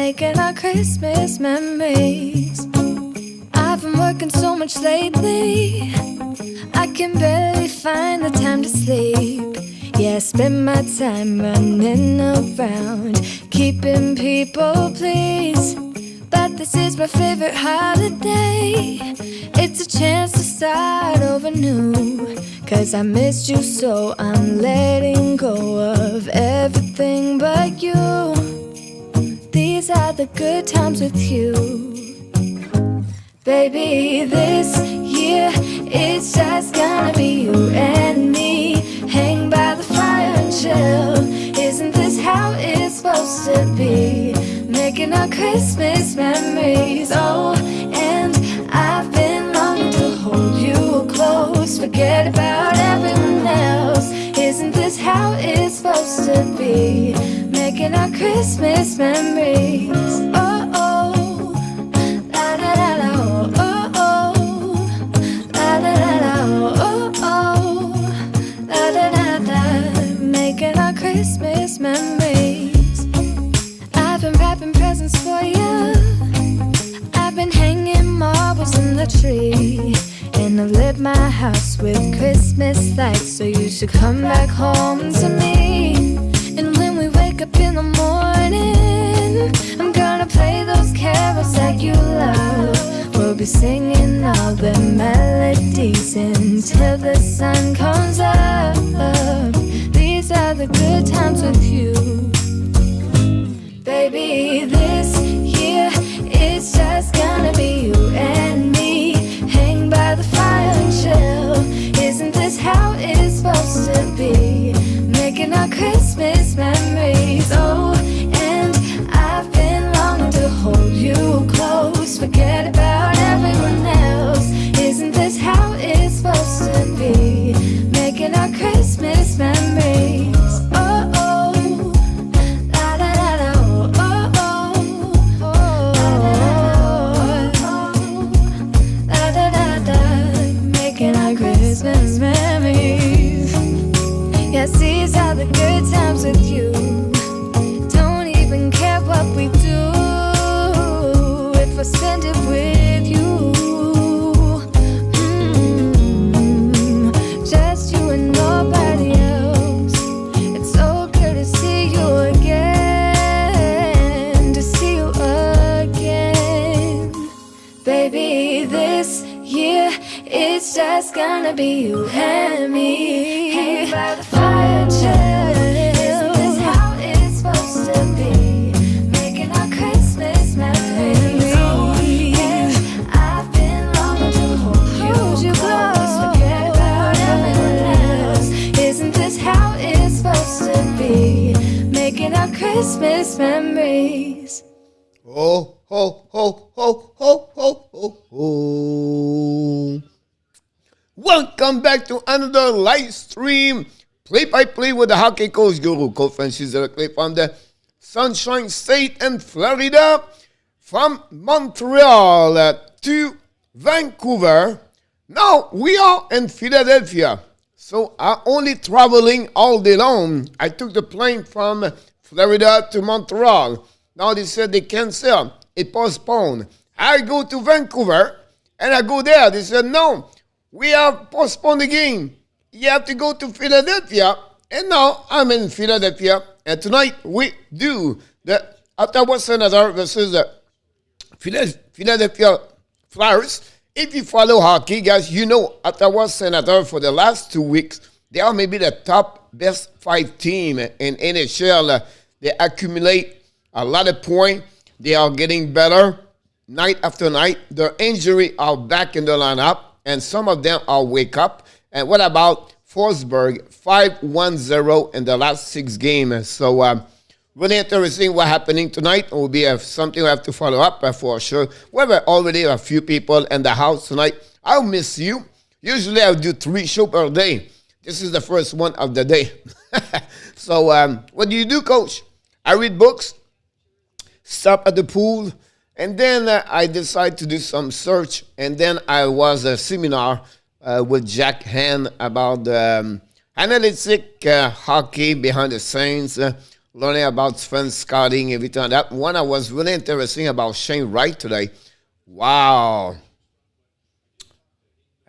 making our Christmas memories. I've been working so much lately, I can barely find the time to sleep. Yeah, I spend my time running around, keeping people pleased. But this is my favorite holiday. It's a chance to start over new. 'Cause I missed you, so I'm letting go of everything but you. These are the good times with you. Baby, this year it's just gonna be you and me. Hang by the fire and chill. Isn't this how it's supposed to be? Making our Christmas memories. Oh, and I've been longing to hold you close. Forget about everyone else. Isn't this how it's supposed to be? Making our Christmas memories. Oh, oh, la da da da, oh, oh, la da da da, oh, oh, la da da da. Making our Christmas memories. I've been wrapping presents for you. I've been hanging marbles in the tree. And I've lit my house with Christmas lights. So you should come back home to me. And when we wake up in the morning, I'm gonna play those carols that you love. We'll be singing all the melodies until the sun comes up. These are the good times with you. Baby, this year it's just gonna be you and me. Hang by the fire and chill. Isn't this how it's supposed to be? Making our Christmas memories. Oh, and I've been longing to hold you close. Forget about everyone else. Isn't this how it's supposed to be? Making our Christmas memories. Oh, oh, la da da da, oh, oh, oh, la da da da. Making our Christmas memories. Yes, these are the good times with you. Don't even care what we do if I spend it with you. Just you and nobody else. It's so good to see you again. To see you again. Baby, this year it's just gonna be you and me. Hang by the fire and chill. Isn't this how it's supposed to be? Making our Christmas memories. Oh, and I've been longing to hold you close. Forget about everyone else. Isn't this how it's supposed to be? Making our Christmas memories. Oh, ho, ho, ho, ho, ho, ho, ho. Welcome back to another live stream. Play-by-play with the hockey coach guru, Coach FRENCHY, directly from the Sunshine State in Florida. From Montreal to Vancouver. Now we are in Philadelphia. So I'm only traveling all day long. I took the plane from Florida to Montreal. Now they said they cancel. It postponed. I go to Vancouver and I go there. They said, no, we have postponed the game. You have to go to Philadelphia. And now I'm in Philadelphia. And tonight we do the Ottawa Senators versus the Philadelphia Flyers. If you follow hockey, guys, you know Ottawa Senators for the last 2 weeks, they are maybe the top best 5 team in NHL. They accumulate a lot of points. They are getting better night after night. Their injuries are back in the lineup, and some of them are wake up. And what about Forsberg? 5-1-0 in the last 6 games. So really interesting what's happening tonight. It will be something we have to follow up for sure. We have already a few people in the house tonight. I'll miss you. Usually I'll do 3 shows per day. This is the first one of the day. So what do you do, Coach? I read books, stop at the pool, and then I decide to do some search. And then I was a seminar with Jack Hand about analytic hockey behind the scenes. learning about Sven scouting, everything like that. One I was really interesting about Shane Wright today. Wow.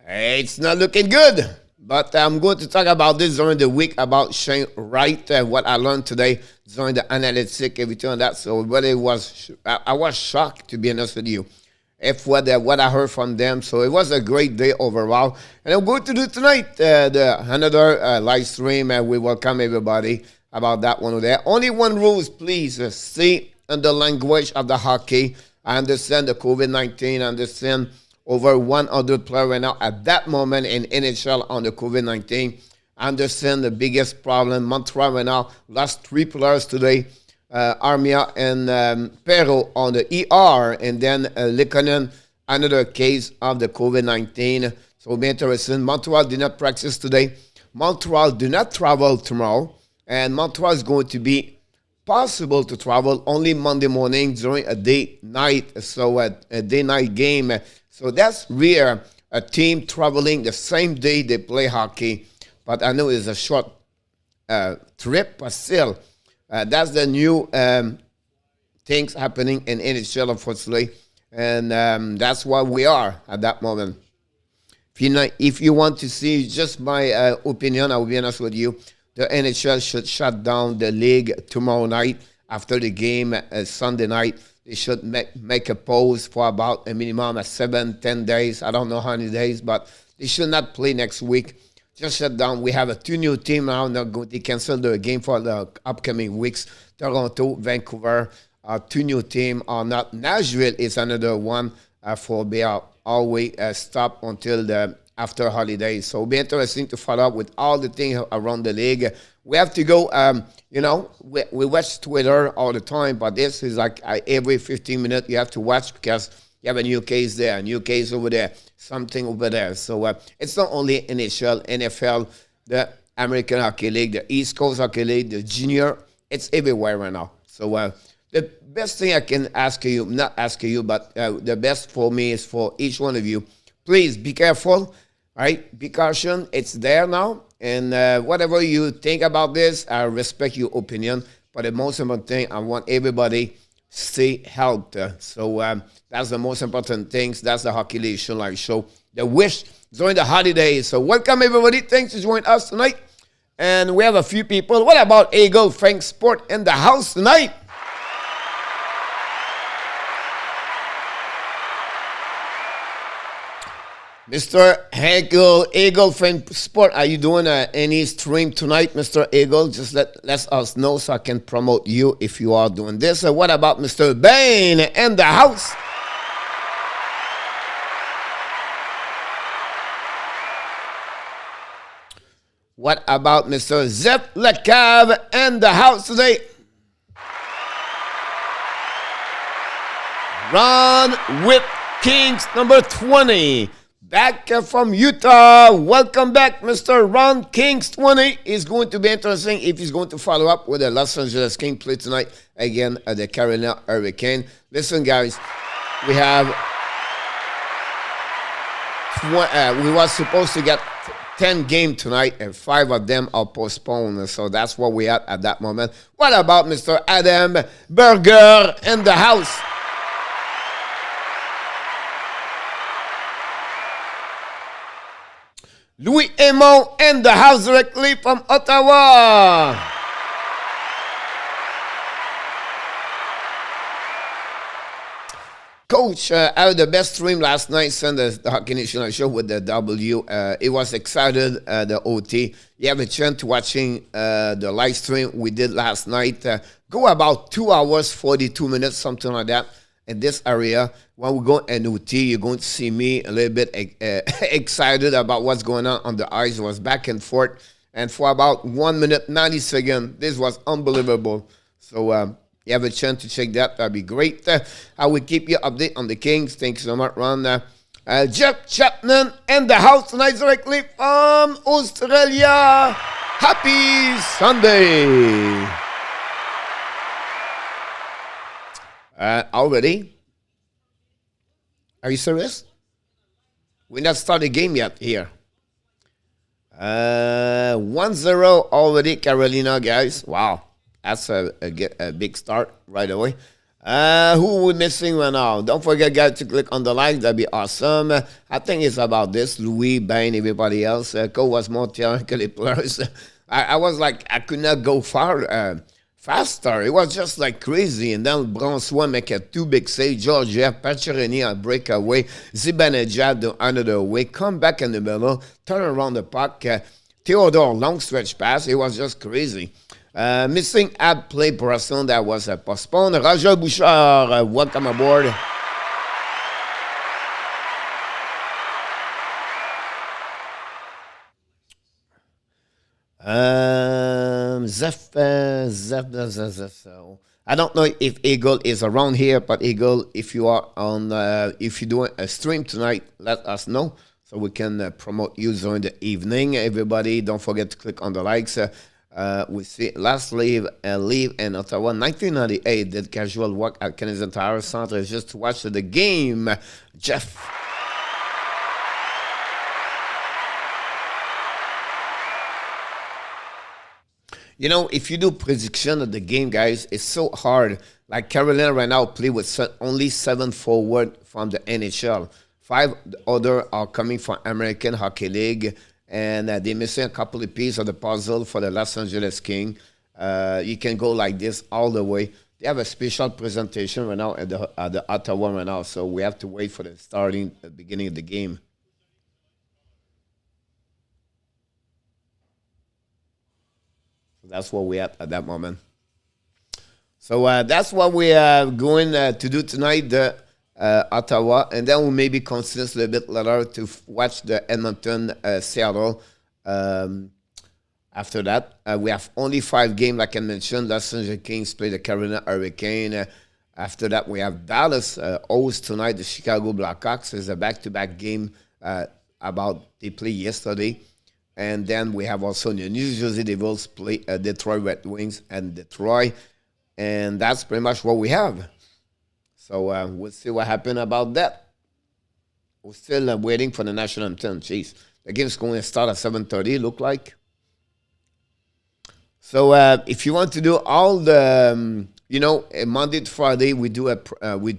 It's not looking good. But I'm going to talk about this during the week about Shane Wright, what I learned today during the analytics, everything like that. So what it was, I was shocked, to be honest with you, if what I heard from them. So it was a great day overall. And I'm going to do tonight another live stream, and we welcome everybody about that one there. Only one rule is please stay in the language of the hockey. I understand the COVID-19, I understand over 100 players right now at that moment in NHL on the COVID-19. I understand the biggest problem. Montreal right now lost 3 players today. Armia and Perro on the ER. And then Likonen, another case of the COVID-19. So it'll be interesting. Montreal did not practice today. Montreal do not travel tomorrow. And Montreal is going to be possible to travel only Monday morning during a day-night. So a day-night game. So that's rare, a team traveling the same day they play hockey. But I know it's a short trip, but still, that's the new things happening in NHL, unfortunately. And that's why we are at that moment. If you want to see just my opinion, I will be honest with you. The NHL should shut down the league tomorrow night after the game Sunday night. They should make a pause for about a minimum of 7-10 days. I don't know how many days, but they should not play next week. Just shut down. We have 2 new teams now. They cancel the game for the upcoming weeks. Toronto, Vancouver, 2 new teams are not. Nashville is another one for they are always stopped until the after holidays. So it'll be interesting to follow up with all the things around the league. We have to go, we watch Twitter all the time, but this is like every 15 minutes you have to watch because you have a new case there, a new case over there, something over there. So it's not only NHL, NFL, the American Hockey League, the East Coast Hockey League, the junior, it's everywhere right now. So the best thing I can ask you, not ask you, but the best for me is for each one of you, please be careful, right? Be caution. It's there now. And whatever you think about this, I respect your opinion. But the most important thing, I want everybody stay healthy. So that's the most important things. That's the Hockey League Show Live Show. The wish during the holidays. So welcome everybody. Thanks for joining us tonight. And we have a few people. What about Eagle Frank Sport in the house tonight? Mr. Eagle Friend Sport, are you doing any stream tonight, Mr. Eagle? Just let us know so I can promote you if you are doing this. What about Mr. Bain in the house? What about Mr. Zep Lecave in the house today? Ron Whip Kings number 20. Back from Utah. Welcome back, Mr. Ron Kings 20. It's going to be interesting if he's going to follow up with the Los Angeles Kings play tonight again at the Carolina Hurricane. Listen, guys, we have we were supposed to get 10 games tonight, and 5 of them are postponed. So that's what we had at that moment. What about Mr. Adam Berger in the house? Louis Aymon in the house directly from Ottawa. Coach, I had the best stream last night, Sunday, the Hockey National Show with the W. It was excited, the OT. You have a chance to watching the live stream we did last night. Go about 2 hours, 42 minutes, something like that. In this area, when we go in OT, you're going to see me a little bit excited about what's going on the ice. It was back and forth. And for about 1 minute, 90 seconds, this was unbelievable. So you have a chance to check that. That'd be great. I will keep you updated on the Kings. Thanks so much, Ron. Jeff Chapman in the house tonight directly from Australia. Happy Sunday. Already? Are you serious? We not started the game yet here. 1-0 already, Carolina, guys. Wow. that's a big start right away. Who we missing right now? Don't forget, guys, to click on the like. That'd be awesome. I think it's about this. Louis, Ben, everybody else. Cole was more talented que les players. I was like, I could not go faster. It was just like crazy. And then François make a two big save. Georgia, Pacioretty a breakaway. Zibanejad do another way. Come back in the middle. Turn around the puck. Theodore, long stretch pass. It was just crazy. Missing ab play person that was postponed. Roger Bouchard, welcome aboard. Zeph. I don't know if Eagle is around here, but Eagle, if you are on, if you're doing a stream tonight, let us know so we can promote you during the evening. Everybody, don't forget to click on the likes. We see last leave in Ottawa, 1998. Did casual work at Canadian Tire Center just to watch the game. Jeff. You know, if you do prediction of the game, guys, it's so hard. Like Carolina right now play with only 7 forward from the NHL. 5 other are coming from American Hockey League. And they're missing a couple of pieces of the puzzle for the Los Angeles King. You can go like this all the way. They have a special presentation right now at the Ottawa right now, so we have to wait for the beginning of the game. So that's what we at that moment. So that's what we are going to do tonight, the Ottawa, and then we'll maybe consider a little bit later to watch the Edmonton Seattle. After that, we have only 5 games, like I mentioned. Los Angeles Kings play the Carolina Hurricane. After that, we have Dallas host tonight. The Chicago Blackhawks is a back-to-back game about they played yesterday. And then we have also the New Jersey Devils play Detroit Red Wings and Detroit. And that's pretty much what we have. So we'll see what happened about that. We're still waiting for the national anthem. Jeez, the game's going to start at 7:30. Look like. So if you want to do all the, Monday to Friday we do we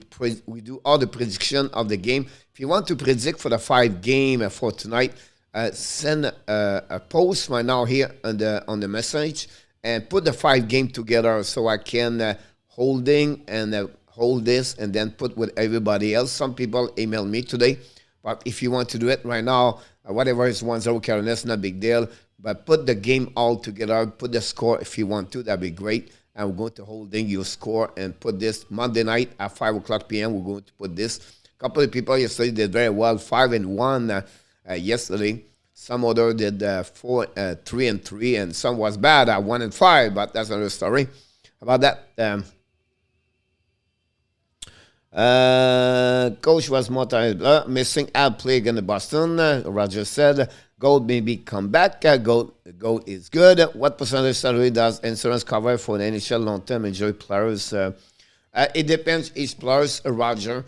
do all the prediction of the game. If you want to predict for the 5 game for tonight, send a post right now here on the message and put the 5 game together so I can hold this and then put with everybody else. Some people email me today, but if you want to do it right now, whatever is 1-0 Carolina, it's not a big deal. But put the game all together, put the score if you want to, that'd be great. And we're going to holding your score and put this Monday night at 5 o'clock p.m. We're going to put this. A couple of people yesterday did very well, 5-1 yesterday. Some other did 3-3, and some was bad at 1-5, but that's another story about that. Coach was more tired. Missing ab play against Boston. Roger said, gold maybe come back. Gold is good. What percentage salary does insurance cover for the NHL long-term injury players? It depends each players, Roger.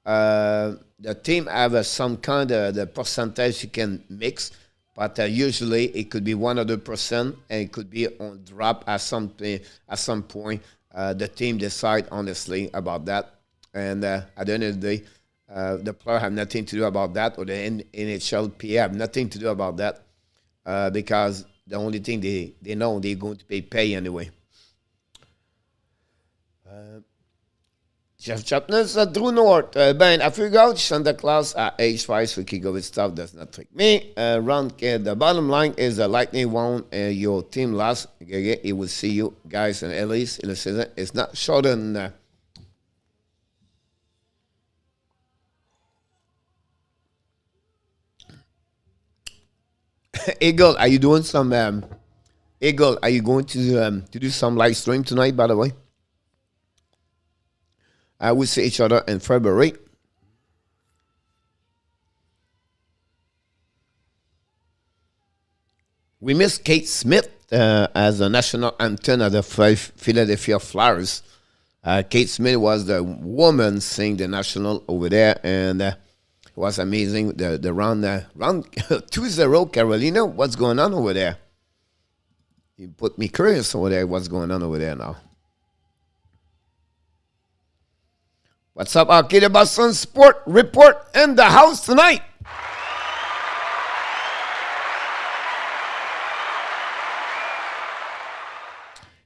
The team have some kind of the percentage you can mix, but usually it could be 100%, and it could be on drop at some point. The team decide honestly about that. And at the end of the day, the player have nothing to do about that, or the NHLPA have nothing to do about that, because the only thing they know, they're going to pay anyway. Jeff Chapness, Drew North, Ben, I figure out Santa Claus at age 5 for kick with stuff does not trick me. Ron, the bottom line is the Lightning won your team lost. It will see you guys and Ellis in the season. It's not short than. Eagle, are you doing some? Eagle, are you going to do some live stream tonight? By the way, we see each other in February. We miss Kate Smith as a national anthem of the Philadelphia Flyers. Kate Smith was the woman singing the national over there, and it was amazing. The round 2-0 Carolina. What's going on over there? You put me curious over there. What's going on over there now? What's up, Arcade Boston Sport Report in the house tonight?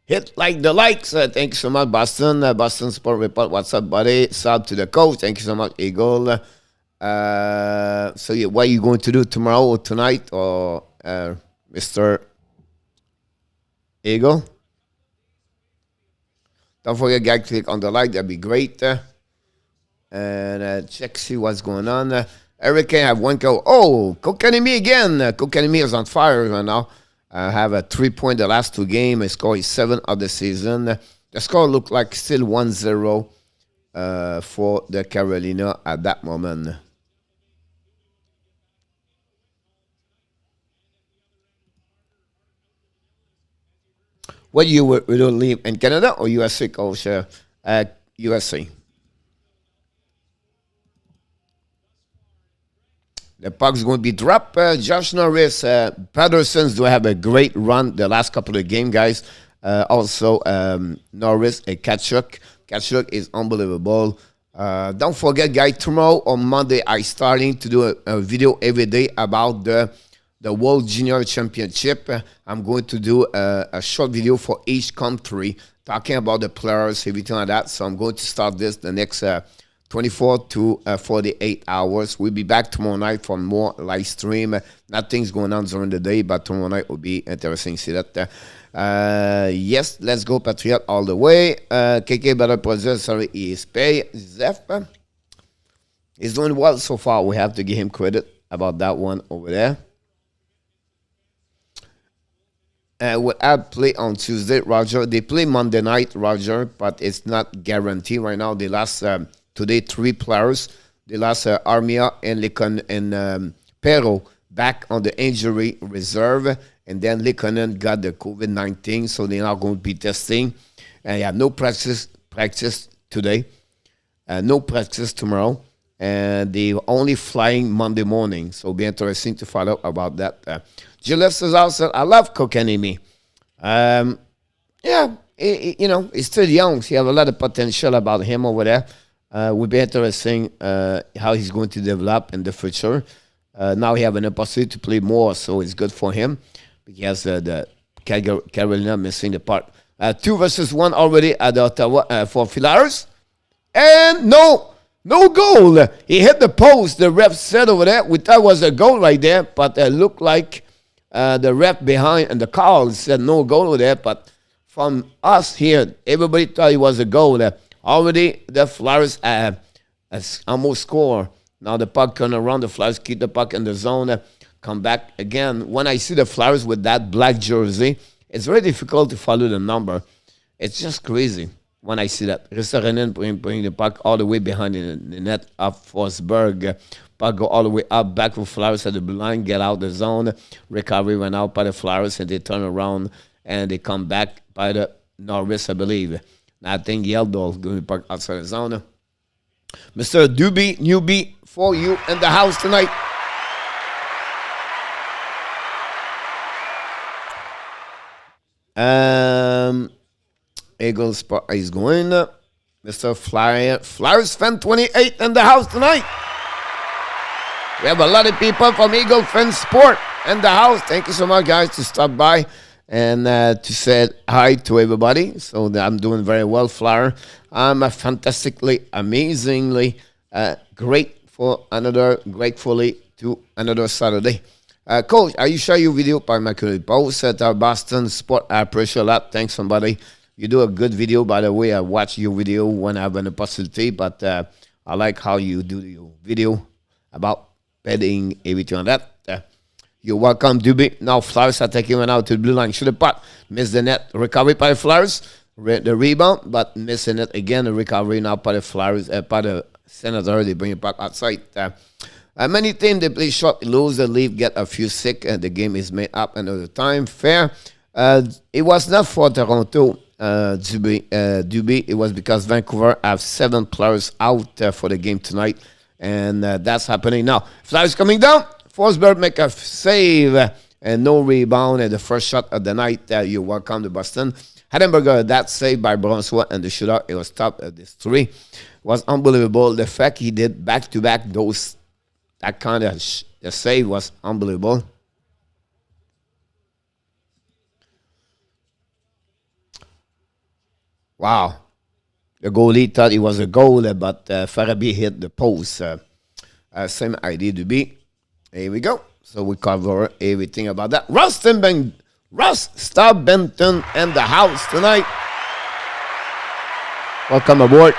Hit like the likes. Thank you so much, Boston. Boston Sport Report. What's up, buddy? Sub to the coach. Thank you so much, Eagle. So, yeah, what are you going to do tomorrow or tonight, or Mr. Eagle? Don't forget, guys, click on the like. That'd be great. And check, see what's going on. Eric can have one goal. Oh, Kokanemi again. Kokanemi is on fire right now. Have a 3 point the last two games. His score is 7 of the season. The score looked like still 1-0 for the Carolina at that moment. What you would leave in Canada or USA, coach? USA. The puck's going to be dropped. Josh Norris, Patterson's do have a great run the last couple of games, guys. Also, Norris, Kachuk. Kachuk is unbelievable. Don't forget, guys, tomorrow on Monday, I'm starting to do a video every day about the World Junior Championship. I'm going to do a short video for each country talking about the players, everything like that. So I'm going to start this the next 24 to 48 hours. We'll be back tomorrow night for more live stream. Nothing's going on during the day, but tomorrow night will be interesting. See that? Yes, let's go Patriot all the way. KK Better Project, sorry, is pay. Zef is doing well so far. We have to give him credit about that one over there. We'll add play on Tuesday, Roger. They play Monday night, Roger, but it's not guaranteed right now. They lost today 3 players. They lost Armia and Likon and Pero back on the injury reserve. And then Likonen got the COVID-19, so they're not going to be testing. Yeah, no practice today. No practice tomorrow. And they're only flying Monday morning. So it'll be interesting to follow up about that. Gillette says also, I love Kokanemi. Yeah, he's still young. So you have a lot of potential about him over there. Will be interesting how he's going to develop in the future. Now he have an opportunity to play more, so it's good for him. Because the Carolina missing the part. 2 versus 1 already at the Ottawa for Flyers. And no goal. He hit the post. The ref said over there, we thought it was a goal right there, but it looked like the ref behind and the call said no goal over there. But from us here, everybody thought it was a goal. Already the Flyers has almost scored. Now the puck coming around. The Flyers keep the puck in the zone. Come back again. When I see the Flyers with that black jersey, it's very difficult to follow the number. It's just crazy when I see that. Rissanen bring the puck all the way behind the net of Forsberg. Puck go all the way up, back for Flyers at the blue line, get out the zone. Recovery went out by the Flyers, and they turn around, and they come back by the Norris, I believe. Now I think Yeldol going to park outside the zone. Mr. Doobie, newbie, for you in the house tonight. Eagles is going. Mr. Flyers fan 28 in the house tonight. We have a lot of people from Eagle Fan Sport in the house. Thank you so much, guys, to stop by and to say hi to everybody. So I'm doing very well, Flyer. I'm fantastically, amazingly gratefully to another Saturday. Coach, are you sure your video by my post at our Boston Sport? I appreciate a lot. Thanks, somebody. You do a good video, by the way. I watch your video when I have an opportunity, but I like how you do your video about betting, everything on that. You're welcome, Doobie. Now Flyers are taking one out to the blue line. Shoot the puck. Miss the net. Recovery by the Flyers. The rebound, but missing it again. The recovery now by the Flyers, by the Senators. They bring it back outside. Many teams, they play short, lose the lead, get a few sick, and the game is made up another time. Fair. It was not for Toronto, Doobie. It was because Vancouver have 7 players out for the game tonight, and that's happening now. Flyers coming down. Forsberg make a save and no rebound. And the first shot of the night, you welcome to Boston. Hardenberger, that saved by Bronswa and the shootout. It was top at this three. It was unbelievable. The fact he did back-to-back that kind of the save was unbelievable. Wow. The goalie thought it was a goal, but Farabee hit the post. Same idea to be. Here we go. So we cover everything about that. Russ Benton and the house tonight. Welcome aboard.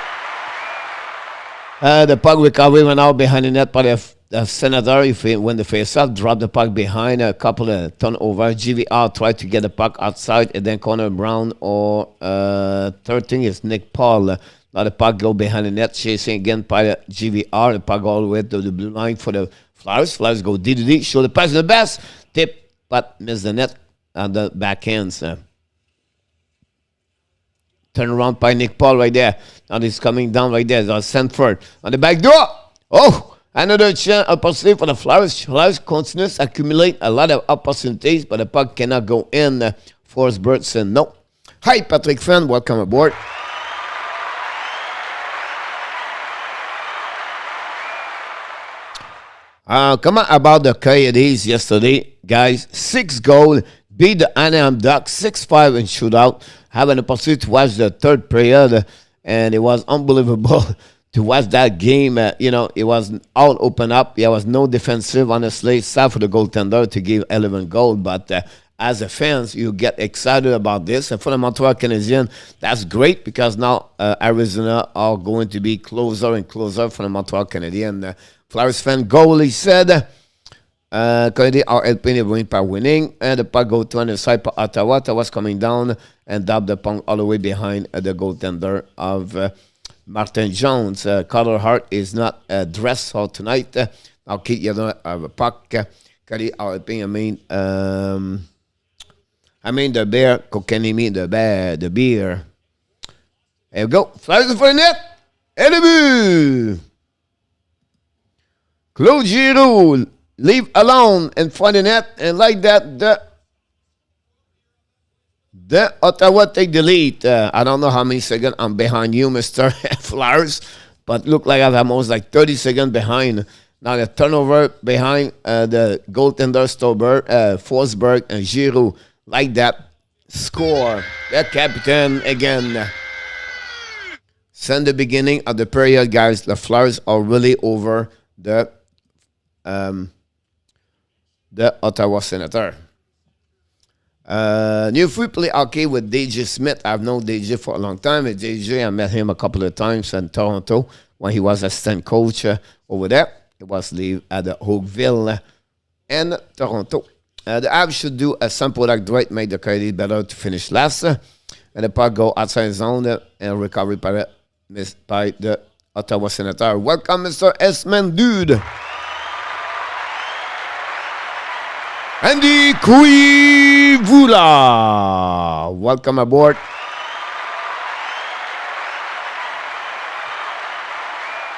The puck recovery went out behind the net by the Senator. If he win the face-off, dropped the puck behind, a couple of turnovers. GVR tried to get the puck outside, and then Connor Brown or third thing is Nick Paul. Now the puck go behind the net, chasing again by the GVR. The puck all the way to the blue line for the Flyers. Flyers go D-to-D, show the pass to the best. Tip, but miss the net on the backhands. Turn around by Nick Paul right there. Now he's coming down right there. There's Sanford on the back door. Oh, another chance opportunity for the Flyers. Flyers continues to accumulate a lot of opportunities, but the puck cannot go in. Forsberg said no. Hi, Patrick Fan. Welcome aboard. Come on about the Coyotes yesterday, guys. 6 goals, beat the Anaheim Ducks 6-5 in shootout. Have an opportunity to watch the third period, and it was unbelievable to watch that game. It was all open up. There was no defensive, honestly, except for the goaltender to give 11 goals. But as a fans, you get excited about this. And for the Montreal Canadiens, that's great because now Arizona are going to be closer and closer for the Montreal Canadiens. Flyers fan goalie said, Canadiens are helping the win by winning. And the puck go to the side for Ottawa. Ottawa's coming down and dab the puck all the way behind the goaltender of Martin Jones. Carter Hart is not dressed for tonight. Now keep you know have a puck. Canadiens are helping. The bear. Kokenimi, the beer. There we go. Flyers for the net. And the boo. Claude Giroux, leave alone in front of the net, and like that, the Ottawa take the lead. I don't know how many seconds I'm behind you, Mr. Flyers, but look like I'm almost like 30 seconds behind. Now the turnover behind the goaltender Forsberg and Giroux, like that, score. The captain again. Since the beginning of the period, guys, the Flyers are really over the Ottawa Senators. New free play hockey with DJ Smith. I've known DJ for a long time. DJ, I met him a couple of times in Toronto when he was assistant coach over there. He was live at the Oakville and Toronto. The Avs should do a sample like Dwight made the Coyotes better to finish last. And the puck go outside zone and recovery by the Ottawa Senators. Welcome, Mr. S-Man Dude. Andy Kuivula. Welcome aboard.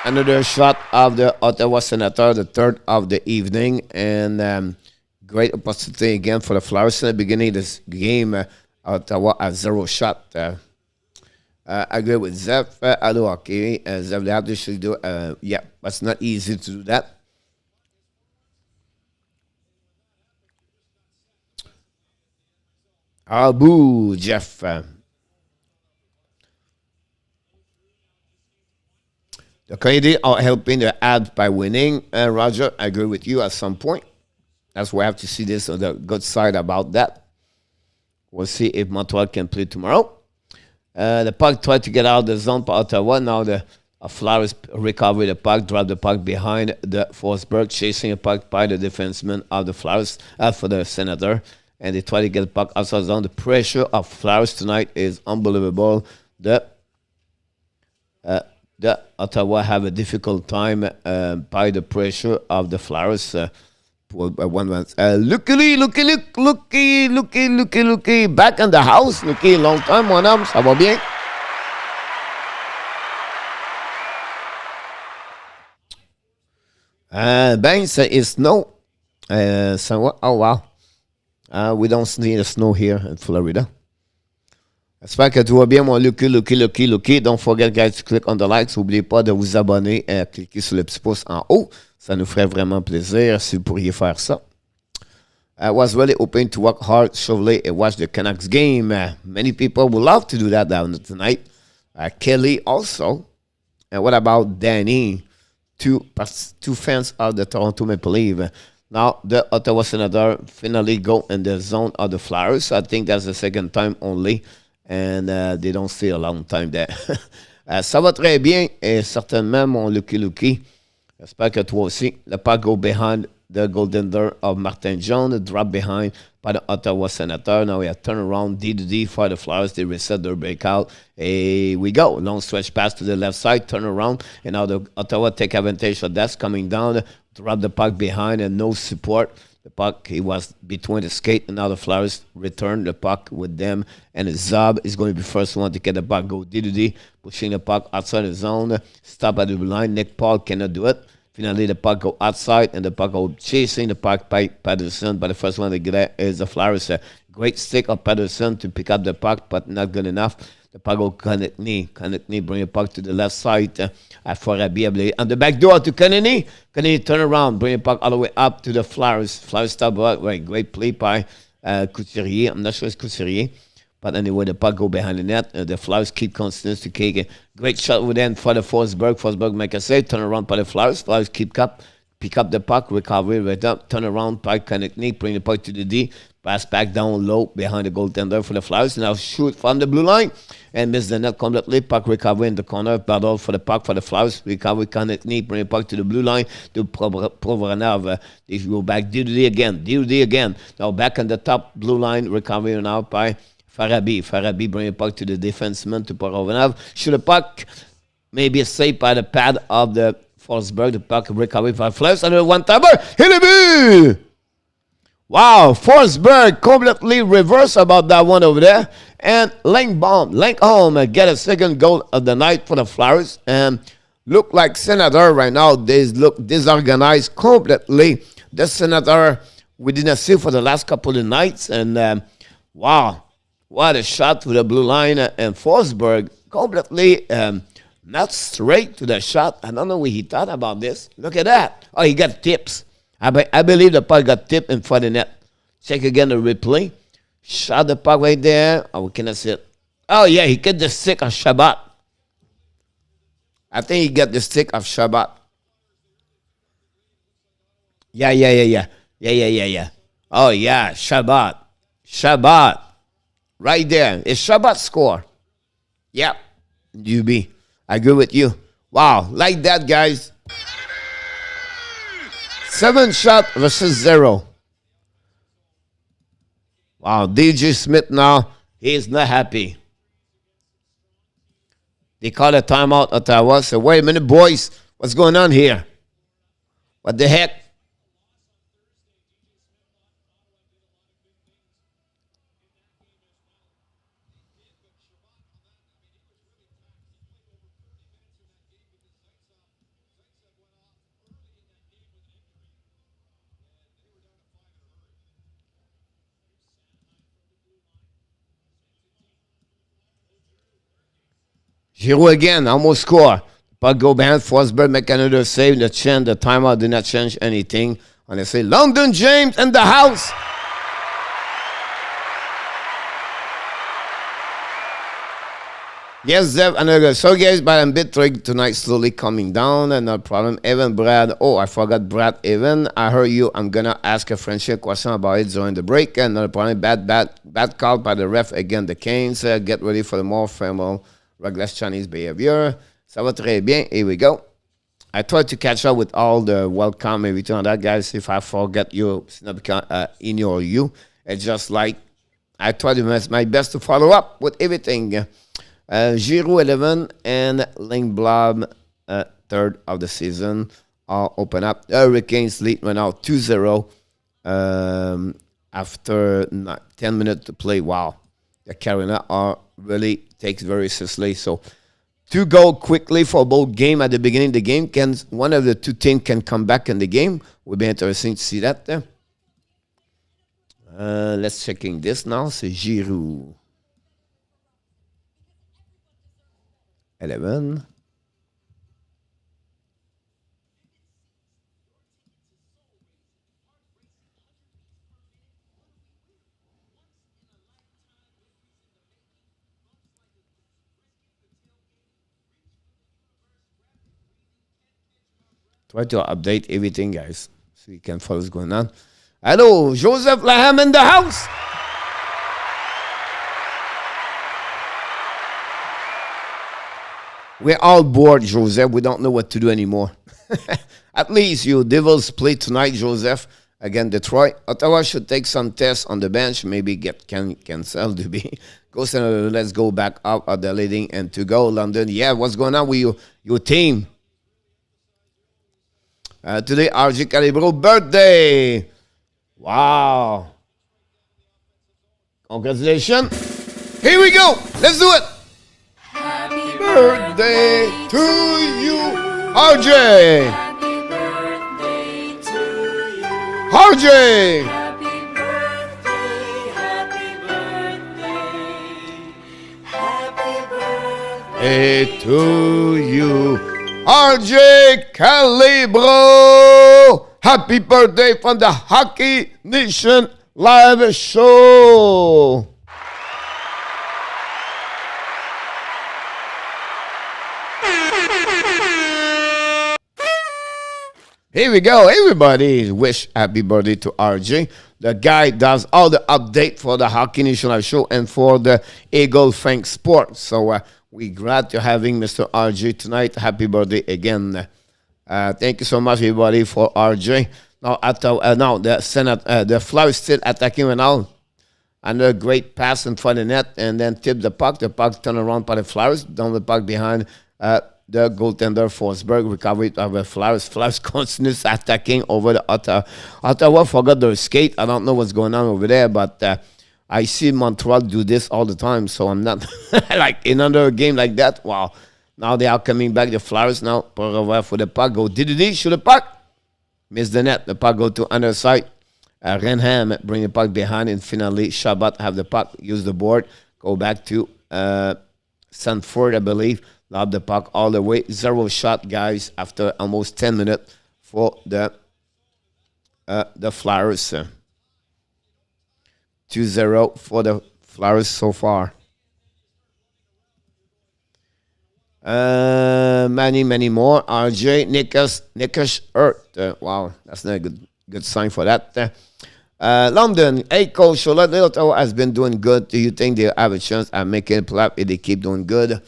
Another shot of the Ottawa Senators, the third of the evening. And great opportunity again for the Flyers in the beginning of this game. Ottawa has 0 shot. I agree with Zeph. Hello, okay. Zeph, they have to should do. But it's not easy to do that. Boo, Jeff. The Canadiens are helping the ads by winning. Roger, I agree with you at some point. That's why I have to see this on the good side about that. We'll see if Montreal can play tomorrow. The puck tried to get out of the zone for Ottawa. Now the Flyers recover the puck, drop the puck behind the Forsberg, chasing a puck by the defenseman of the Flyers for the Senator. And they try to get the puck outside zone. The pressure of Flyers tonight is unbelievable. The Ottawa have a difficult time by the pressure of the Flyers. Looky. Back in the house. Looky, long time, mon homme. Ça va bien? Ben, c'est no. Oh, wow. We don't see the snow here in Florida. J'espère que tout va bien, mon Lucky. Don't forget, guys, to click on the likes. N'oubliez pas de vous abonner et cliquer sur le petit pouce en haut. Ça nous ferait vraiment plaisir si vous pourriez faire ça. I was really hoping to work hard, Chevrolet, and watch the Canucks game. Many people would love to do that down tonight. Kelly also. And what about Danny? Two fans of the Toronto Maple Leafs. Now, the Ottawa Senators finally go in the zone of the Flyers. I think that's the second time only. And they don't stay a long time there. Ça va très bien. Et certainement, mon Lucky. J'espère que toi aussi. Le puck go behind the golden door of Martin Jones. Drop behind by the Ottawa Senators. Now we have turnaround D-to-D for the Flyers. They reset their breakout. Here we go. Long stretch pass to the left side. Turn around. And now the Ottawa take advantage of that. Coming down. Drop the puck behind and no support. The puck, he was between the skate, and now the Flyers return the puck with them. And Zab is going to be first one to get the puck, go D-to-D, pushing the puck outside the zone. Stop at the line. Nick Paul cannot do it. Finally, the puck go outside, and the puck go chasing the puck by Patterson. But the first one to get it is the Flyers. A great stick of Patterson to pick up the puck, but not good enough. The puck go Konechny, bring the puck to the left side. Farabee on the back door to Konechny. Konechny turn around, bring the puck all the way up to the Flyers. Flyers stop out. Right, great play by Couturier. I'm not sure it's Couturier. But anyway, the puck go behind the net. The Flyers keep Constance to Kagan. Great shot with them for the Forsberg. Forsberg make a save. Turn around by the Flyers. Flyers keep up. Pick up the puck. Recovery right up. Turn around by Konechny. Bring the puck to the D. Pass back down low behind the goaltender for the Flyers. Now shoot from the blue line. And miss the net completely. Puck recovery in the corner. Battle for the puck for the Flyers. Recovery Konechny. Bring the puck to the blue line. To Provoranov. They go back. D-to-D again. Now back on the top blue line. Recovery now by Farabee. Farabee bring the puck to the defenseman to Provoranov. Shoot the puck. Maybe a save by the pad of the Forsberg. The puck recovery by Flyers. Another one-timer. Hit it! Wow, Forsberg completely reversed about that one over there. And Lindblom get a second goal of the night for the Flyers. And look like Senator right now. They look disorganized completely. The Senator we didn't see for the last couple of nights. And wow, what a shot to the blue line. And Forsberg completely not straight to the shot. I don't know what he thought about this. Look at that. Oh, he got tips. I believe the puck got tipped in front of the net. Check again the replay. Shot the puck right there. Oh, we cannot see it. Oh, yeah, he got the stick of Shabbat. I think he got the stick of Shabbat. Yeah. Oh, yeah, Shabbat. Right there. It's Shabbat score. Yep. UB. I agree with you. Wow, like that, guys. 7 shot versus 0. Wow, DJ Smith now, he's not happy. They call a timeout, Ottawa. So wait a minute, boys. What's going on here? What the heck? Giroux again, almost score. Puck go behind Forsberg, make another save. The timeout did not change anything. And they say, London James in the house. Yes, Zev, another. So, guys, but I'm a bit tricked tonight, slowly coming down. And no problem. Evan, Brad. Oh, I forgot Brad, Evan. I heard you. I'm going to ask a Frenchy question about it during the break. And no problem. Bad call by the ref against the Canes. Get ready for the more formal reckless Chinese behavior. Ça va très bien. Here we go. I tried to catch up with all the welcome everything on that, guys. If I forget you, it's not because ignore you. It's just like I try to do my best to follow up with everything. Giroux 11 and Lindblom third of the season all open up. The Hurricanes lead right now 2-0 after 10 minutes to play. Wow. The Carolina are really takes very seriously. So 2 goals quickly for both game at the beginning of the game. One of the 2 teams can come back in the game. Would be interesting to see that there. Let's checking this now. C'est Giroud. 11. Try to update everything, guys, so you can follow what's going on. Hello, Joseph Laham in the house. We're all bored, Joseph. We don't know what to do anymore. At least you Devils play tonight, Joseph, against Detroit. Ottawa should take some tests on the bench, maybe get cancelled to be. Go Senator, let's go back up at the leading and to go London. Yeah, what's going on with your team? Today, RJ Calibro birthday. Wow. Congratulations. Here we go. Let's do it. Happy birthday to you, RJ. Happy birthday to you. RJ. Happy birthday, happy birthday. Happy birthday. Hey to you, RJ Calibro. Happy birthday from the Hockey Nation live show. Here we go. Everybody wish happy birthday to RJ. The guy does all the update for the Hockey Nation live show and for the Eagle Frank Sports. So we're glad to having Mr. RJ tonight. Happy birthday again. Thank you so much, everybody, for RJ. Now, now the Flyers still attacking right now. Another great pass in front of the net, and then tip the puck. The puck turned around by the Flyers, down the puck behind the goaltender Forsberg. Recovery of the Flyers. Flyers continues attacking over the Ottawa. Ottawa forgot their skate. I don't know what's going on over there, but I see Montreal do this all the time, so I'm not like in another game like that. Wow. Now they are coming back. The Flyers now pour for the puck. Go Diddy, shoot the puck. Miss the net. The puck go to other side. Sanheim bring the puck behind, and finally Shabbat have the puck. Use the board. Go back to Sanford, I believe. Lob the puck all the way. 0 shot, guys, after almost 10 minutes for the Flyers. 2-0 for the Flyers so far. Many more. RJ Nikish Earth. Wow, that's not a good sign for that. London, hey coach, Charlotte Ottawa has been doing good. Do you think they have a chance at making it playoff if they keep doing good?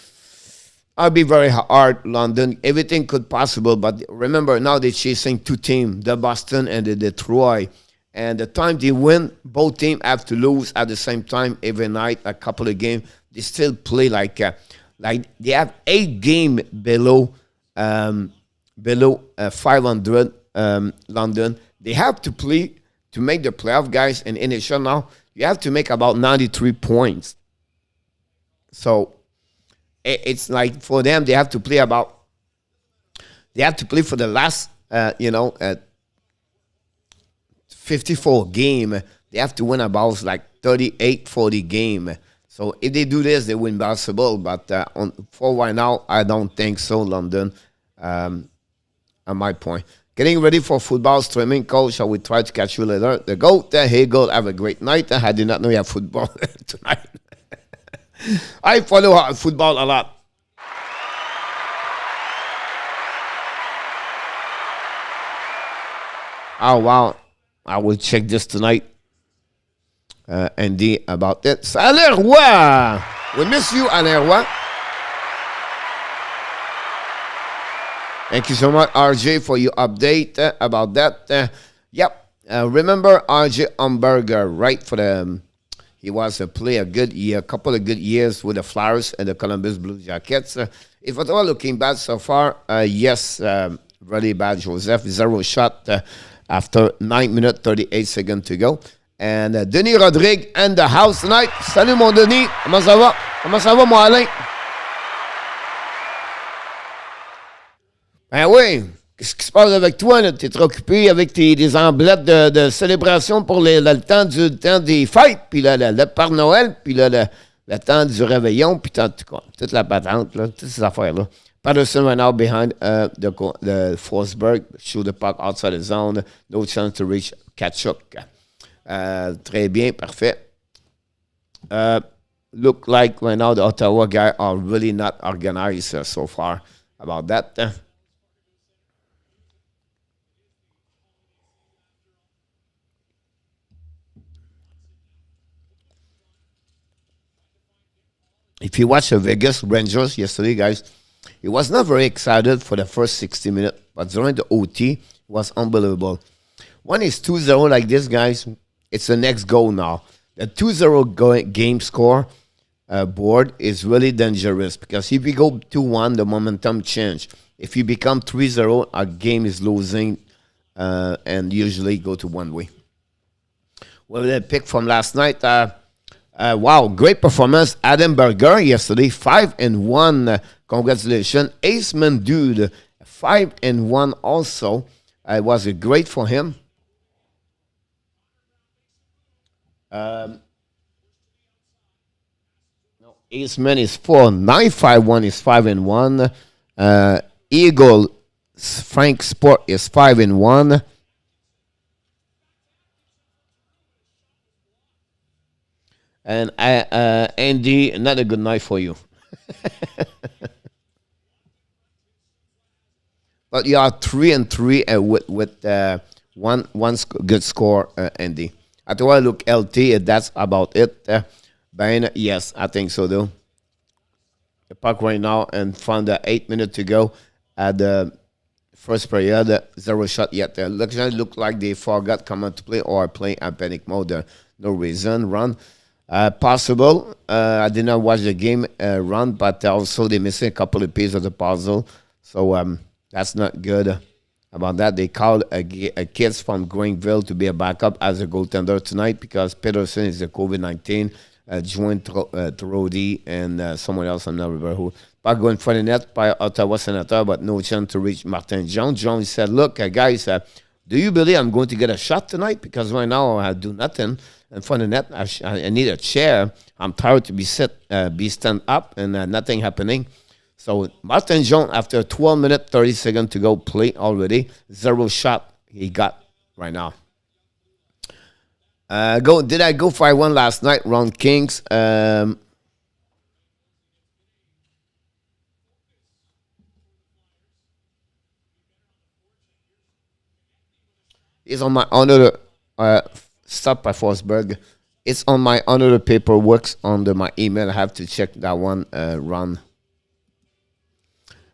I'll be very hard, London. Everything could possible, but remember now they're chasing 2 teams, the Boston and the Detroit. And the time they win, both teams have to lose at the same time every night, a couple of games. They still play like they have 8 games below 500. London. They have to play to make the playoff, guys. And in NHL now, you have to make about 93 points. So it's like for them, they have to play for the last 54 game. They have to win about like 38-40 game. So if they do this, they win basketball. But for right now, I don't think so, London. At my point. Getting ready for football streaming, coach. I will try to catch you later. The GOAT, hey, GOAT, have a great night. I did not know you have football tonight. I follow football a lot. Oh, wow. I will check this tonight. Andy, about it. Alain Roy. We miss you, Alain Roy. Thank you so much, RJ, for your update about that. Yep. Remember RJ Umberger, right? He was a player, a couple of good years with the Flyers and the Columbus Blue Jackets. If at all looking bad so far, yes, really bad, Joseph. 0 shot after 9 minutes, 38 seconds to go. And Denis Rodrigue in the house tonight. Salut, mon Denis. Comment ça va? Comment ça va, mon Alain? Ben oui. Qu'est-ce qui se passe avec toi? Tu es occupé avec des emblettes de célébration pour le temps des fêtes, puis le Père Noël, puis le temps du réveillon, puis toute la patente, là, toutes ces affaires-là. Patterson went out behind the Forsberg, shoot the puck outside the zone, no chance to reach Kachuk. Très bien, parfait. Look like right now the Ottawa guys are really not organized so far about that. If you watch the Vegas Rangers yesterday, guys, he was not very excited for the first 60 minutes, but during the OT, it was unbelievable. When it's 2-0 like this, guys, it's the next goal now. The 2-0 game score board is really dangerous because if you go 2-1, the momentum change. If you become 3-0, a game is losing and usually go to one way. Well, the pick from last night, wow, great performance. Adam Berger yesterday, 5-1. Congratulations. Aceman Dude, 5-1 also. It was great for him. No, Aceman is 4. 951 is 5-1. Eagle Frank Sport is 5-1. And Andy, not a good night for you. But you are 3-3 with one good score, Andy. At all, look LT. That's about it. Ben, yes, I think so, though. The puck right now and found 8 minutes to go at the first period. 0 shot yet. Look like they forgot come out to play or playing at panic mode. No reason. Run. Possible. I did not watch the game run, but also they missing a couple of pieces of the puzzle. So that's not good about that. They called a kids from Greenville to be a backup as a goaltender tonight because Peterson is a COVID-19. Joined Rody and someone else, I'm not remember who. Puck going for the net by Ottawa Senator, but no chance to reach Martin Jones. Jones said, look, guys, do you believe I'm going to get a shot tonight? Because right now I do nothing. And for the net, I need a chair. I'm tired to be stand up and nothing happening. So Martin Jones, after 12 minutes, 30 seconds to go play already, 0 shot he got right now. Did I go 5-1 last night? Round Kings. It's on my honor. Stop by Forsberg. It's on my honor paperwork under my email. I have to check that one. Run.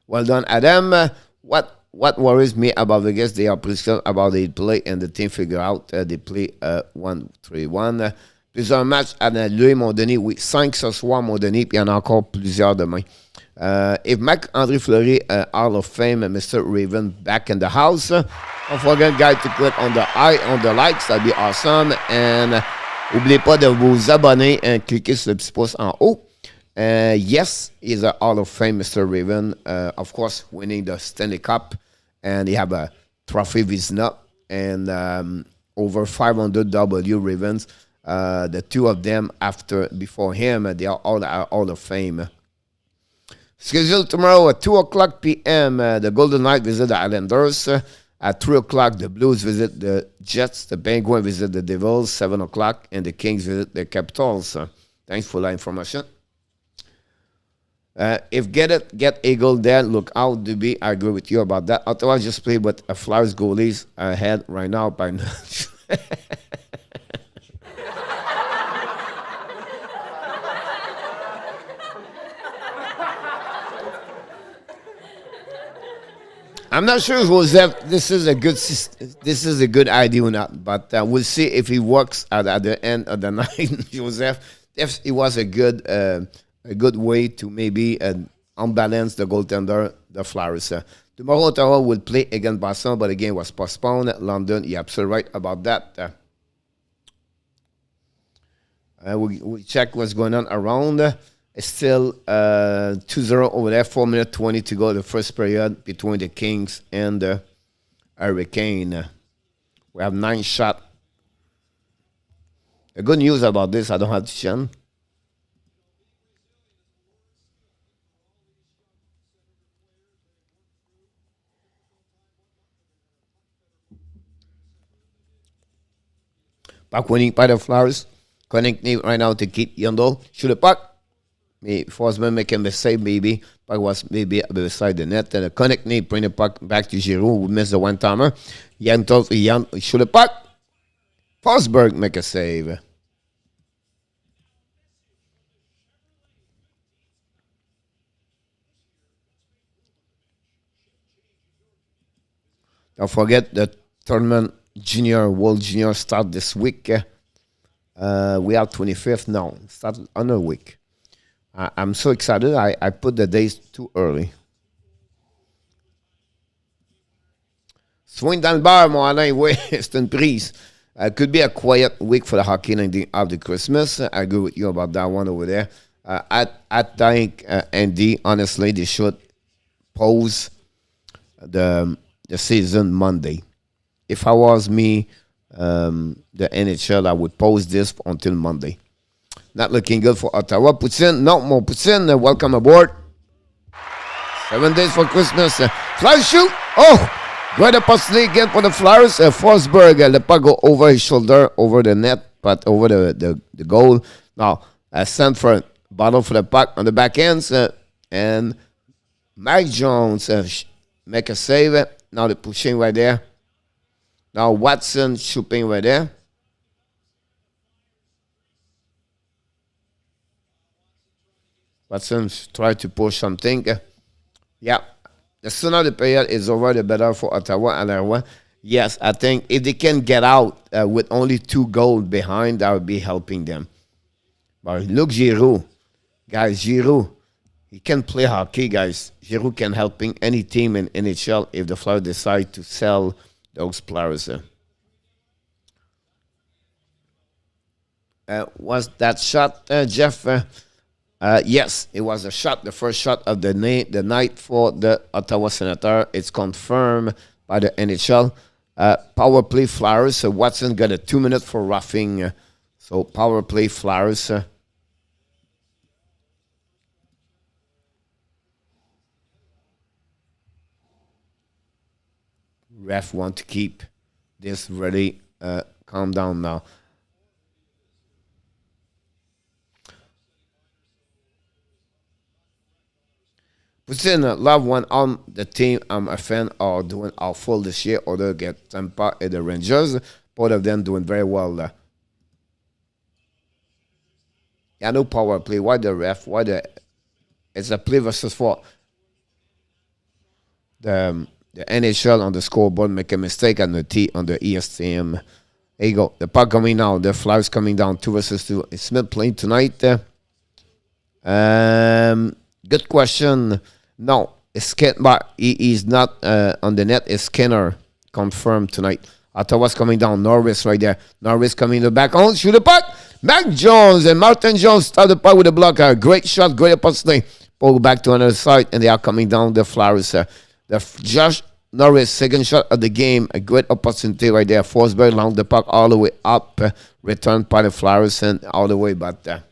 Well done, Adam. What worries me about Vegas, they are prescribed about the play and the team figure out they play 1-3-1. Plusieurs matchs annulés m'ont donné, oui, 5 ce soir m'ont donné, puis il y en a encore plusieurs demain. If Marc-André Fleury, Hall of Fame, Mr. Raven back in the house, don't forget, guys, to click on the likes, that'd be awesome. And n'oubliez pas de vous abonner et cliquer sur le petit pouce en haut. Yes, he's a Hall of Fame, Mr. Raven. Of course, winning the Stanley Cup, and he have a trophy Vizina and over 500 W Ravens. The two of them before him, they are all Hall of Fame. Scheduled tomorrow at 2:00 p.m. The Golden Knights visit the Islanders. At 3 o'clock, the Blues visit the Jets. The Penguins visit the Devils. 7 o'clock, and the Kings visit the Capitals. Thanks for that information. If get Eagle there, look out, DB. I agree with you about that. Ottawa just played with a Flyers goalies ahead right now by now. I'm not sure, Joseph, this is a good idea or not, but we'll see if it works at the end of the night, Joseph. If it was a good way to maybe unbalance the goaltender, the Flyers. Tomorrow, Ottawa will play against Boston, but the game was postponed. London, you're absolutely right about that. We check what's going on around. It's still 2-0 over there, 4 minutes 20 to go, the first period between the Kings and the hurricane. We have 9 shots. The good news about this, I don't have to shun. Puck winning by the Flowers. Connecting right now to keep Yandel. Shoot the puck. Forsberg making the save maybe. Puck was maybe beside the net. And the connecting bring the puck back to Giroux who missed the one-timer. Yandel shoot the puck. Forsberg make a save. Don't forget the tournament World Junior start this week. We are 25th now. Start another week. I'm so excited. I put the days too early. Swing down bar, mon Alain. Oui, c'est une prise. Could be a quiet week for the hockey after Christmas. I agree with you about that one over there. I think, Andy, honestly, they should pause the season Monday. If I was me, the NHL, I would pause this until Monday. Not looking good for Ottawa. Poutine, no more Poutine. Welcome aboard. 7 days for Christmas. Fly shoot. Oh, great opportunity again for the Flyers. Forsberg, the puck go over his shoulder, over the net, but over the goal. Now, sent for a bottle for the puck on the back ends. And Mike Jones make a save. Now they're pushing right there. Now Watson shooting right there. Watson try to push something. Yeah. The sooner the period is over, the better for Ottawa and Ottawa. Yes, I think if they can get out with only 2 goals behind, that would be helping them. But look, Giroux. Guys, Giroux. He can play hockey, guys. Giroux can help any team in NHL if the Flyers decide to sell those players. Was that shot, Jeff? Yes, it was a shot, the first shot of the night for the Ottawa Senators. It's confirmed by the NHL. Power play Flyers. So Watson got a 2 minutes for roughing. So power play Flyers. Ref want to keep this ready. Calm down now. Within a loved one on the team I'm a fan are doing awful this year, or they get Tampa and the Rangers. Both of them doing very well. Yeah, no power play. Why the ref? Why the? It's a play versus 4. The NHL on the scoreboard make a mistake on the ESTM. There you go. The puck coming now. The Flyers coming down 2 versus 2. Is Smith playing tonight? Good question. No, but he is not on the net. Is Skinner confirmed tonight? Ottawa's coming down. Norris right there. Norris coming to the back on. Shoot the puck. Mac Jones and Martin Jones start the puck with a blocker. Great shot. Great opportunity. Pull back to another side, and they are coming down the Flyers. Josh Norris, second shot of the game. A great opportunity right there. Forsberg along the puck all the way up. Returned by the Flyers and all the way back there.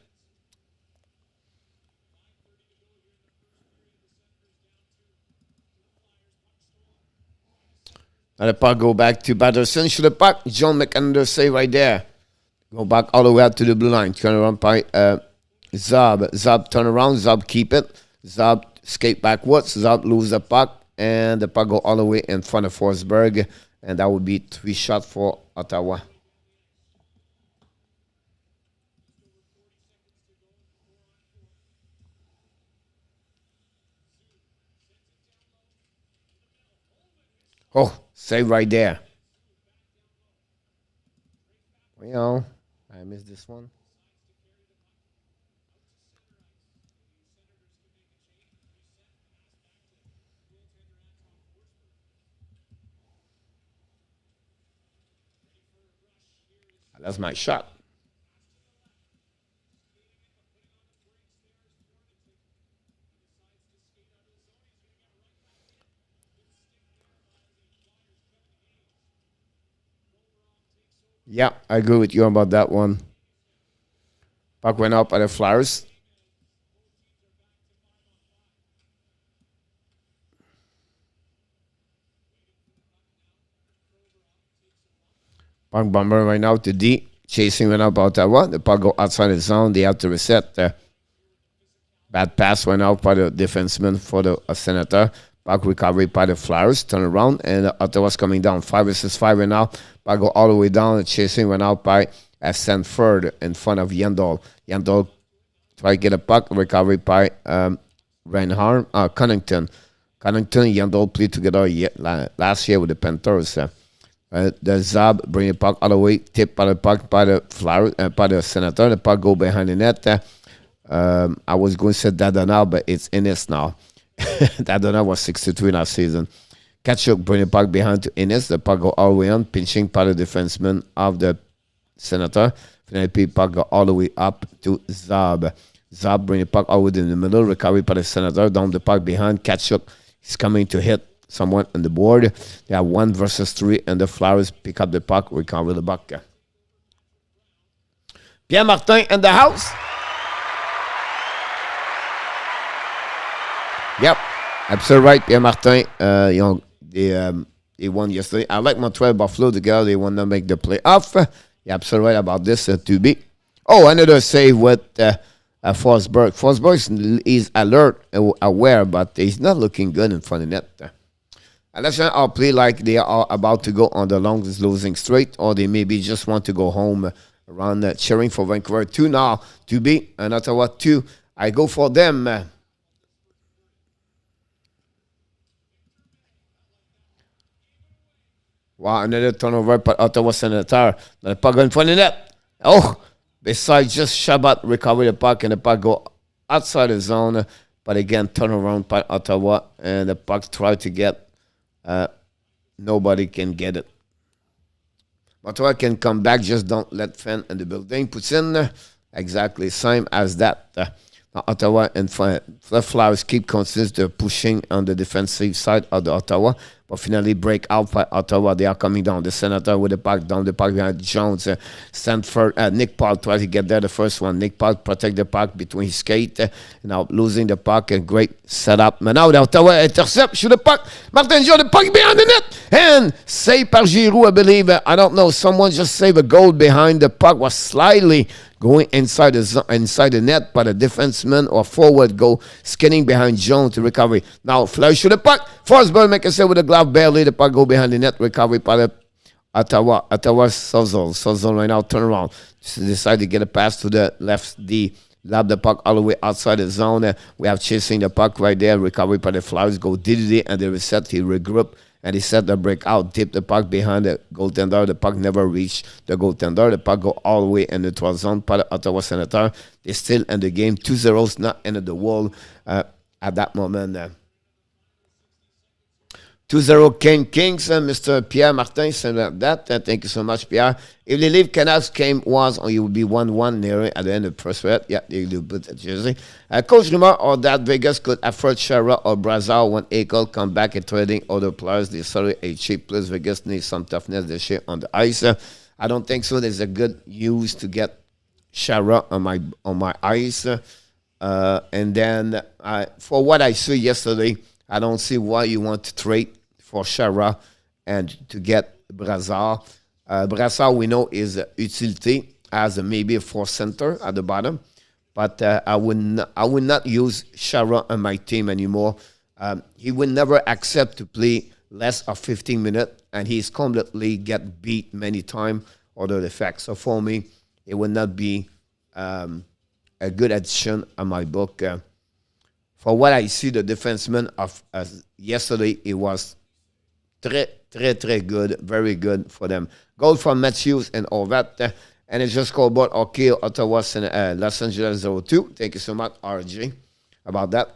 Now the puck go back to Patterson. Shoot the puck. John McAnder save right there. Go back all the way up to the blue line. Turn around by Zab. Zab turn around. Zab keep it. Zab skate backwards. Zab lose the puck. And the puck go all the way in front of Forsberg. And that would be 3 shots for Ottawa. Oh, save right there. Well, I missed this one. That's my shot. Yeah, I agree with you about that one. Puck went up by the Flyers. Puck bomber right now to D. Chasing went up Ottawa. The puck go outside the zone. They have to reset. Bad pass went out by the defenseman for the Senator. Puck recovery by the Flyers. Turn around and Ottawa's coming down. 5 versus 5 right now. Puck go all the way down. The chasing went out by Sanford in front of Yandol. Yandol try to get a puck. Recovery by Reinhardt. Cunnington. Cunnington and Yandol played together last year with the Panthers. The Zab bring the puck all the way. Tip by the puck by the Flyers, by the Senator. The puck go behind the net. I was going to say Dadana, but it's Innes now. Dadana was 63 last season. Kachuk bring the puck behind to Innes. The puck go all the way on, pinching by the defenseman of the Senator. Finally, puck go all the way up to Zab. Zab bring the puck all the way in the middle. Recovery by the Senator. Down the puck behind. Kachuk is coming to hit someone on the board. They have 1 versus 3, and the Flyers pick up the puck, recover the puck. Pierre Martin in the house. Yep, absolutely right. Pierre Martin, they won yesterday. I like Montreal Buffalo together. They want to make the playoff. You're absolutely right about this to be. Oh, another save with Forsberg. Forsberg is alert, aware, but he's not looking good in front of the net. Unless I'll play like they are about to go on the longest losing streak, or they maybe just want to go home around cheering for Vancouver 2 now to be, and Ottawa 2. I go for them. Wow, another turnover by Ottawa Senator. The puck go in front of the net. Oh, besides just Shabbat recover the puck, and the puck go outside the zone. But again, turn around by Ottawa, and the puck try to get. Nobody can get it. Ottawa can come back, just don't let Fan in the building. Puts in exactly same as that. Ottawa and the Flyers keep consistent pushing on the defensive side of the Ottawa, but finally break out by Ottawa. They are coming down. The Senator with the puck down the puck behind Jones. Stanford, Nick Paul tries to get there the first one. Nick Paul protect the puck between his skate. Now losing the puck. A great setup. But now the Ottawa intercept, shoot the puck. Martin Joe, the puck behind the net. And save par Giroux, I believe. I don't know. Someone just saved a goal behind the puck. Was slightly going inside the net, but a defenseman or forward go skinning behind Jones to recovery. Now flash to the puck. Forsberg make a save with the glove barely. The puck go behind the net. Recovery by the Ottawa. Stutzle right now turn around. Decide to get a pass to the left D. Lob the puck all the way outside the zone. We have chasing the puck right there. Recovery by the Flyers. Go Diddy and they reset. He regroup. And he set the break out, tip the puck behind the goaltender. The puck never reached the goaltender. The puck go all the way in the 12 zone by the Ottawa Senator. They're still in the game. 2-0, not end of the world at that moment. 2-0 Kings, Mr. Pierre Martin said that. Thank you so much, Pierre. If the Leaf Canucks game was, or you would be 1-1 near at the end of the first period. Yeah, they do put that jersey. Coach rumor or that Vegas could afford Shara or Brazil when Eichel come back and trading other players. They sorry a cheap plus Vegas needs some toughness this year on the ice. I don't think so. There's a good use to get Shara on my ice. And then for what I saw yesterday, I don't see why you want to trade for Shara and to get Brassard. Brassard, we know, is utility as maybe a force center at the bottom. But I would not use Shara on my team anymore. He would never accept to play less of 15 minutes, and he's completely get beat many times other the facts. So for me, it would not be a good addition on my book. For what I see, the defenseman of yesterday, it was très good, very good for them. Goal from Matthews and all that. And it's just called about okay, Ottawa, Los Angeles 0-2. Thank you so much, RJ, about that.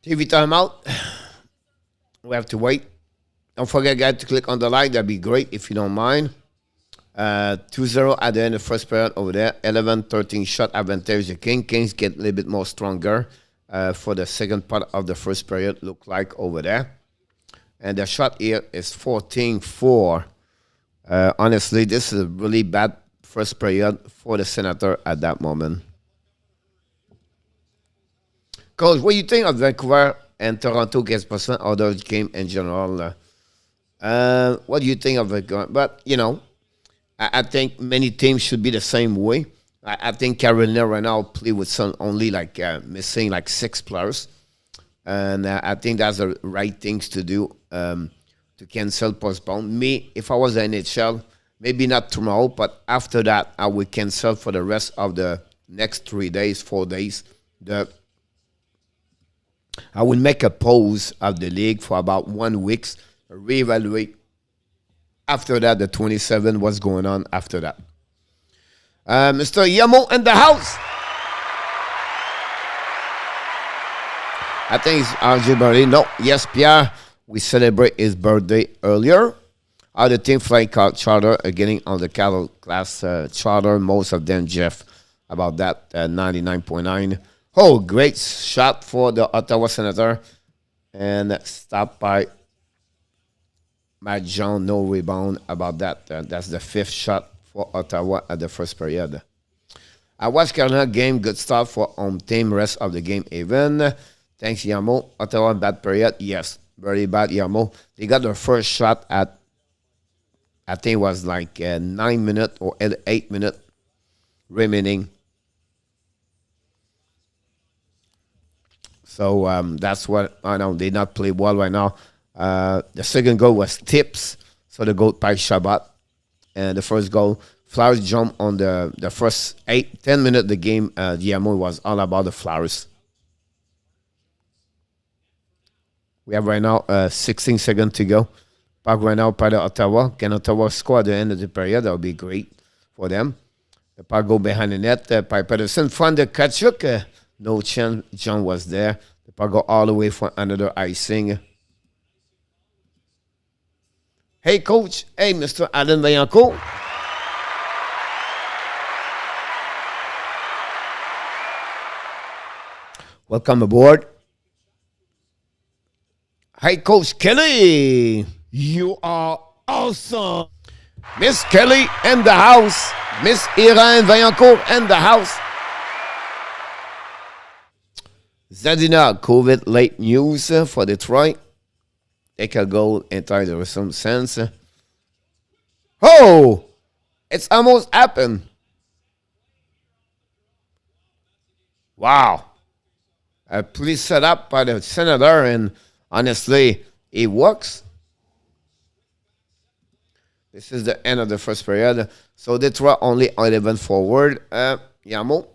TV timeout. We have to wait. Don't forget, guys, to click on the like. That'd be great if you don't mind. 2-0 at the end of the first period over there. 11-13 shot advantage. The Kings get a little bit more stronger for the second part of the first period, look like over there. And the shot here is 14-4. Honestly, this is a really bad first period for the Senator at that moment. Coach, what do you think of Vancouver and Toronto against Boston, or those game in general? What do you think of it? But, you know, I think many teams should be the same way. I think Carolina right now play with some only like missing like 6 players. And I think that's the right things to do to cancel, postpone. Me, if I was the NHL, maybe not tomorrow, but after that, I would cancel for the rest of the next 3 days, 4 days. I will make a pause of the league for about 1 week, reevaluate. After that, the 27, what's going on after that. Mr. Yamo in the house. I think it's RJ birthday. No, yes, Pierre. We celebrate his birthday earlier. Other team flying car charter are getting on the cattle class charter. Most of them, Jeff, about that 99.9. Oh, great shot for the Ottawa Senator. And stopped by Matt John. No rebound about that. That's the 5th shot for Ottawa at the first period. I watched Carolina game. Good start for home team. Rest of the game even. Thanks, Yamo. Ottawa bad period. Yes, very bad, Yamo. They got their first shot at, I think it was like 9 minutes or 8 minutes remaining. So that's what I know. They not play well right now. The second goal was tips, so the goal by Shabbat. And the first goal, Flowers jump on the first 10 minutes of the game. Diamo was all about the Flowers. We have right now 16 seconds to go. Puck right now by the Ottawa. Can Ottawa score at the end of the period? That would be great for them. The puck go behind the net by Pedersen. Front the Kachuk. No chance. John was there. The puck go all the way for another icing. Hey, Coach. Hey, Mr. Alan Vaillancourt. Welcome aboard. Hey, Coach Kelly. You are awesome. Miss Kelly in the house. Miss Irene Vaillancourt in the house. Zadina, COVID late news for Detroit. Take a goal inside there was some sense. Oh, it's almost happened. Wow. Please set up by the Senator, and honestly, it works. This is the end of the first period. So Detroit only 11 forward. Yamo.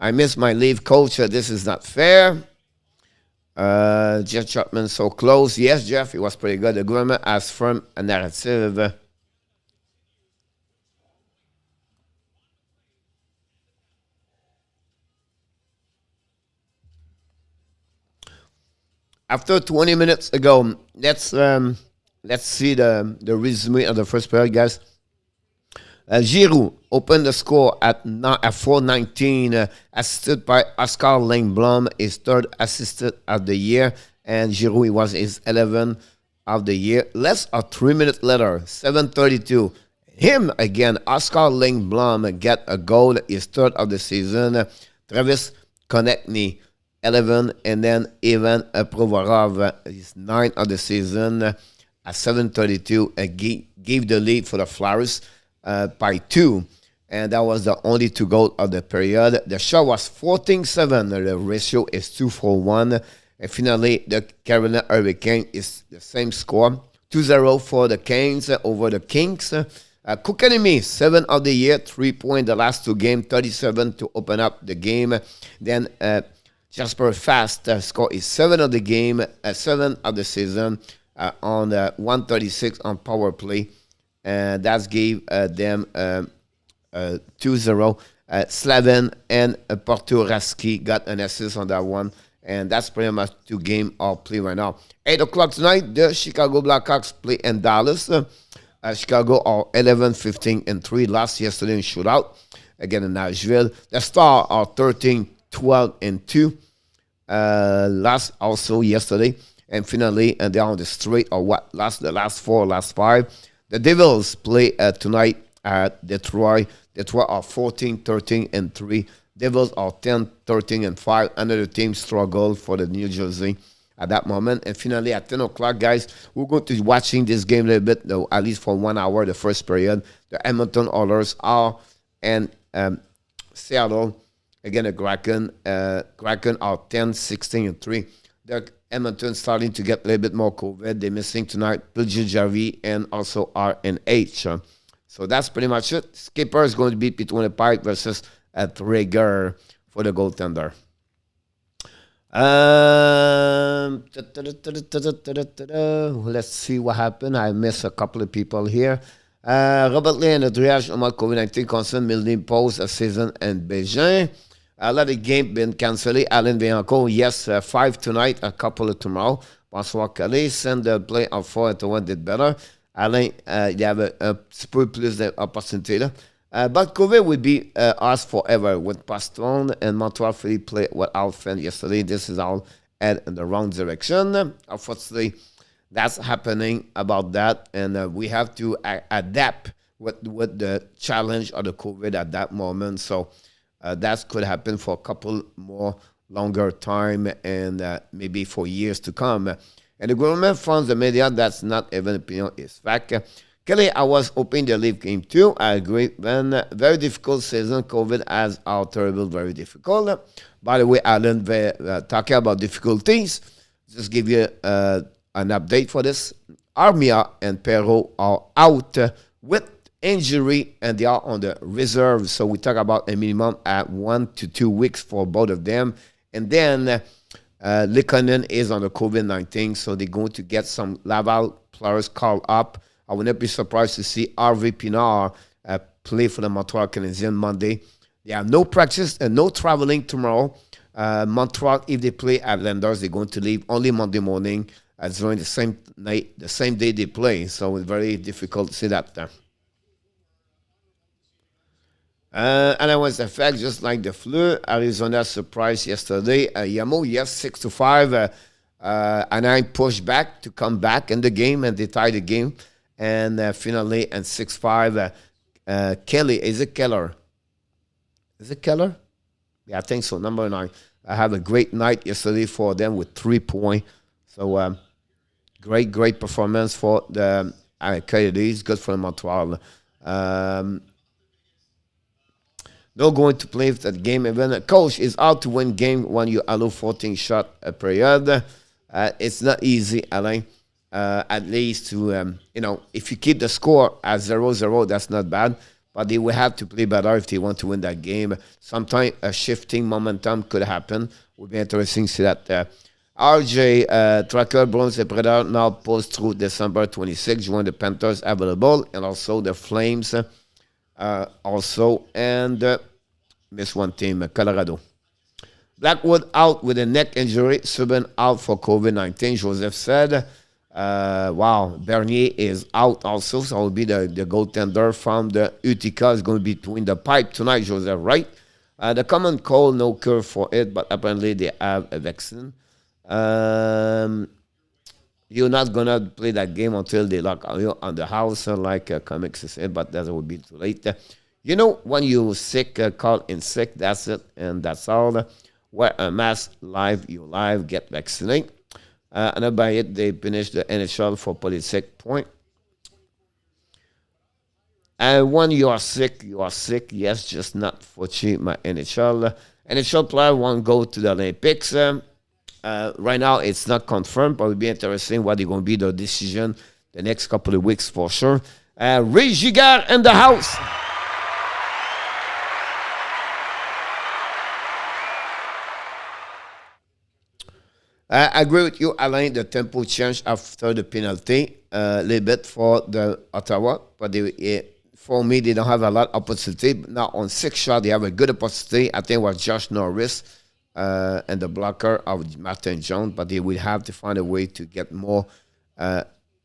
I missed my leave, Coach. This is not fair. Jeff Chapman so close. Yes, Jeff, it was pretty good. The government has firm a narrative. After 20 minutes ago, let's see the resume of the first period, guys. Giroux opened the score at 4:19, assisted by Oskar Lindblom, his 3rd assistant of the year, and Giroux was his 11th of the year. Less than 3 minutes later, 7:32, him again, Oskar Lindblom get a goal, his 3rd of the season. Travis Konechny, 11, and then Ivan Provorov, his 9th of the season. At 7:32, gave the lead for the Flyers by 2, and that was the only 2 goals of the period. The shot was 14-7. The ratio is 2-for-1. And finally, the Carolina Hurricane is the same score, 2-0 for the Canes over the Kings. Kotkaniemi, 7 of the year, 3 points the last 2 games, 37 to open up the game. Then Jasper Fast score is 7 of the game, 7 of the season. On 136 on power play. That gave them 2-0. Slaven and Portoraski got an assist on that one. And that's pretty much 2 games of play right now. 8 o'clock tonight, the Chicago Blackhawks play in Dallas. Chicago are 11-15-3, lost yesterday in shootout. Again in Nashville. The Stars are 13-12-2. Lost also yesterday. And finally, and they're on the straight or what? The last 4, last 5. The Devils play tonight at Detroit. Detroit are 14-13-3. Devils are 10-13-5. Another team struggled for the New Jersey at that moment. And finally, at 10 o'clock, guys, we're going to be watching this game a little bit, though, at least for 1 hour, the first period. The Edmonton Oilers are in Seattle. Again, the Kraken are 10-16-3. The Edmonton starting to get a little bit more COVID. They're missing tonight Pilger Jarvi and also RNH. So that's pretty much it. Skipper is going to be between the Pike versus Traeger for the goaltender. Let's see what happened. I missed a couple of people here. Robert Lee and the triage on COVID-19 concern Milne pose a season and Beijing. A lot of games been cancelled. Alain Bianco, yes, 5 tonight, a couple of tomorrow. Bonsoir Calais, send the play en 4-1 did better. Alain, il y avait un petit peu plus d'opportunités. But COVID will be us forever with Paston and Montreal Philly play without fan yesterday. This is all head in the wrong direction. Unfortunately, that's happening about that. And we have to adapt with the challenge of the COVID at that moment. So, that could happen for a couple more longer time and maybe for years to come. And the government funds the media, that's not even opinion, is fact. Kelly, I was hoping the leave game too. I agree. When very difficult season, COVID has our terrible, very difficult. By the way, Alan, talking about difficulties, just give you an update for this. Armia and Perrault are out with injury, and they are on the reserve. So we talk about a minimum at 1 to 2 weeks for both of them. And then Likonen is on the COVID-19, so they're going to get some Laval players called up. I would not be surprised to see Harvey Pinard play for the Montreal Canadiens Monday. They have no practice and no traveling tomorrow. Montreal, if they play at Landers, they're going to leave only Monday morning during the same night, the same day they play. So it's very difficult to see that there. And it was a fact, just like the flu. Arizona surprised yesterday. Yamo, yes, 6-5. Anaheim pushed back to come back in the game, and they tied the game. And finally, and 6-5. Kelly, is it Keller? Is it Keller? Yeah, I think so. Number 9. I have a great night yesterday for them with 3 points. So great performance for the Coyotes. Good for Montreal. Not going to play that game. Even a coach is out to win game when you allow 14 shot a period. It's not easy, Alain. At least to, if you keep the score at 0-0, that's not bad. But they will have to play better if they want to win that game. Sometimes a shifting momentum could happen. Would be interesting to see that. RJ Tracker, Bronze and Predator now post through December 26. Join the Panthers available. And also the Flames also. And miss one team, Colorado. Blackwood out with a neck injury. Subban out for COVID-19, Joseph said. Wow, Bernier is out also, so it will be the goaltender from the Utica. Is going to be between the pipe tonight, Joseph, right? The common cold, no cure for it, but apparently they have a vaccine. You're not going to play that game until they lock you on the house, like comics said, but that will be too late. When you're sick, call in sick, that's it, and that's all. Wear a mask, you live, get vaccinated. And by it, they finished the NHL for politics point. And when you are sick, yes, just not for cheap, my NHL. NHL player won't go to the Olympics. Right now, it's not confirmed, but it'll be interesting what is going to be the decision the next couple of weeks for sure. Ray Giguère in the house. I agree with you, Alain. The tempo changed after the penalty a little bit for the Ottawa, but for me, they don't have a lot of opportunity. Now, on 6 shots, they have a good opportunity. I think it was Josh Norris and the blocker of Martin Jones, but they will have to find a way to get more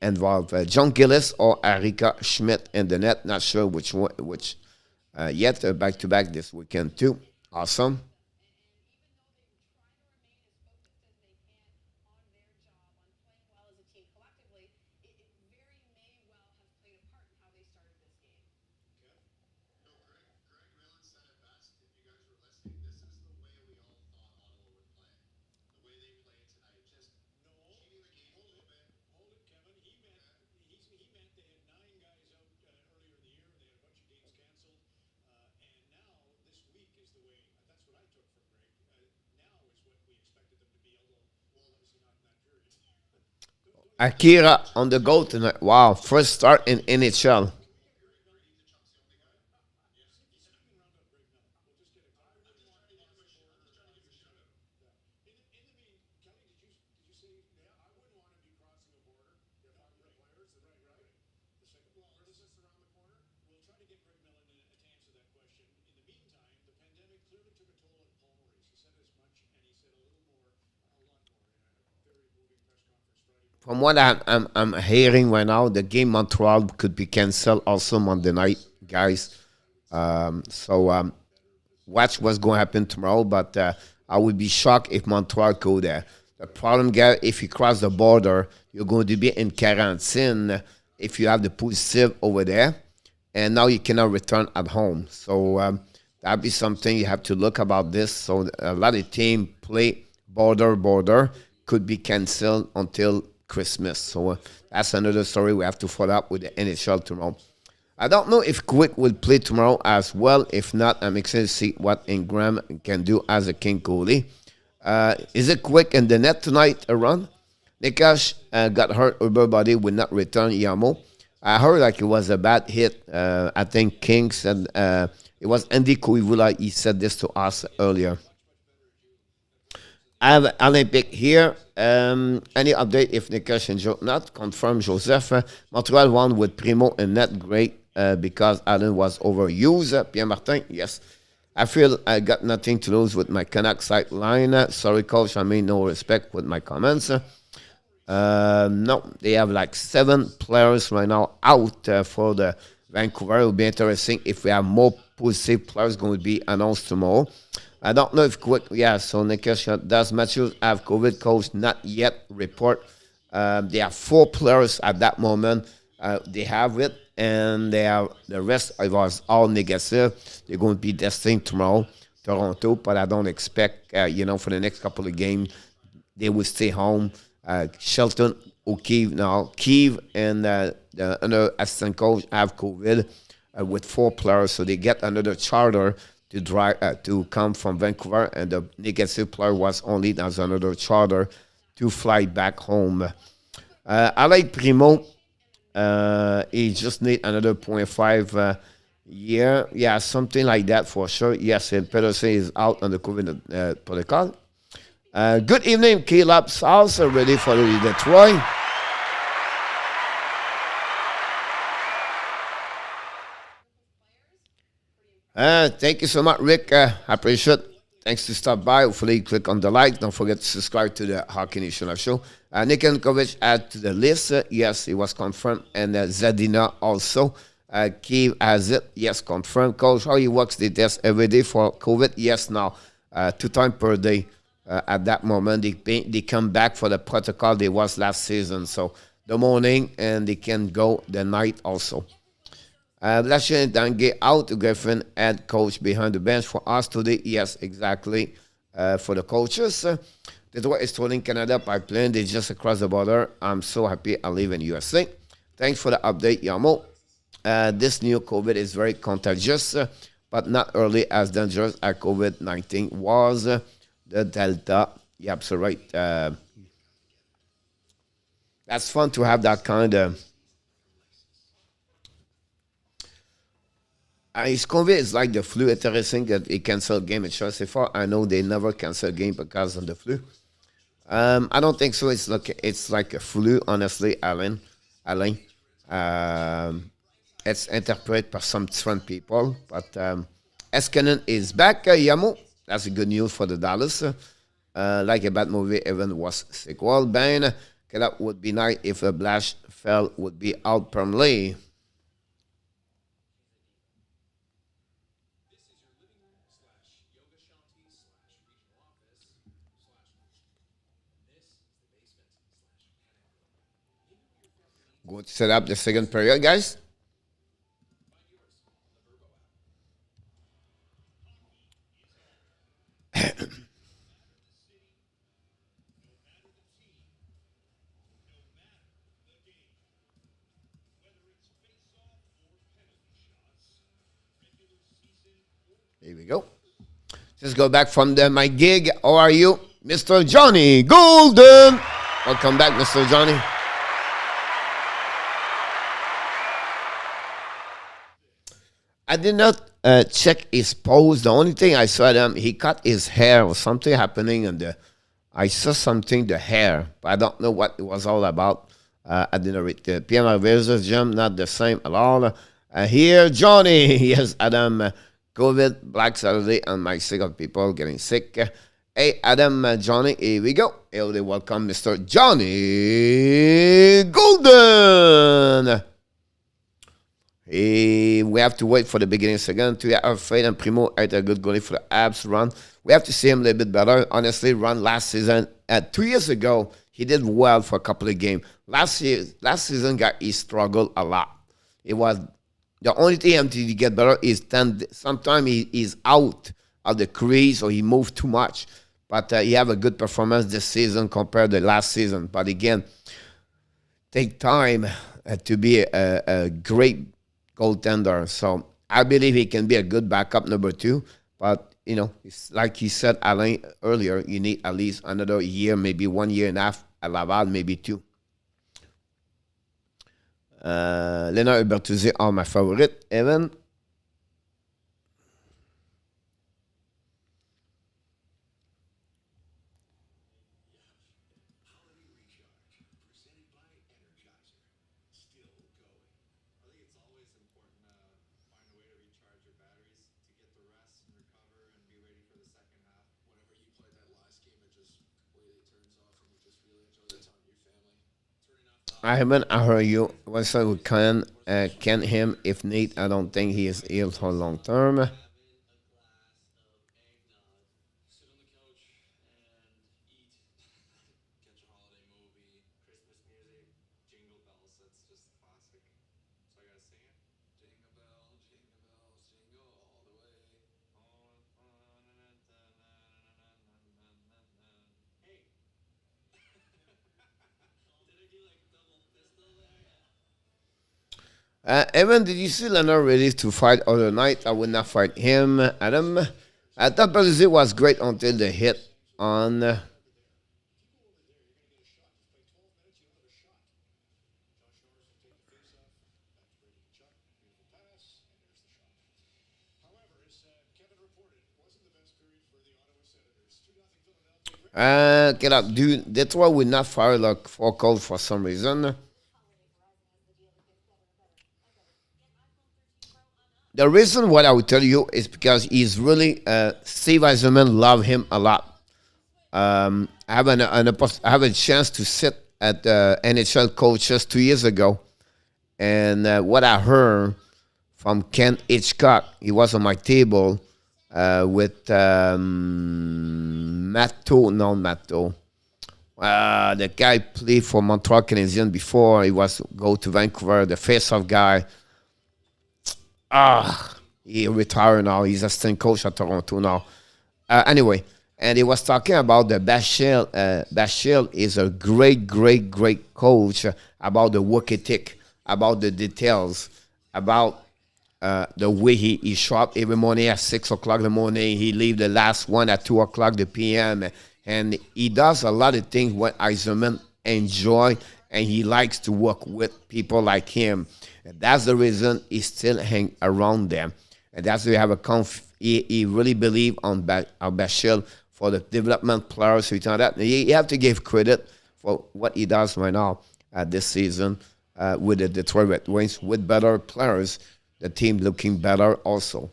involved. John Gillis or Erika Schmidt in the net. Not sure which one, which yet. Back to back this weekend too. Awesome. Akira on the goal tonight. Wow, first start in NHL. From what I'm hearing right now, the game Montreal could be canceled also Monday night, guys. So watch what's going to happen tomorrow. But I would be shocked if Montreal go there. The problem, guys, if you cross the border, you're going to be in quarantine if you have the positive over there, and now you cannot return at home. So that'd be something you have to look about this. So a lot of team play border could be canceled until Christmas. So that's another story we have to follow up with the NHL tomorrow. I don't know if Quick will play tomorrow as well. If not, I'm excited to see what Ingram can do as a king goalie. Is it Quick in the net tonight, a run? Nikash got hurt. Everybody will not return Yamo. I heard like it was a bad hit. I think King said it was Andy Koivula. He said this to us earlier. I have Olympic here. Any update if Nikash and Joe not confirm Joseph? Montreal won with Primo and net great because Allen was overused. Pierre Martin, yes. I feel I got nothing to lose with my Canucks sideline. Sorry, coach, I mean no respect with my comments. No, they have like 7 players right now out for the Vancouver. It will be interesting if we have more positive players going to be announced tomorrow. I don't know if quick, yeah, so Nikesh, does Matthews have COVID? Coach, not yet report. They have 4 players at that moment. They have it, and they have the rest was all negative. They're going to be testing tomorrow, Toronto, but I don't expect, for the next couple of games, they will stay home. Shelton, O'Keefe now, Kiev and the another assistant coach have COVID with 4 players, so they get another charter to drive to come from Vancouver, and the negative player was only as another charter to fly back home. I like Primo. He just need another 0.5 year. Yeah, something like that for sure. Yes, and Peterson is out on the COVID protocol. Good evening, Caleb also ready for the Detroit. Thank you so much, Rick. I appreciate it. Thanks to stop by. Hopefully, click on the like. Don't forget to subscribe to the Hockey Nation Show. Nick Yankovic add to the list. Yes, it was confirmed. And Zadina also. Kiev has it. Yes, confirmed. Coach, how he works the test every day for COVID? Yes, now. 2 times per day. At that moment, they come back for the protocol they was last season. So the morning, and they can go the night also. Lachine Dangue out to Griffin, head coach behind the bench for us today. Yes, exactly. For the coaches. Detroit is touring Canada by plane. They just across the border. I'm so happy I live in USA. Thanks for the update, Yamo. This new COVID is very contagious, but not early as dangerous as COVID-19 was. The Delta. Yep, so right. That's fun to have that kind of. His COVID is like the flu. Interesting that he canceled game at Chelsea for. I know they never cancel game because of the flu. I don't think so. It's like a flu, honestly, Alan. It's interpreted by some different people. But Eskinen is back, Yamo. that's a good news for the Dallas. Like a bad movie, even was sequel. Ben, that would be nice if a Blash fell would be out permanently. Go to set up the second period, guys. Here we go. Just go back from my gig. How are you? Mr. Johnny Golden. Welcome back, Mr. Johnny. I did not check his pose. The only thing I saw him, he cut his hair or something happening, and I saw something, the hair, but I don't know what it was all about. I didn't read the PM versus Jim, not the same at all. Here, Johnny. Yes, Adam. COVID, Black Saturday, and my sick of people getting sick. Hey, Adam, Johnny, here we go. Here they welcome Mr. Johnny Golden. Hey, we have to wait for the beginning second to have Fred and Primo at a good goalie for the Abs run. We have to see him a little bit better. Honestly, run last season. 2 years ago, he did well for a couple of games. Last season, he struggled a lot. It was the only thing to get better is sometimes he's out of the crease or he moved too much. But he have a good performance this season compared to last season. But again, take time to be a great goaltender. So I believe he can be a good backup number 2. But, it's like he said, Alain, earlier, you need at least another year, maybe 1 year and a half at Laval, maybe 2. Léonard Bertuzzi are my favorite. Evan. I haven't heard you. Once I would can him if need. I don't think he is ill for long term. Evan, did you see Leonard ready to fight other night? I would not fight him. Adam, I thought Bertuzzi was great until the hit on. Get up, dude. Detroit would not fire like 4 calls for some reason. The reason what I would tell you is because he's really Steve Eisenman love him a lot. I have a chance to sit at NHL coaches 2 years ago, and what I heard from Ken Hitchcock, he was on my table with Matto. The guy played for Montreal Canadiens before. He was go to Vancouver, the face-off guy. He retired now. He's assistant coach at Toronto now. Anyway, and he was talking about the Bashil. Bashil is a great coach about the work ethic, about the details, about the way he show up every morning at 6 o'clock in the morning. He leave the last one at 2 o'clock the p.m. And he does a lot of things what Eisenman enjoy, and he likes to work with people like him. And that's the reason he still hang around them. And that's why we have he really believe on Bashil for the development players. So that you have to give credit for what he does right now this season with the Detroit Red Wings with better players. The team looking better also.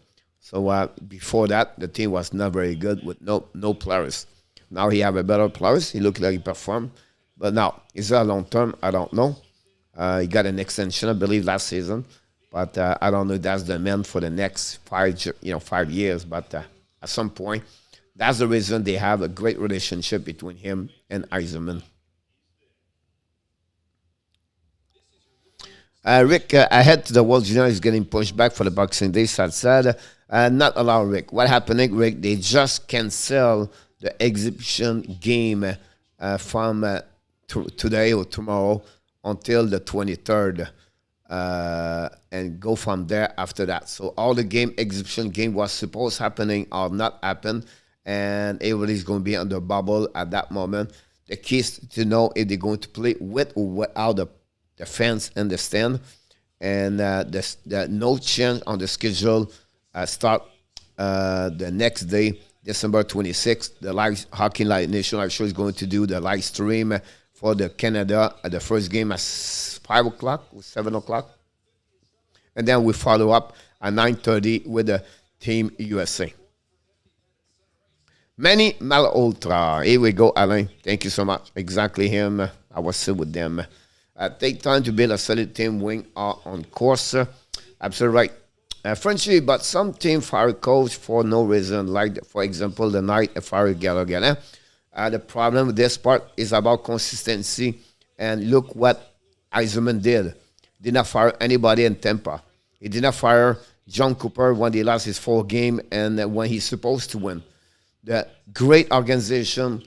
So before that, the team was not very good with no players. Now he have a better players. He looked like he performed. But now, is that long term? I don't know. He got an extension, I believe, last season. But I don't know if that's the man for the next 5 years. But at some point, that's the reason they have a great relationship between him and Eisenman. Rick, ahead to the World Junior is getting pushed back for the Boxing Day, sad. Not allow Rick. What happened, Rick? They just cancel the exhibition game from today or tomorrow until the 23rd. And go from there after that. So all the exhibition game was supposed happening or not happen, and everybody's going to be on the bubble at that moment. The key is to know if they're going to play with or without the fans in the stand, and the no change on the schedule start the next day, December 26th. The live Hockey Nation Live Show is going to do the live stream for the Canada the first game at 5 o'clock or 7 o'clock. And then we follow up at 9:30 with the Team USA. Many Malhotra. Here we go, Alain. Thank you so much. Exactly him. I was still with them. Take time to build a solid team wing on course. Absolutely right. Frenchy, but some team fire coach for no reason, like, for example, the night fire Gallagher. The problem with this part is about consistency. And look what Eisenman did. Did not fire anybody in Tampa. He did not fire John Cooper when he lost his 4 game and when he's supposed to win. The great organization,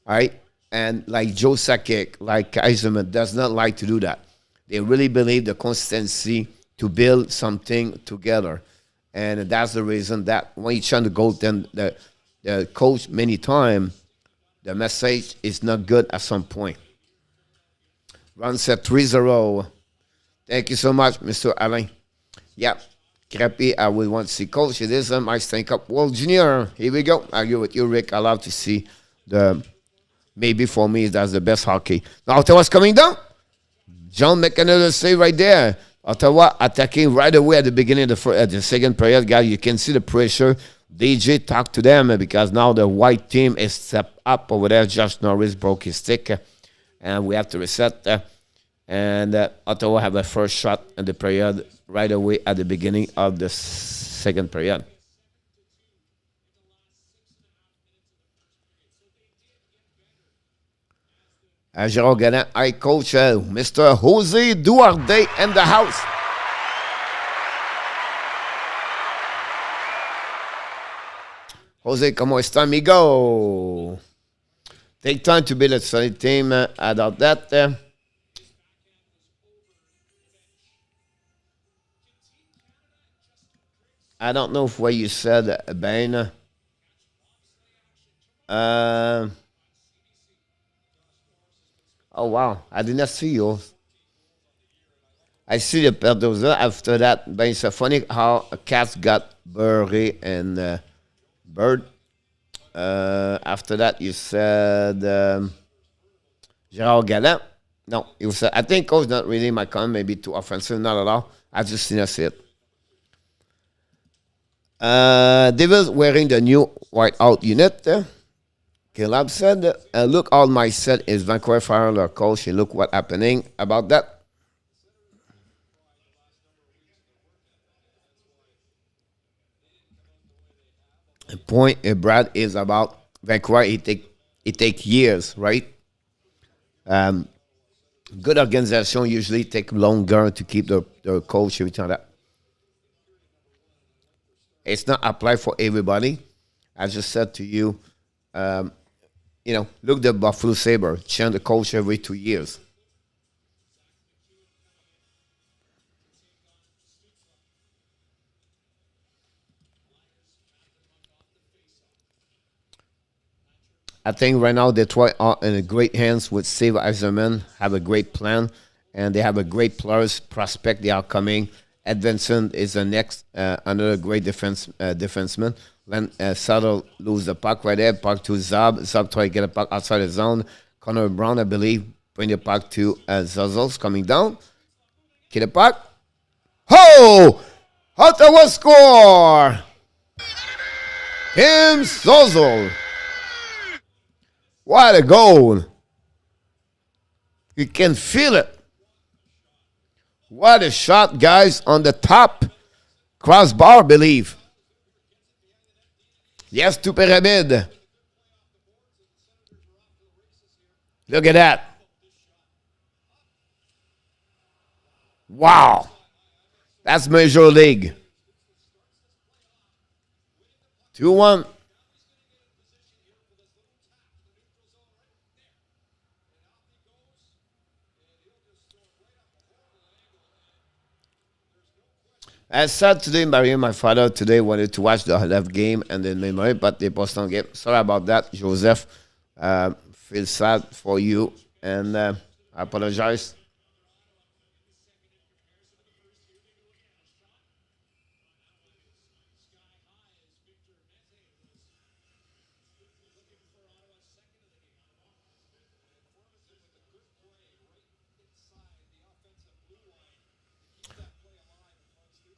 all right, and like Joe Sakic, like Eisenman, does not like to do that. They really believe the consistency to build something together. And that's the reason that when you try to go then the coach many times, the message is not good at some point. Run set 3-0. Thank you so much, Mr. Alain. Yeah, Crappy, I would want to see Coach. It is my Stanley Cup World Junior. Here we go. I agree with you, Rick. I love to see maybe for me, that's the best hockey. Now, Ottawa's coming down. John make another save right there. Ottawa attacking right away at the beginning of the second period. Guys, you can see the pressure. DJ talked to them because now the white team is stepped up over there. Josh Norris broke his stick. And we have to reset. And Ottawa have a first shot in the period right away at the beginning of the second period. Gérard Gallin, I coach Mr. Jose Duarte in the house. Jose, ¿cómo está, amigo? Take time to build a solid team. About that. I don't know if what you said, Ben. Oh, wow. I did not see yours. I see the Perdoza. After that, Ben, it's funny how a cat got buried and bird. After that, you said Gérard Gallin. No, you said, I think Coach not really my comment, maybe too offensive, not at all. I just didn't see it. Devils wearing the new whiteout unit. Caleb said, look, all my set is Vancouver fired their coach. And look what happening about that. The point, Brad, is about Vancouver. It take years, right? Good organization usually take longer to keep the coach every time that. It's not applied for everybody. I just said to you, look the Buffalo Sabre, change the coach every 2 years. I think right now Detroit are in great hands with Steve Eisenman, have a great plan, and they have a great players prospect. They are coming. Edvinson is the next, another great defenseman. Then Sutter lose the puck right there. Puck to Zab. Zab try to get a puck outside the zone. Connor Brown, I believe, bring the puck to Zuzzles coming down. Get the puck. Ho! Ottawa score! Tim Stutzle. What a goal. You can feel it. What a shot, guys, on the top crossbar, I believe. Yes, to Pyramid. Look at that. Wow. That's Major League. 2-1. As said today, Mario, my father today wanted to watch the left game and then memory, but they postponed game. Sorry about that, Joseph. Feel sad for you, and I apologize.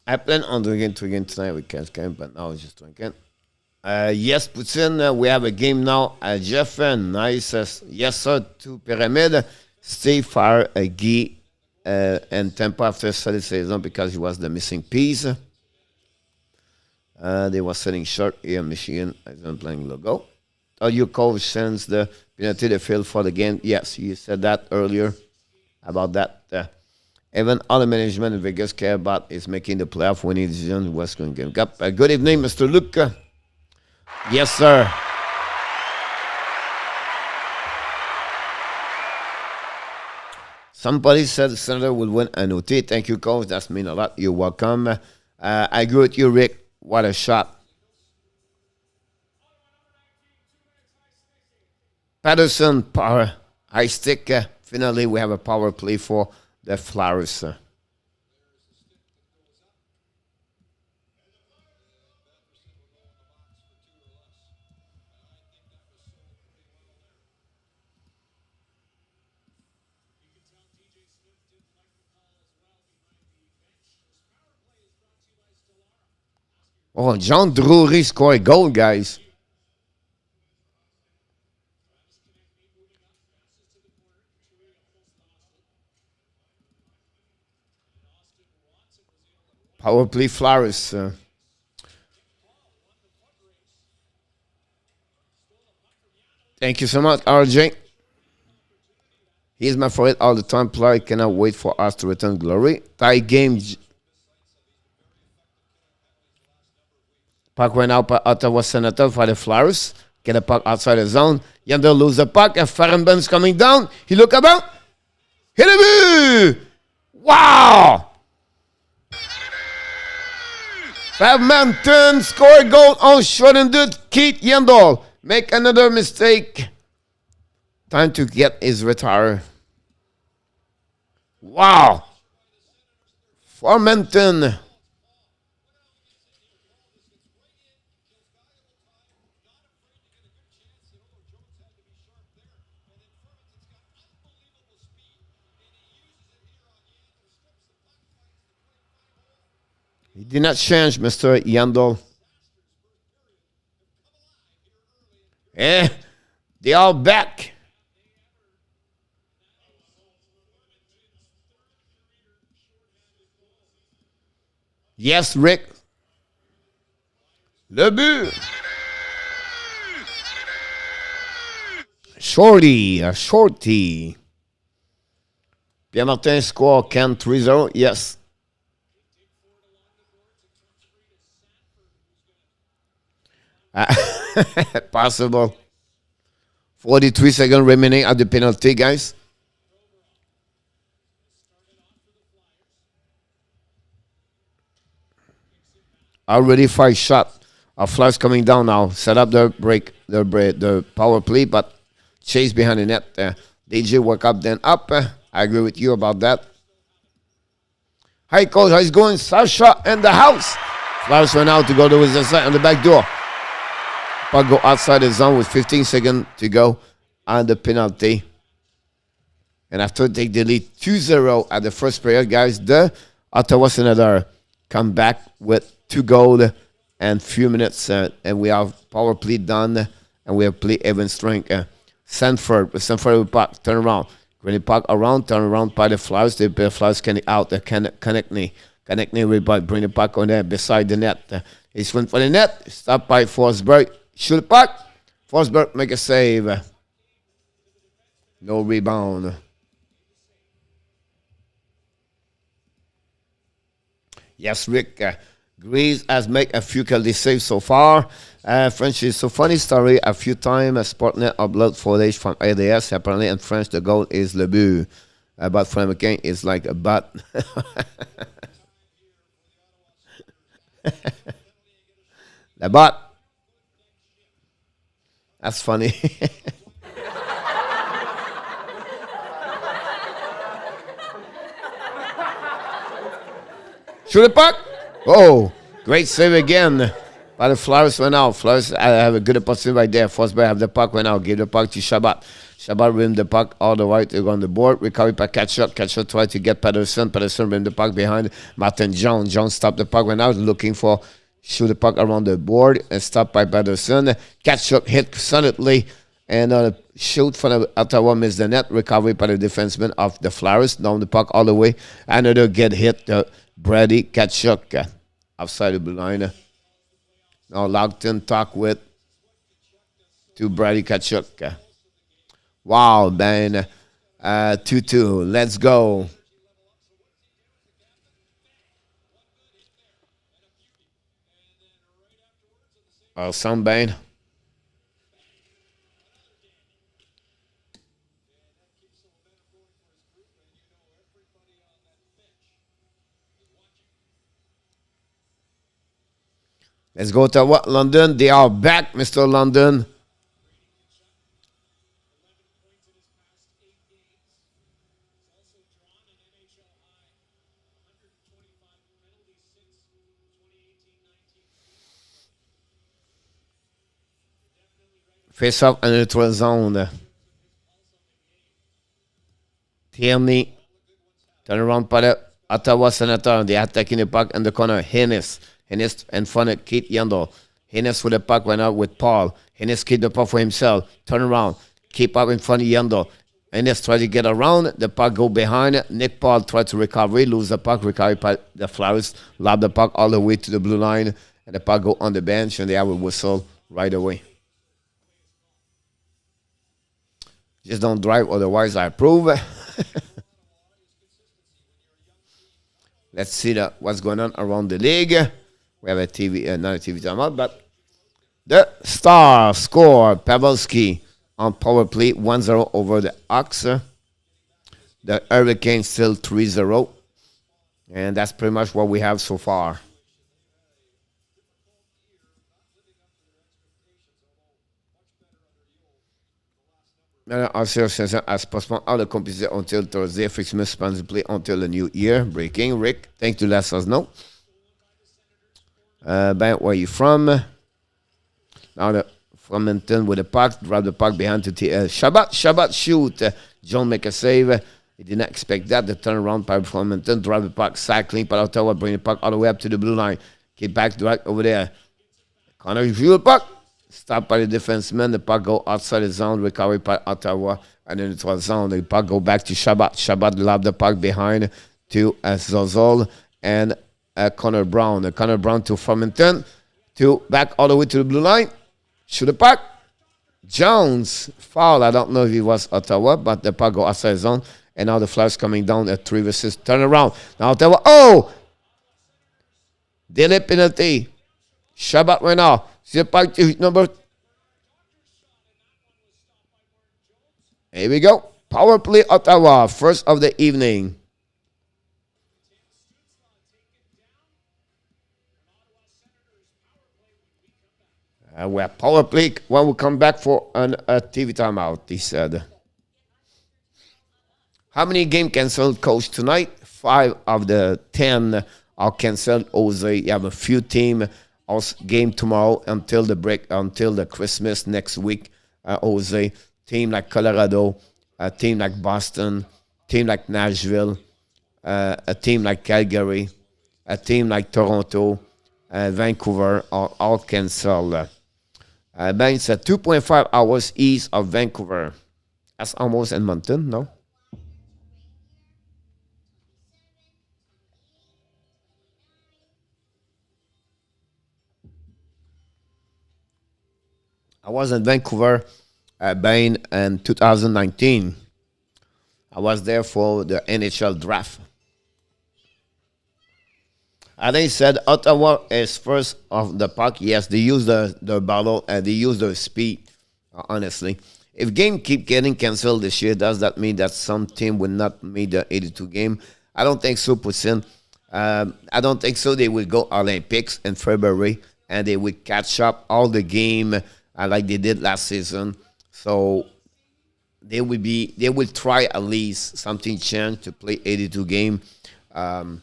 I plan on drinking tonight with Cascan, but now it's just drinking. Yes, Putin, we have a game now. Jeff, nice. Yes, sir, to Pyramid. Stay far, Guy, and Tampa after solid season because he was the missing piece. They were selling short here in Michigan as I'm playing logo. Are your coach sends the penalty they failed for the game? Yes, you said that earlier about that. Even all the management in Vegas care about is making the playoff winning decision in West Coast Game Cup. Good evening, Mr. Luke. Yes, sir. Somebody said the Senator will win an OT. Thank you, coach. That's mean a lot. You're welcome. I agree with you, Rick. What a shot. Patterson, power, high stick. Finally, we have a power play for the Flyers. Oh, John Drury scored a goal, guys. Power play Flyers. Thank you so much, RJ. He's my favorite all the time player. Cannot wait for us to return glory. Tie game. Puck went out by Ottawa Senators for the Flyers. Get a puck outside the zone. Yonder lose the puck. And Farabee coming down. He look about. Hit it! Wow! Formenton score a goal on Schroeder. Keith Yandel make another mistake. Time to get his retire. Wow. Formenton. He did not change, Mr. Yandel. They are back. Yes, Rick. Le but. Shorty. Pierre Martin score Ken 3-0. Yes. Possible. 43 seconds remaining at the penalty, guys. Already 5 shots. Our Flyers coming down now. Set up the the power play, but chase behind the net. DJ work up, then up. I agree with you about that. Hi, coach. How's it going? Sasha in the house. Flyers went out to go to the side on the back door. Puck go outside the zone with 15 seconds to go on the penalty. And after take the lead 2-0 at the first period, guys, the Ottawa Senators come back with 2 goals and few minutes, and we have power play done, and we have play even strength. Sanford with puck, turn around. When the puck around, turn around by the Flyers. The Flyers can out. Connect me with puck. Bring the puck on there beside the net. He's went for the net. Stop by Forsberg. Shoot the puck. Forsberg make a save. No rebound. Yes, Rick. Grease has made a few quality saves so far. Frenchy, so funny story. A few times, Sportnet upload footage from ADS. Apparently, in French, the goal is le but. But Formenton is like a butt. The butt. That's funny. Shoot the puck. Oh, great save again. But the Flyers went out. Flyers have a good opportunity right there. Forsberg have the puck right now. Give the puck to Shabbat. Shabbat rim the puck all the way to on the board. Recovery by Ketchup. Ketchup tried to get Pedersen. Pedersen rim the puck behind Martin Jones. Jones stopped the puck right now. Looking for shoot the puck around the board and stopped by Pedersen. Ketchup hit solidly and shoot for the Ottawa missed the net. Recovery by the defenseman of the Flyers. Down the puck all the way. Another get hit. Brady Ketchup outside the blue line. Now Lockton talk with to Brady Kachuk. Wow, man. 2-2. Let's go. Sunbane. Let's go to what? London. They are back, Mr. London. Face off in the neutral zone. Tierney. Turn around by the Ottawa Senator. They are attacking the puck in the corner. Hennis in front of Keith Yandel. Hennis with the puck went out with Paul. Hennis keep the puck for himself. Turn around. Keep up in front of Yandel. Hennis try to get around. The puck go behind. Nick Paul try to recover. Lose the puck. Recover by the Flyers. Lob the puck all the way to the blue line. And the puck go on the bench. And they have a whistle right away. Just don't drive. Otherwise, I approve. Let's see what's going on around the league. We have a TV, not a TV timeout, but the Star score, Pavelski on power play, 1-0 over the Ox. The Hurricanes still 3-0. And that's pretty much what we have so far. Association has postponed all the competition until Thursday. Fixed plans to play until the new year. Breaking. Rick, thanks to let us know. Ben, where are you from? Now the Formenton with the puck. Drop the puck behind to Shabbat shoot. John make a save. He did not expect that. The turnaround by Formenton. Drop the puck. Cycling. But Ottawa bring the puck all the way up to the blue line. Get back direct over there. Connor review the puck. Stopped by the defenseman. The puck go outside the zone. Recovery by Ottawa. And then it was zone. The puck go back to Shabbat. Shabbat lob the puck behind to Zozol and Connor Brown. Connor Brown to Formenton. To back all the way to the blue line. Shoot the puck. Jones. Foul. I don't know if it was Ottawa, but the puck go outside the zone. And now the Flyers coming down at 3 versus turn around. Now Ottawa. Oh! Delay penalty. Shabbat right now. See the puck to number. Here we go. Power play Ottawa. First of the evening. We're power play when we come back for a TV timeout, he said. How many game canceled, coach, tonight? 5 of the 10 are canceled. Jose, you have a few team game tomorrow until the break, until the Christmas next week. Jose, team like Colorado, a team like Boston, team like Nashville, a team like Calgary, a team like Toronto, Vancouver are all canceled. Ben, it's 2.5 hours east of Vancouver. That's almost Edmonton, no? I was in Vancouver, Ben, in 2019. I was there for the NHL draft. And they said Ottawa is first of the puck. Yes, they use the bottle and they use their speed, honestly. If game keep getting canceled this year, does that mean that some team will not make the 82 game? I don't think so, Putin. I don't think so. They will go Olympics in February and they will catch up all the game like they did last season. So they will try at least something change to play 82 game. On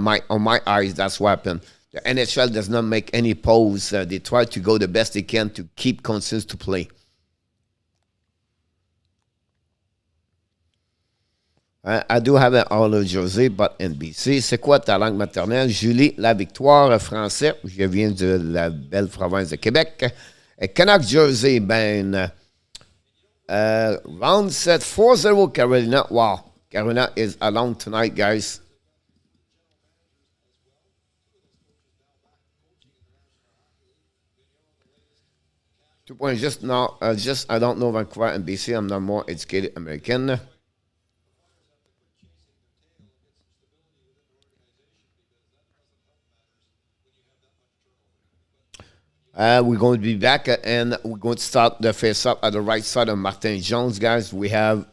my eyes, that's what happened. The NHL does not make any pause. They try to go the best they can to keep consistent to play. I do have un hors jersey, but NBC. C'est quoi ta langue maternelle? Julie, la victoire, français. Je viens de la belle province de Québec. Et Canuck jersey, ben, round set 4-0 Carolina. Wow, Carolina is along tonight, guys. 2 points just now. I don't know Vancouver and BC. I'm not more educated American. We're going to be back and we're going to start the face-off at the right side of Martin Jones, guys. We have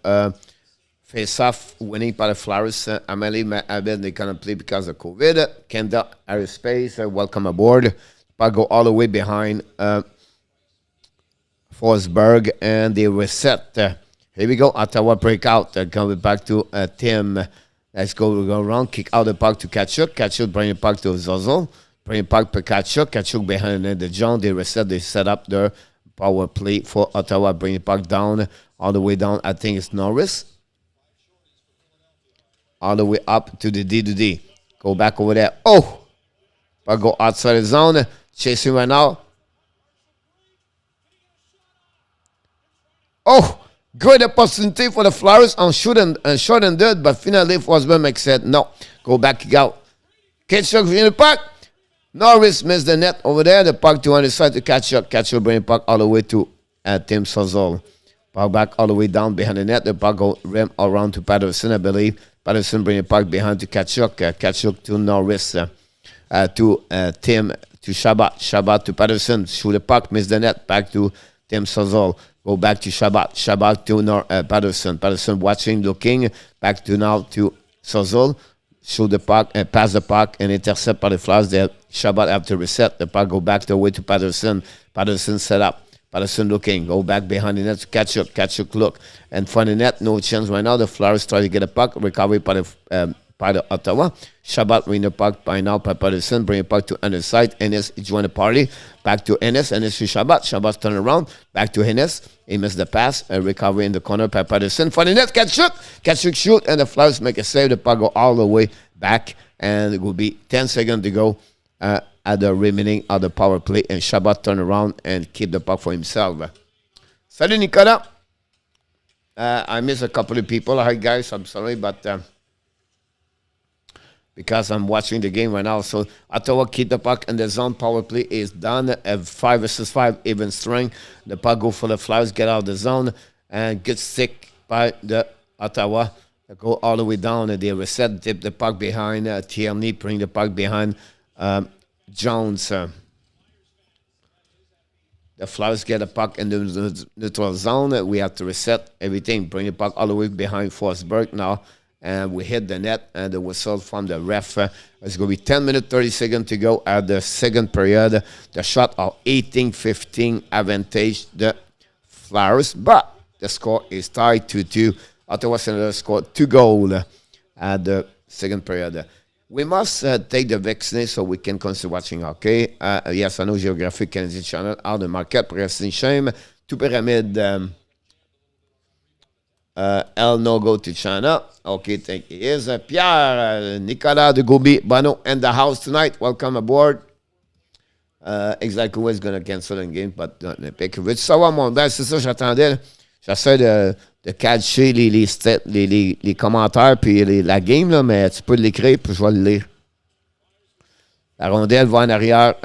face-off winning by the Flyers. Amélie Abed, they cannot play because of COVID. Kenda Aerospace, welcome aboard. But go all the way behind Forsberg, and they reset. Here we go. Ottawa breakout. Coming back to Tim. Let's go around. Kick out the puck to Kachuk. Kachuk bring the puck to Stutzle. Bring the puck to Kachuk. Kachuk behind the John. They reset. They set up their power play for Ottawa. Bring the puck down. All the way down. I think it's Norris. All the way up to the D2D. Go back over there. Oh! Puck go outside the zone. Chasing right now. Oh, good opportunity for the Flyers on short and dirt, but finally Forsberg said no. Go back out. Kachuk in the puck. Norris missed the net over there. The puck to on the side to Kachuk. Kachuk bring the puck all the way to Tim Stutzle. Puck back all the way down behind the net. The puck go rim around to Patterson, I believe. Patterson bring the puck behind to Kachuk. Kachuk to Norris. To Tim, to Shabbat. Shabbat to Patterson. Shoot the puck, miss the net. Back to Tim Stutzle. Go back to Shabbat. Shabbat to Patterson. Patterson watching, looking. Back to now to Stutzle. Shoot the puck, pass the puck, and intercept by the Flyers. There, Shabbat have to reset. The puck go back the way to Patterson. Patterson set up. Patterson looking. Go back behind the net to Kachuk. Kachuk look. And front of the net, no chance right now. The Flyers try to get a puck. Recovery by the Ottawa. Shabbat bring the puck by now by Patterson. Bring the puck to Ennis side. Ennis join the party. Back to Ennis. Ennis to Shabbat. Shabbat turn around. Back to Ennis. He missed the pass. A recovery in the corner by Patterson. For the net, Kachuk. Kachuk shoot. And the Flyers make a save. The puck go all the way back. And it will be 10 seconds to go at the remaining of the power play. And Shabbat turn around and keep the puck for himself. Salut, Nicolas. I missed a couple of people. Hi, guys. I'm sorry, but because I'm watching the game right now. So Ottawa keep the puck and the zone power play is done. 5 versus 5 even strength. The puck go for the Flyers, get out of the zone and get stick by the Ottawa. They go all the way down and they reset, dip the puck behind Tierney, bring the puck behind Jones. The Flyers get the puck in the neutral zone. We have to reset everything, bring the puck all the way behind Forsberg now. And we hit the net and the whistle from the ref. It's going to be 10 minutes, 30 seconds to go at the second period. The shot of 18-15 advantage the Flyers. But the score is tied 2-2. Ottawa Senators scored 2 goals at the second period. We must take the vaccine so we can continue watching hockey. Yes, I know Geographic Canadian Channel out of the market. Wrestling Shame. Two Pyramid. L no go to China. Okay, thank you. Here's Pierre, Nicolas de Gobi, Bono in the house tonight. Welcome aboard. Exactly who is going to cancel the game, but Olympic. Veux-tu savoir mon bel? C'est ça, j'attendais. J'essaie de catcher les commentaires puis la game, là, mais tu peux l'écrire puis je vais le lire. La rondelle va en arrière.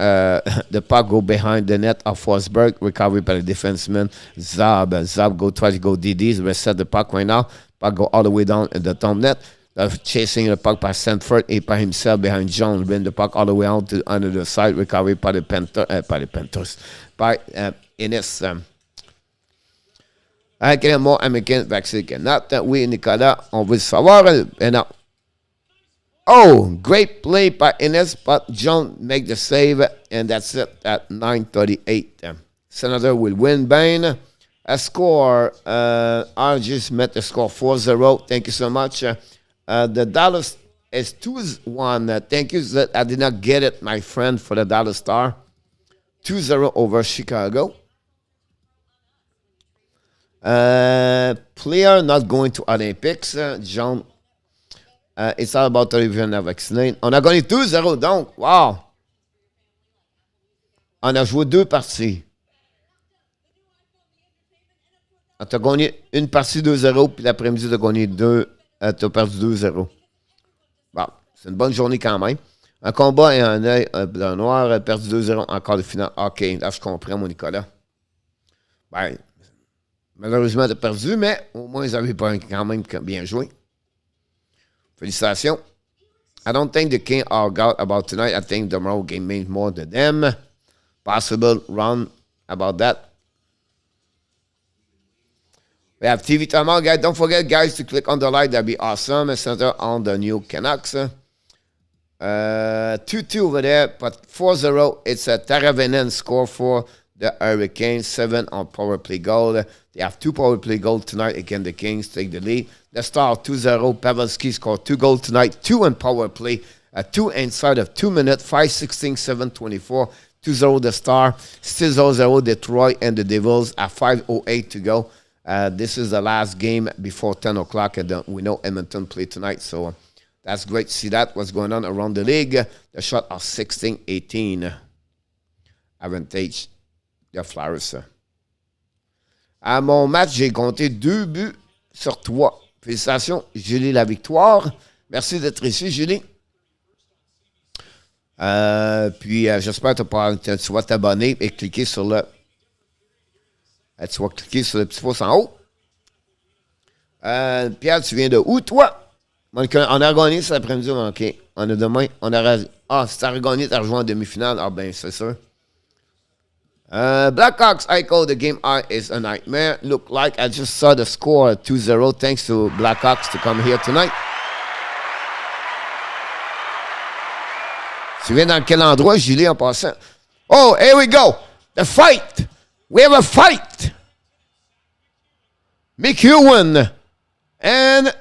The puck go behind the net of Forsberg. Recovery by the defenseman. Zab go try to go DDs. Reset the puck right now. Puck go all the way down in the top net. Chasing the puck by Sanford et by himself behind John. Bring the puck all the way out to under the side. Recovery by the Panthers. By Innes. Quel mot américain vaccine? Not that we, Nicolas, on veut savoir. Oh, great play by Innes, but John make the save, and that's it at 9:38. Senator will win, Bain. A score, I just met the score 4-0. Thank you so much. The Dallas is 2-1. Thank you. I did not get it, my friend, for the Dallas Star. 2-0 over Chicago. Player not going to Olympics, John. It's all about the review vaccinate. On a gagné 2-0, donc, wow! On a joué 2 parties. On a gagné une partie 2-0, puis l'après-midi, tu as gagné 2. Tu as perdu 2-0. Bon, c'est une bonne journée quand même. Un combat et un œil d'un noir, perdu 2-0 en quart de finale. OK, là, je comprends, mon Nicolas. Ben, malheureusement, tu as perdu, mais au moins, ils avaient quand même bien joué. Félicitations. I don't think the King are out about tonight. I think the tomorrow game means more to them. Possible run about that. We have TV tomorrow, guys. Don't forget, guys, to click on the like. That'd be awesome. Center on the new Canucks. 2-2 over there, but 4-0. It's a Taravenen score for the Hurricanes. 7 on power play goal. They have 2 power play goals tonight against the Kings. Take the lead. The Star 2-0. Pavelski scored 2 goals tonight. 2 on power play. 2 inside of 2 minutes. 5-16, 7-24. 2-0 the Star. Still 0-0 Detroit and the Devils at 5:08 to go. This is the last game before 10 o'clock. And we know Edmonton play tonight. So that's great to see that. What's going on around the league. The shot of 16-18. Avantage. The Flyers. À mon match, j'ai compté 2 buts sur 3. Félicitations, Julie, la victoire. Merci d'être ici, Julie. Puis, j'espère que tu vas t'abonner et cliquer sur le... tu vas cliquer sur le petit pouce en haut. Pierre, tu viens de où, toi? On a gagné cet après-midi, OK. On a demain, on a... Ah, si tu as gagné, tu as rejoint en demi-finale. Ah, ben, c'est sûr. Blackhawks, I call the game is a nightmare. Look like I just saw the score 2-0. Thanks to Blackhawks to come here tonight. Tu viens dans quel endroit, Julie, en passant? Oh, here we go. The fight. We have a fight. McEwen and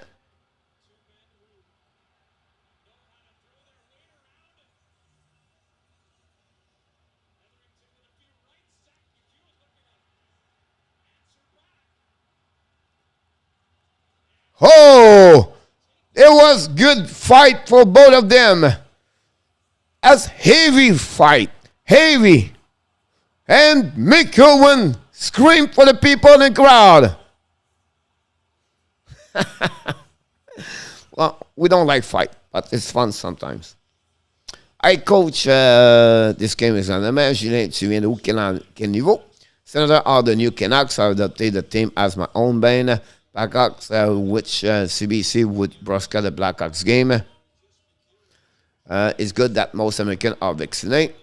oh, it was good fight for both of them. That's heavy fight. Heavy. And McEwen screamed for the people in the crowd. Well, we don't like fight, but it's fun sometimes. I coach this game is on the match. Tu viens de où? Quel niveau? Senator are the new Canucks. I've adopted the team as my own band. Blackhawks, which CBC would broadcast the Blackhawks game. It's good that most Americans are vaccinated.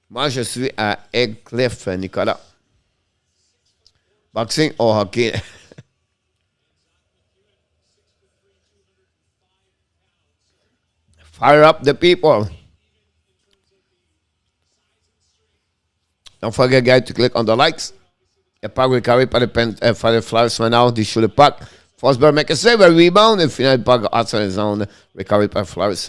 Moi, je suis à Egg Cliff, Nicolas. Boxing ou hockey? Fire up the people. Don't forget, guys, to click on the likes. The puck recovery by the Flyers right now. They shoot the puck. Forsberg make a save, a rebound, and final puck outside the zone. Recovery by Flyers.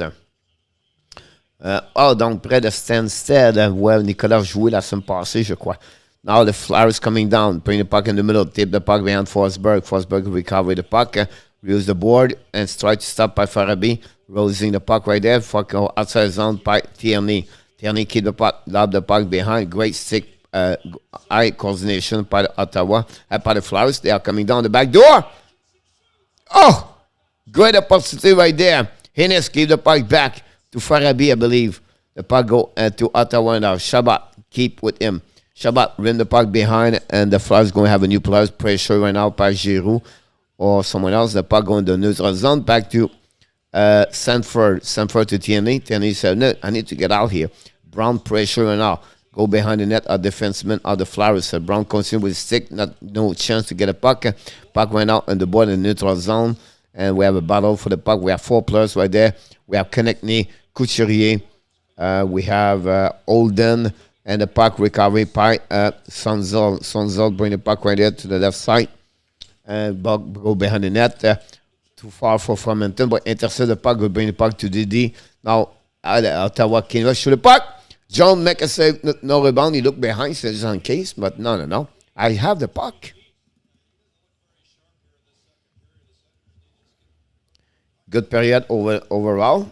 Donc près de Stansted, où Nicolas jouait la semaine passée, je crois. Now the Flyers coming down, putting the puck in the middle, tip the puck behind Forsberg. Forsberg recover the puck, use the board, and try to stop by Farabee. Rosing the puck right there, fuck outside zone by Tierney. Tierney keep the puck, lob the puck behind. Great stick, eye coordination by the Ottawa, by the Flyers. They are coming down the back door. Oh, great opportunity right there. Hines give the puck back to Farabee, I believe. The puck go to Ottawa now. Shabbat keep with him. Shabbat rim the puck behind, and the Flyers going to have a new player pressure right now by Giroux or someone else. The puck going to the neutral zone, back to Sanford to Tierney. Tierney said, no, I need to get out here. Brown pressure right now. Go behind the net, a defenseman of the Flyers. Brown continues with his stick, no chance to get a puck. Puck went out on the board in the neutral zone, and we have a battle for the puck. We have 4 players right there. We have Konechny, Couturier, we have Olden, and the puck recovery by Sonzol. Sonzol bring the puck right there to the left side, and go behind the net. Too far for Formenton, but intercept the puck, will bring the puck to Didi. Now, Ottawa can rush to the puck. John make a save, no rebound. He looked behind, says it's on case, but no. I have the puck. Good period overall.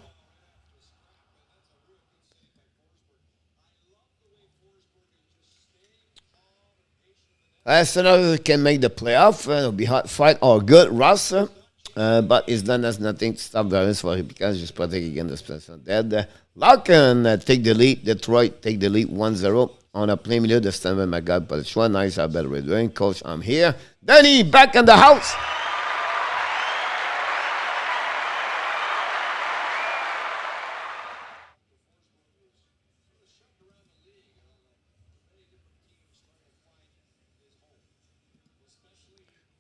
Senators can make the playoff. It'll be hard fight or good roster. But it's done as nothing to stop Variance for him because just protect against the person dead. Larkin take the lead. Detroit take the lead 1-0 on a play milieu. The stand by my God, but it's one nice. I better be doing. Coach, I'm here. Danny back in the house.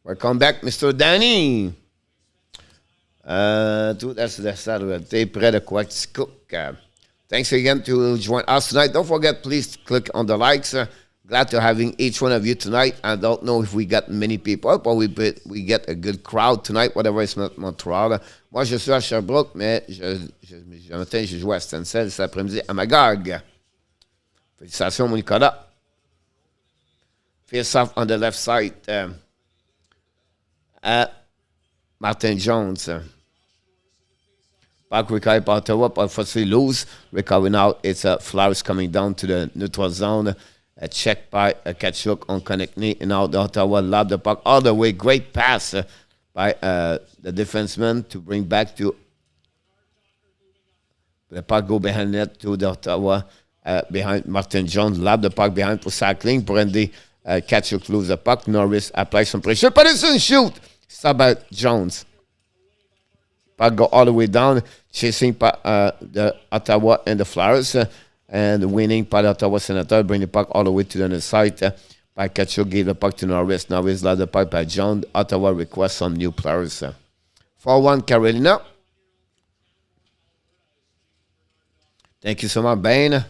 Welcome back, Mr. Danny. That's the Saturday. Près de Cook. Thanks again to join us tonight. Don't forget, please click on the likes. Glad to having each one of you tonight. I don't know if we got many people, but we get a good crowd tonight, whatever it's Montreal. Moi, je suis à Sherbrooke, mais matin, j'ai joué à Stutzle cet après-midi à Magog. Félicitations, mon Nicolas. Face off on the left side. At Martin Jones. Back recovery by Ottawa, but firstly lose. Recovering out, it's Flowers coming down to the neutral zone. A check by Kachuk on Konechny. And now the Ottawa lob the puck all the way. Great pass by the defenseman to bring back to the puck go behind net to the Ottawa behind Martin Jones. Lob the puck behind for cycling. Brandy Kachuk lose the puck. Norris applies some pressure. Patterson shoot. Stop by Jones. Puck go all the way down, chasing the Ottawa and the Flyers, and winning by the Ottawa Senators. Bring the puck all the way to the other side. By Kachuk gave the puck to Norris. Norris led the puck by John. Ottawa requests some new players. 4-1 Carolina. Thank you so much, Ben.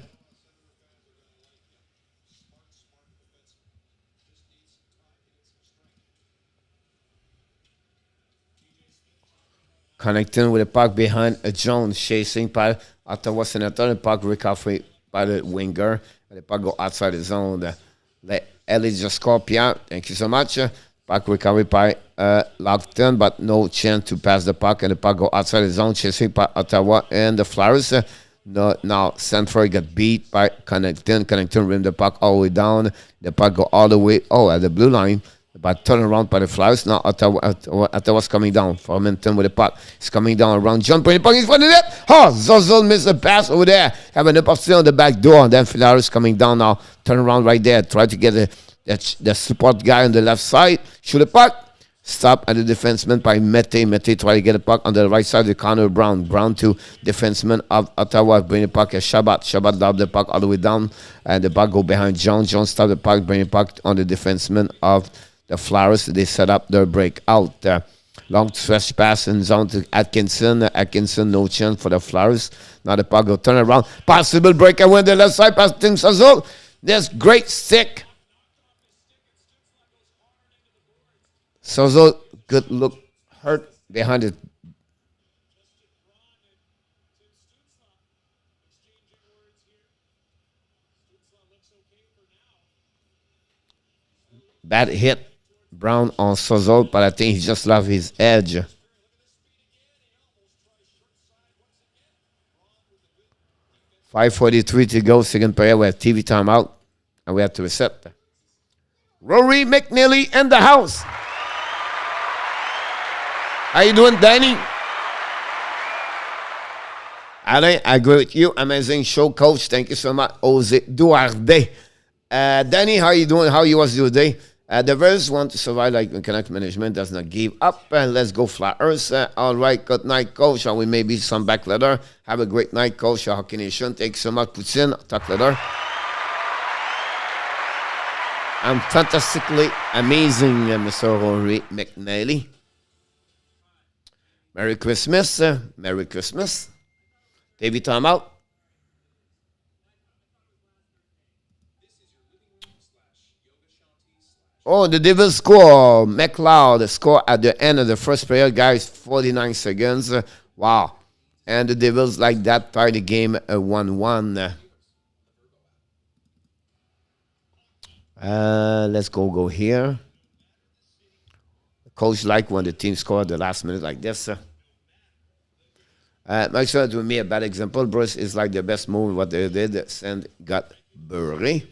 Connecting with the puck behind Jones, chasing by Ottawa Senator. The puck recovery by the winger. And the puck go outside the zone. The Ellie just scored. Pierre, thank you so much. Puck recovery by Lockton, but no chance to pass the puck. And the puck go outside the zone, chasing by Ottawa and the Flyers. Now Sanford got beat by Connecting. Connecting rim the puck all the way down. The puck go all the way, at the blue line. But turn around by the Flyers. Now Ottawa's coming down. Formenton with the puck. He's coming down around. John putting the puck in front of the net. Stutzle missed the pass over there. Have an opportunity on the back door. And then Flyers coming down now. Turn around right there. Try to get the support guy on the left side. Shoot the puck. Stop at the defenseman by Mete. Mete try to get the puck on the right side of Connor Brown. Brown to defenseman of Ottawa. Bring the puck at Shabbat. Shabbat lob the puck all the way down. And the puck go behind John. John stop the puck. Bring the puck on the defenseman of the Flyers. They set up their breakout. Long stretch pass in zone to Atkinson. Atkinson, no chance for the Flyers. Now the puck will turn around. Possible breakaway on the left side past Tim Stutzle. There's great stick. Stutzle, good look, hurt behind it. Bad hit. Brown on Stutzle, but I think he just lost his edge. 5:43 to go, second period. We have TV timeout, and we have to reset. Rory McNeely in the house. How you doing, Danny? Alain, I agree with you. Amazing show, coach. Thank you so much. Jose Duarte. Danny, how you doing? How you was today? The Bears want to survive like Connect Management does not give up. Let's go Flyers. All right, good night, coach. And we may be some back later. Have a great night, coach. Hockey Nation. Thank you so much, Poutine. Talk later. I'm fantastically amazing, Mr. Rory McNally. Merry Christmas. Merry Christmas. David, time out. Oh, the Devils score. McLeod score at the end of the first period, guys. 49 seconds. Wow. And the Devils like that tie the game 1-1. Let's go here. Coach like when the team scored the last minute like this. Make sure to me a bad example. Bruce is like the best move what they did. Send got Bury.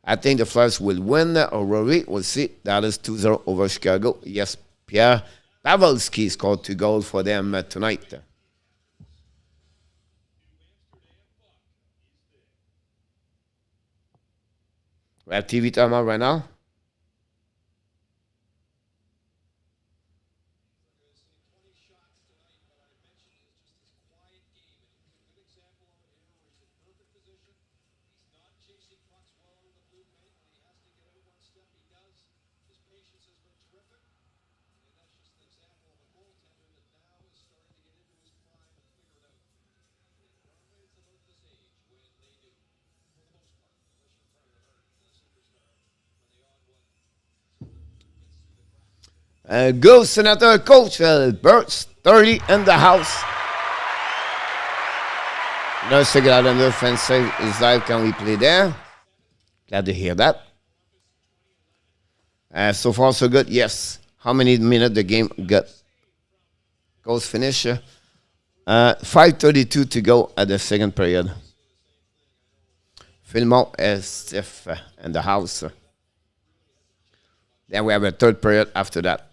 I think the Flyers will win. Or Rory, we'll see. Dallas 2-0 over Chicago. Yes, Pierre Pavelski scored 2 goals for them tonight. We have TV timeout right now. Go Senator Coach Burt's 30 in the house. No cigar out under fence is live. Can we play there? Glad to hear that. So far so good. Yes. How many minutes the game got? Goes finish. 5:32 to go at the second period. Filmont is in the house. Then we have a third period after that.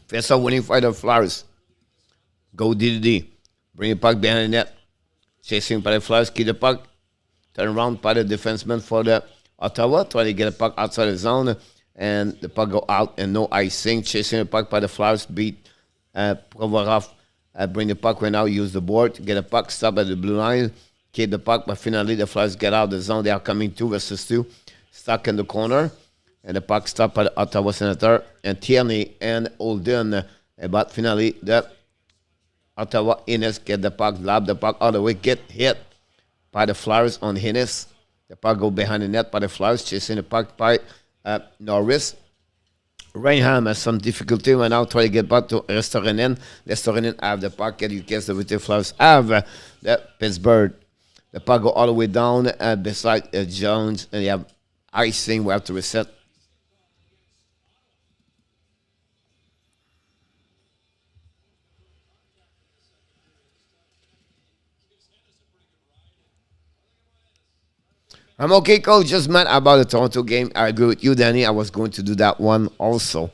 First up, winning fight of Flyers. Go DDD. Bring the puck behind the net. Chasing by the Flyers. Keep the puck. Turn around by the defenseman for the Ottawa. Try to get the puck outside the zone. And the puck go out and no icing. Chasing the puck by the Flyers. Beat Provorov. Bring the puck right now. Use the board. Get the puck. Stop at the blue line. Keep the puck. But finally, the Flyers get out of the zone. They are coming 2 versus 2. Stuck in the corner. And the puck stopped by the Ottawa Senator and Tierney and Holden. But finally, the Ottawa Innes get the puck, lob the puck all the way, get hit by the Flyers on Innes. The puck go behind the net by the Flyers, chasing the puck by Norris. Reinham has some difficulty right now, trying to get back to Restorinen. Restorinen have the puck, and you guess the Flyers have the Pittsburgh. The puck go all the way down beside Jones, and you have icing. We have to reset. I'm okay, coach. Just mad about the Toronto game. I agree with you, Danny. I was going to do that one also.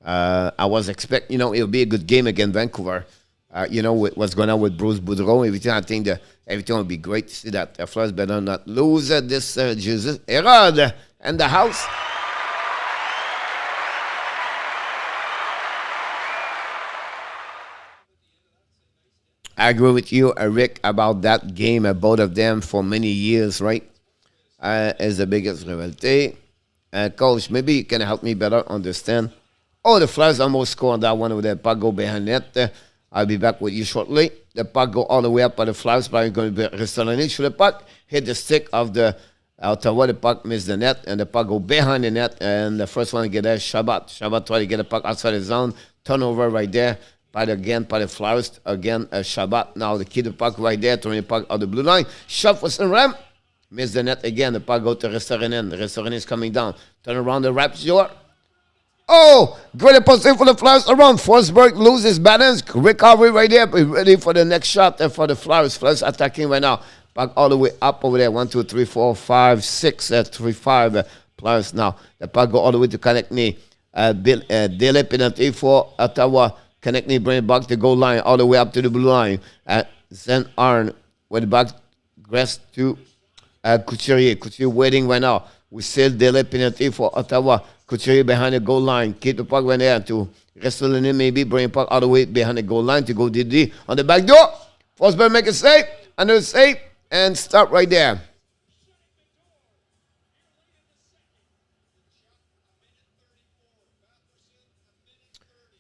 I was expecting, it'll be a good game against Vancouver. What's going on with Bruce Boudreau, everything. I think that everything will be great to see that. The Flyers better not lose this Jesus. Herod in the house. I agree with you, Rick, about that game. Both of them for many years, right? Is the biggest rivalry. Coach, maybe you can help me better understand. Oh, the Flyers almost scored on that one with the puck go behind net. I'll be back with you shortly. The puck go all the way up by the Flyers, but I'm going to be restoring shoot the puck, hit the stick of the Ottawa. The puck missed the net, and the puck go behind the net. And the first one to get there, Shabbat. Shabbat try to get the puck outside the zone. Turnover right there again, by the Flowers. Again, Shabbat. Now, the keep the puck right there, turn the puck on the blue line. Shot for Sanheim. Miss the net again. The puck goes to Restaurant. The Restaurant is coming down. Turn around the Raptor. Oh, great position for the Flowers around. Forsberg loses balance. Recovery right there. Be ready for the next shot for the Flowers. Flowers attacking right now. Puck all the way up over there. 1, 2, 3, 4, 5, 6, 3, 5 Flowers now. The puck go all the way to Konechny. Delay penalty for Ottawa. Konechny bring it back to goal line. All the way up to the blue line. Send Arn with the back. Grass to Couturier. Couturier waiting right now. We still delay penalty for Ottawa. Couturier behind the goal line. Keep the puck right there to Restolini maybe. Bring the puck all the way behind the goal line to go DD on the back door. Forsberg make a save. Another save. And stop right there.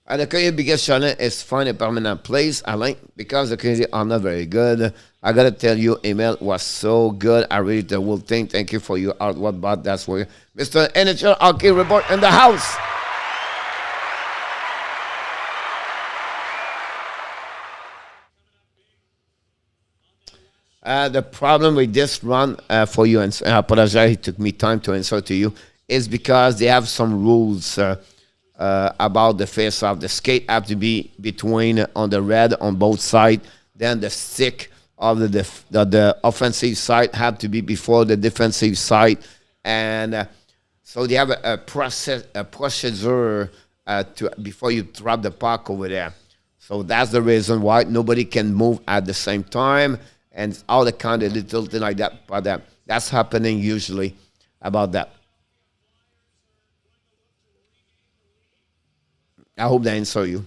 And the Canadian biggest challenge is find a permanent place, Alain, because the Canadians are not very good. I gotta tell you, email was so good. I read the whole thing. Thank you for your artwork, but that's where Mr. NHL Hockey Report in the house. The problem with this run for you, and I apologize, it took me time to answer to you, is because they have some rules about the face-off. The skate have to be between on the red on both sides. Then the stick of the offensive side have to be before the defensive side, and so they have a procedure to before you drop the puck over there. So that's the reason why nobody can move at the same time, and all the kind of little thing like that. But that's happening usually about that. I hope they answer you.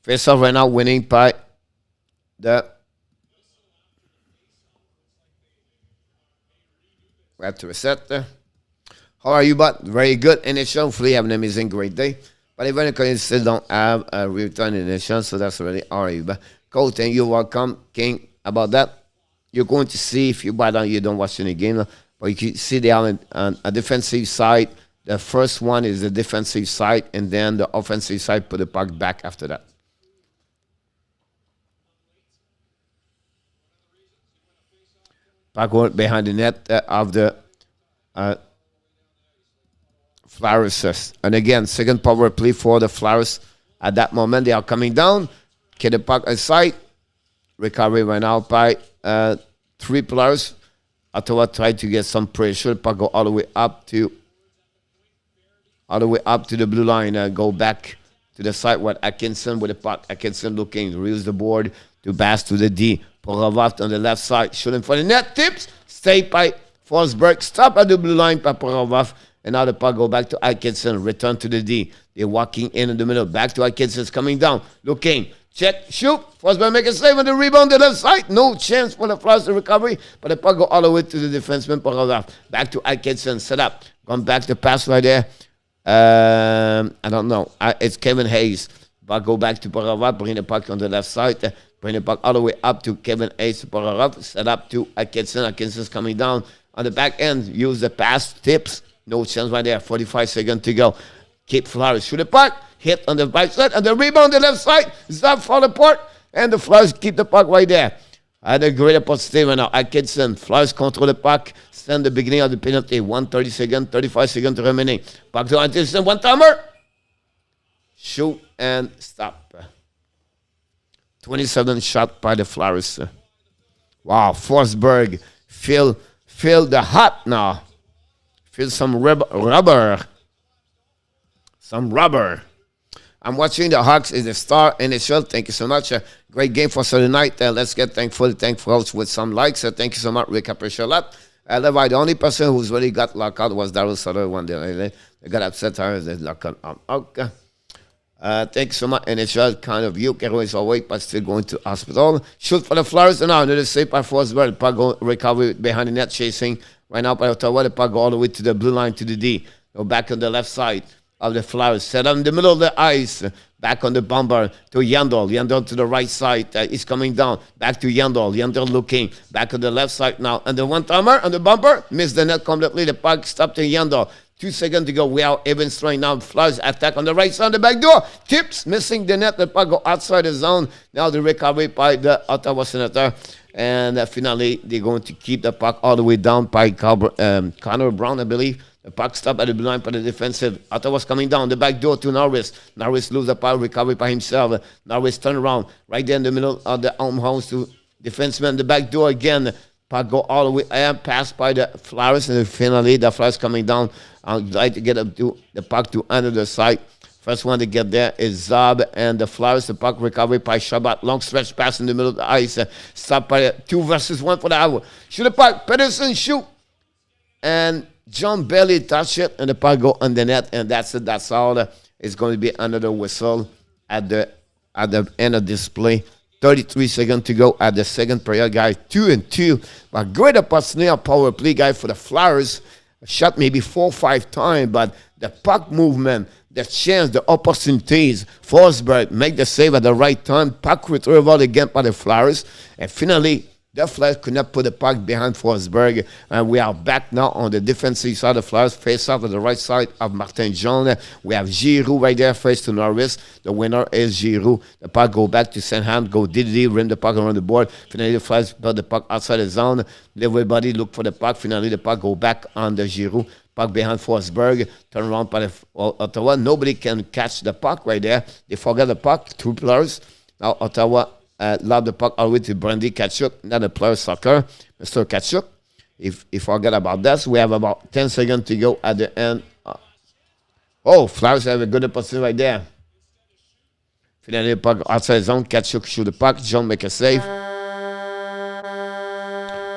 Face off right now, winning by the. We have to reset there. How are you, bud? Very good in NHL. Hopefully, you have an amazing, great day. But even if you still don't have a return in NHL, so that's really all right. But cool, thank you, welcome, King. About that, you're going to see if you buy down, you don't watch any game, but you can see they are on a defensive side. The first one is the defensive side, and then the offensive side put the puck back after that. Puck went behind the net of the Flowers. And again, second power play for the Flowers. At that moment, they are coming down. Get the puck aside. Recovery right now by 3 players. Ottawa tried to get some pressure. Puck go all the way up to the blue line and go back to the side with Atkinson with the puck. Atkinson looking, reels the board to pass to the D. Porovov on the left side, shooting for the net. Tips, stay by Forsberg. Stop at the blue line by Porovov. And now the puck go back to Atkinson. Return to the D. They're walking in the middle. Back to Atkinson. It's coming down. Looking. Check. Shoot. Forsberg make a save on the rebound on the left side. No chance for the Flyers to recovery. But the puck go all the way to the defenseman Porovov. Back to Atkinson. Set up. Gone back to pass right there. I don't know. It's Kevin Hayes. But go back to Porovov. Bring the puck on the left side. Bring the puck all the way up to Kevin Hayes. Porovov. Set up to Atkinson. Atkinson's coming down on the back end. Use the pass. Tips. No chance right there. 45 seconds to go. Keep Flowers. Shoot the puck. Hit on the right side. And the rebound on the left side. Stop fall apart. And the Flowers keep the puck right there. Had a great opportunity right now. Atkinson. Flowers control the puck. Stand the beginning of the penalty. 1:30 seconds. 35 seconds remaining. Back to Atkinson. One timer. Shoot and stop. 27 shot by the Flowers. Wow. Forsberg. Feel the hot now. Feel some rubber. Some rubber. I'm watching the Hawks is the star NHL. Thank you so much. Great game for Saturday night. Let's get thankful with some likes. Thank you so much, Rick. I appreciate a lot. The only person who's really got locked out was Daryl Sutter one day. They got upset. They locked out. Okay. Thank you so much. NHL kind of you. Kero is awake, but still going to hospital. Shoot for the Flyers. And now another save by Forsberg. Puck recovery behind the net, chasing right now by Ottawa. The puck go all the way to the blue line to the D. Go back on the left side of the Flowers. Set up in the middle of the ice. Back on the bomber to Yandel. Yandel to the right side. He's coming down. Back to Yandel. Yandel looking. Back on the left side now. And the one-timer on the bumper. Missed the net completely. The puck stopped to Yandel. 2 seconds to go. We are even throwing now. Flyers attack on the right side of the back door. Tips, missing the net. The puck go outside the zone. Now the recovery by the Ottawa Senator. And finally, they're going to keep the puck all the way down by Connor Brown, I believe. The puck stopped at the blue line by the defensive. Ottawa's coming down the back door to Norris. Norris loses the puck, recovery by himself. Norris turn around right there in the middle of the house to defenseman. The back door again. Puck go all the way and pass by the Flyers. And finally, the Flyers coming down. I'd like to get up to the puck to another side. First one to get there is Zab and the Flyers. The puck recovery by Shabbat. Long stretch pass in the middle of the ice. Stopped by 2 versus 1 for the hour. Shoot the puck. Pedersen shoot. And John barely touched it. And the puck go on the net. And that's it. That's all. It's going to be under the whistle at the end of this play. 33 seconds to go at the second period, guys. 2-2. But great opportunity on power play, guys, for the Flyers. Shot maybe 4 or 5 times. But the puck movement, the chance, the opportunities. Forsberg make the save at the right time. Puck retrieval again by the Flyers. And finally, the Flyers could not put the puck behind Forsberg. And we are back now on the defensive side of the Flyers. Face off on the right side of Martin Jean. We have Giroux right there, face to Norris. The winner is Giroux. The puck go back to Sanheim. Go Diddy, rim the puck around the board. Finally, the Flyers put the puck outside the zone. Everybody look for the puck. Finally, the puck go back on the Giroux. Puck behind Forsberg. Turn around by the Ottawa. Nobody can catch the puck right there. They forget the puck. 2 players. Now Ottawa lob the puck all the way to Brandy Tkachuk. Not a player soccer. Mr. Tkachuk. If you forget about that, we have about 10 seconds to go at the end. Flyers have a good opportunity right there. Finally, the puck outside zone. Tkachuk shoot the puck. John make a save.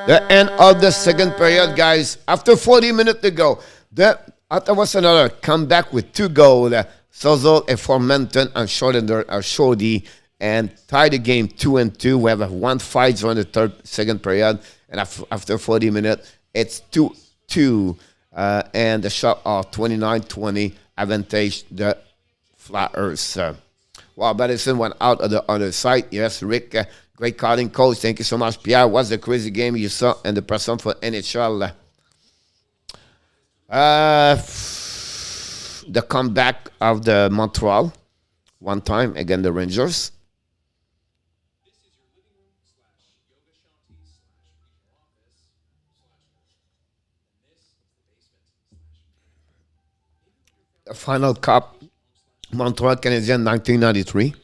The end of the second period, guys. After 40 minutes to go, the Ottawa Senators come back with 2 goals. Stutzle and Formenton and Shorty and tie the game 2-2. We have a 1-5 during the second period. And after 40 minutes, it's 2-2. And the shot are 29-20. Advantage the Flyers. Wow, Madison went out of the other side. Yes, Rick. Great calling, coach. Thank you so much, Pierre. What's the crazy game you saw in the person for NHL? The comeback of the Montreal one time against the Rangers. The final cup, Montreal Canadiens 1993.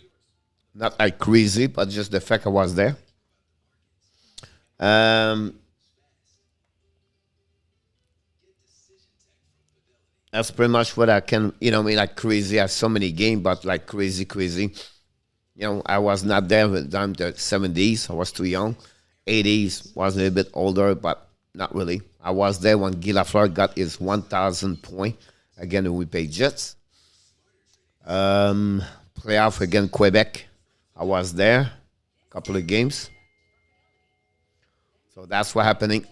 Not like crazy, but just the fact I was there. That's pretty much what I can, like crazy. I have so many games, but like crazy. I was not there with them the 70s. I was too young. 80s was a little bit older, but not really. I was there when Guy Lafleur got his 1,000 point again the Winnipeg Jets. Playoff against Quebec. I was there, a couple of games. So that's what's happening.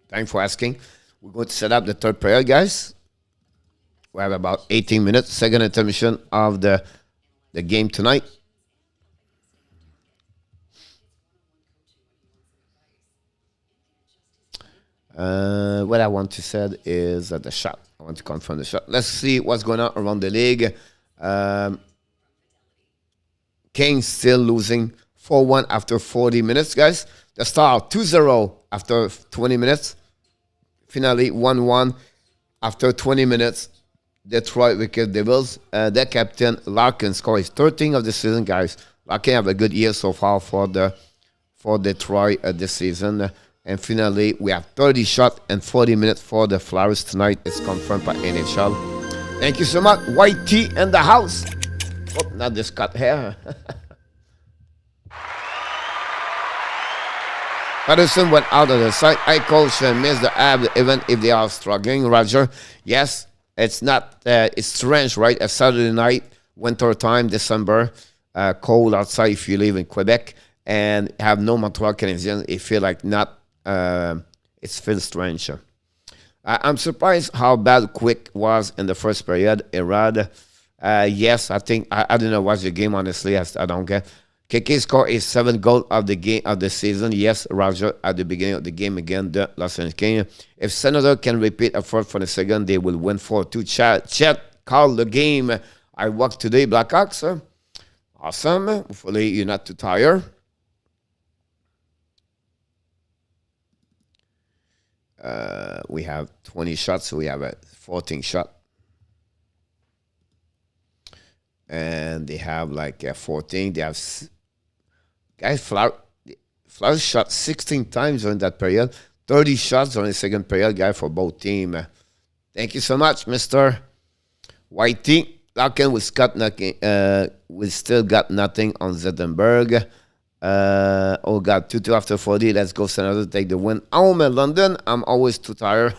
Thanks for asking. We're going to set up the third period, guys. We have about 18 minutes. Second intermission of the game tonight. What I want to say is the shot. I want to confirm the shot. Let's see what's going on around the league. Kings still losing 4-1 after 40 minutes, guys. The Star 2-0 after 20 minutes. Finally 1-1 after 20 minutes. Detroit Wicked Devils. Their captain Larkin scored his 13th of the season, guys. Larkin have a good year so far for Detroit this season. And finally, we have 30 shots and 40 minutes for the Flyers tonight. It's confirmed by NHL. Thank you so much. White tea in the house. Oh, not this cut hair. Patterson went out of the side. I coach missed the ab even if they are struggling. Roger, yes, it's not. It's strange, right? A Saturday night, winter time, December, cold outside if you live in Quebec, and have no Montreal Canadiens. It feel like not. It feels strange. I'm surprised how bad Quick was in the first period. Erad, yes, I think I didn't know watch the game honestly. I don't get. KK scored a 7 goal of the game of the season. Yes, Roger, at the beginning of the game again, the Los Angeles Kings. If Senator can repeat a fourth for the second, they will win 4-2. Chat, call the game. I work today, Blackhawks. Awesome. Hopefully you're not too tired. We have 20 shots, so we have a 14 shot. And they have like 14. They have guys Flower shot 16 times during that period. 30 shots during the second period, guy, for both teams. Thank you so much, Mr. Whitey. Larkin with Scott nothing. We still got nothing on Zettenberg. Oh God, 2-2 after 40. Let's go, Senator. Take the win. Home in London. I'm always too tired.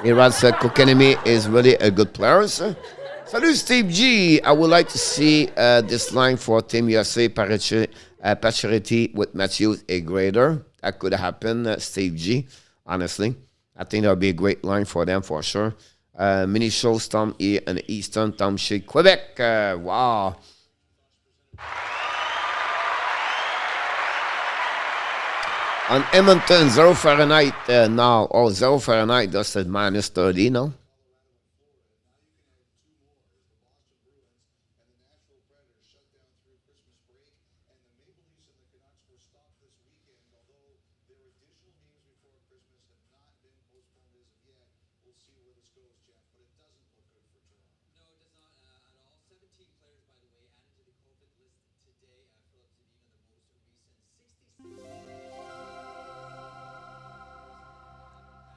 Irad said Kokenemi is really a good player. Salut, Steve G. I would like to see this line for Team USA Pacioretty with Matthews, a grader. That could happen, Steve G. Honestly, I think that would be a great line for them for sure. Mini shows Tom E and Eastern Tom Shea, Quebec. Wow. On Edmonton, 0 Fahrenheit now. Oh, 0 Fahrenheit, that's at minus 30 now.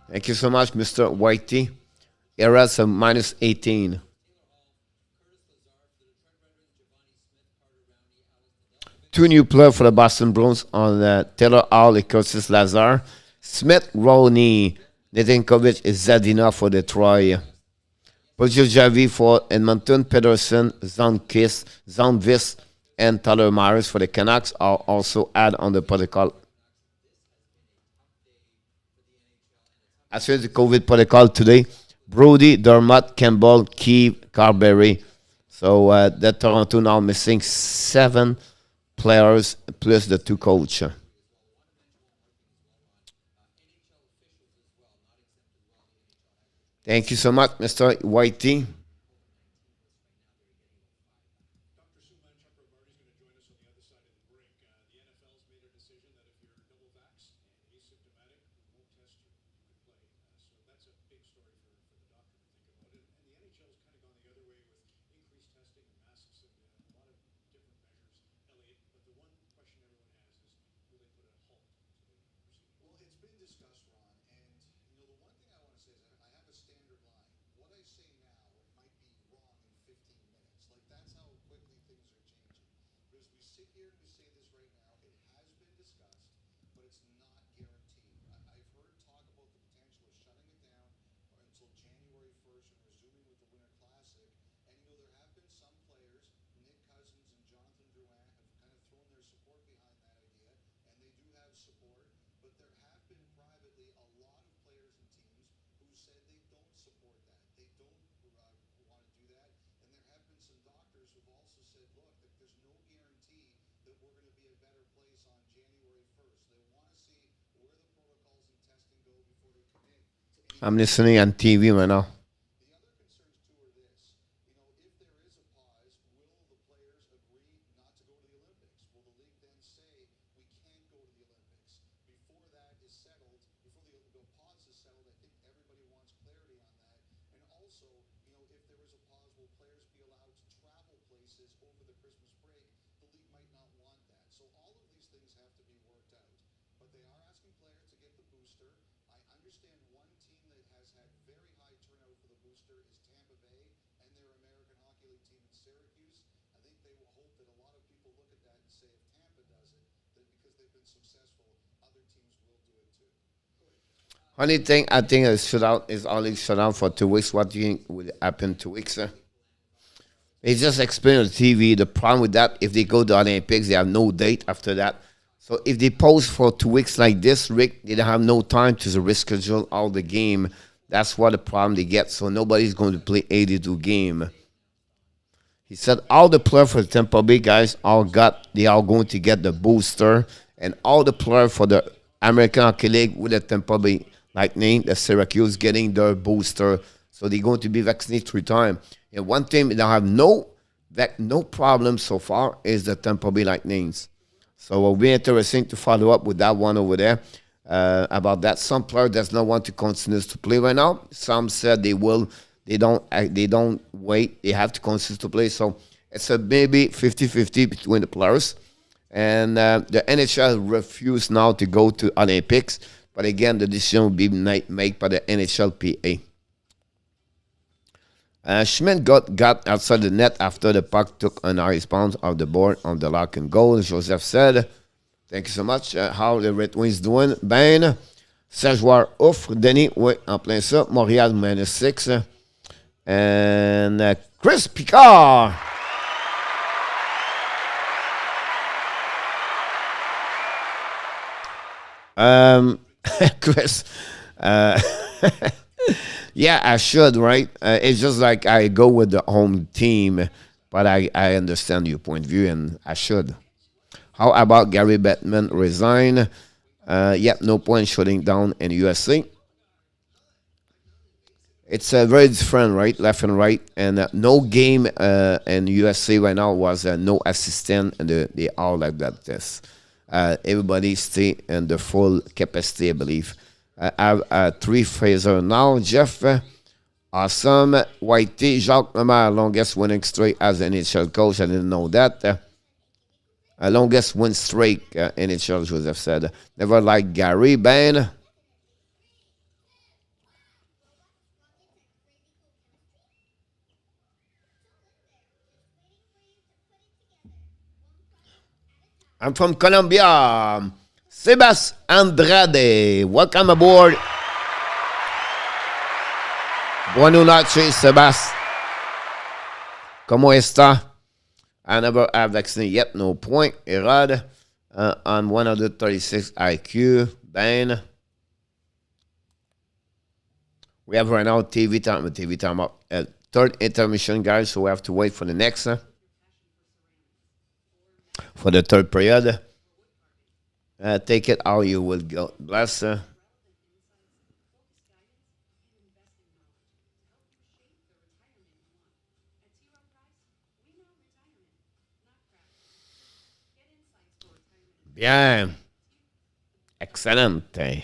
Thank you so much, Mr. Whitey. Eras of minus 18. Two new players for the Boston Bruins on Taylor Hall and Curtis Lazar. Smith, Roney, Nedenkovic, is Zadina for Detroit. Pujol Javi for Edmonton, Pedersen, Zandvis, and Tyler Myers for the Canucks are also added on the protocol. As far as the COVID protocol today, Brody, Dermott, Campbell, Keeve, Carberry. So the Toronto now missing 7 players plus the 2 coaches. Thank you so much, Mr. Whitey. I'm listening on TV right now. Only thing I think is shootout is only shut down for 2 weeks. What do you think will happen 2 weeks, sir? They just explained on TV. The problem with that, if they go to the Olympics, they have no date after that. So if they pause for 2 weeks like this, Rick, they don't have no time to reschedule all the game. That's what the problem they get. So nobody's going to play 82 game. He said all the players for the Tampa Bay guys they are going to get the booster, and all the players for the American Hockey League with the Tampa Bay Lightning, the Syracuse getting their booster, so they're going to be vaccinated 3 times. And one team that have no problem so far is the Tampa Bay Lightnings. So it'll be interesting to follow up with that one over there about that. Some player does not want to continue to play right now. Some said they will. They don't wait. They have to continue to play. So it's a maybe 50-50 between the players. And the NHL refused now to go to Olympics. But again, the decision will be made by the NHLPA. Schmidt got outside the net after the puck took an ice bounce off the board on the lock and goal. Joseph said, thank you so much. How the Red Wings doing? Ben, 16 joueurs ouf. Denis, oui, en plein ça. Montréal, -6. And Chris Picard. Chris, yeah, I should, right? It's just like I go with the home team, but I understand your point of view, and I should. How about Gary Bettman resign? Yep, no point shutting down in USA. It's very different, right? Left and right, and no game in USA right now was no assistant, and they all like that. This everybody stay in the full capacity, I believe. I have 3 phaser now. Jeff, awesome. Whitey, Jacques Lemar, longest winning streak as an NHL coach. I didn't know that. Longest win streak, NHL, Joseph said. Never liked Gary. Ben. I'm from Colombia. Sebas Andrade. Welcome aboard. Buenas noches, Sebas. ¿Cómo está? I never have vaccinated yet. No point. Erad. On 136 IQ. Ben. We have right now TV time up. Third intermission, guys, so we have to wait for the next. For the third period. Take it how you will go. Bless. Bien. Excelente.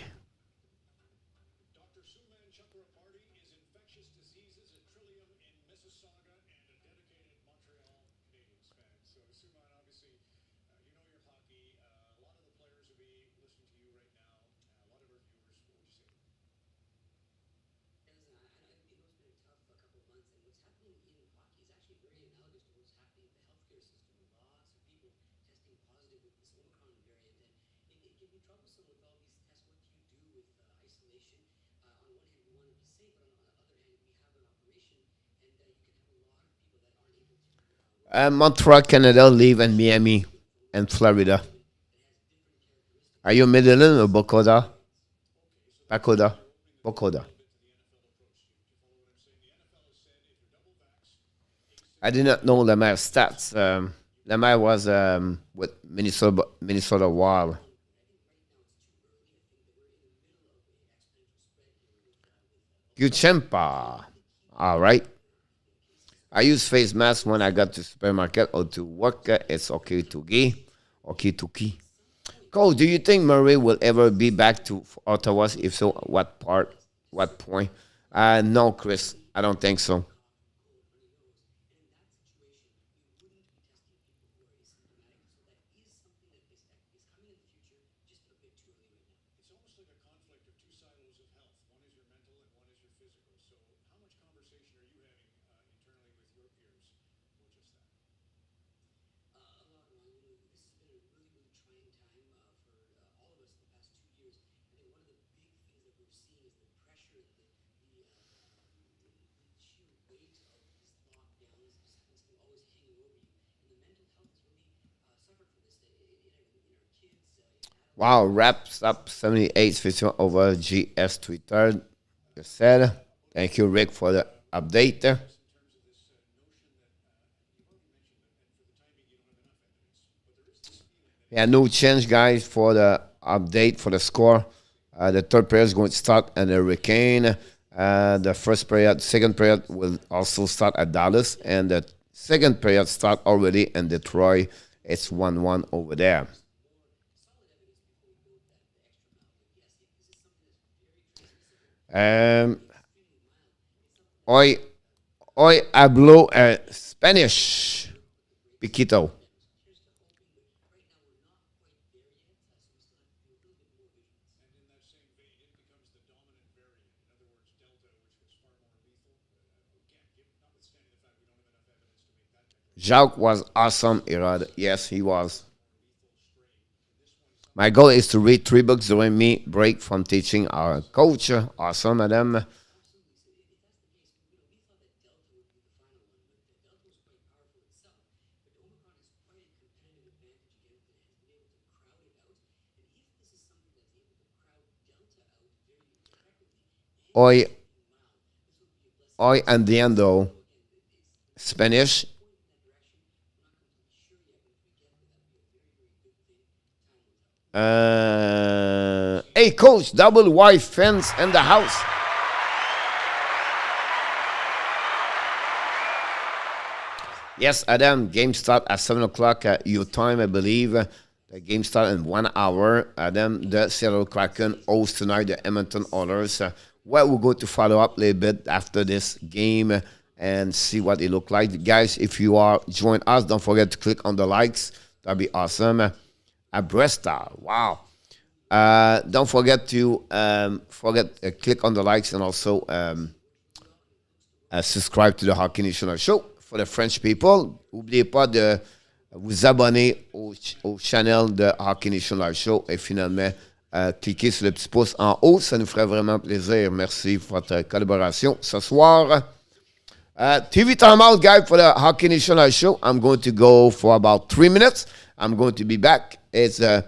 Montreal, Canada, live in Miami and Florida. Are you Midland or Bocoda? Bacoda? Bocoda. I did not know Lemaire stats. Lemaire was with Minnesota Wild. Guchempa. All right. I use face mask when I got to supermarket or to work. It's okay to gay. Okay to key. Cole, do you think Murray will ever be back to Ottawa? If so, what part? What point? No, Chris. I don't think so. Wow, wraps up 78 51 over GS Twitter. you said. Thank you, Rick, for the update. Yeah, no change, guys, for the update for the score. The third period is going to start at the Hurricane. The first period, second period will also start at Dallas, and the second period start already in Detroit. It's 1-1 over there. Hoy hablo Spanish, Piquito. Jacques was awesome, Irad. Yes, he was. My goal is to read 3 books during me break from teaching our coach. Awesome, madam. Hoy entiendo Spanish. Hey, coach, double wide fence in the house. Yes, Adam, game start at 7 o'clock your time, I believe. The game start in 1 hour. Adam, the Seattle Kraken host tonight the Edmonton Oilers. Well, we're going to follow up a little bit after this game and see what it look like. Guys, if you are join us, don't forget to click on the likes. That'd be awesome. Abresta, wow. Don't forget to click on the likes and also subscribe to the Hockey National Show. For the French people, n'oubliez pas de vous abonner au channel de Hockey National Show et finalement cliquez sur le petit pouce en haut, ça nous ferait vraiment plaisir. Merci pour votre collaboration ce soir. TV timeout, guys, for the Hockey National Show. I'm going to go for about 3 minutes. I'm going to be back. It's a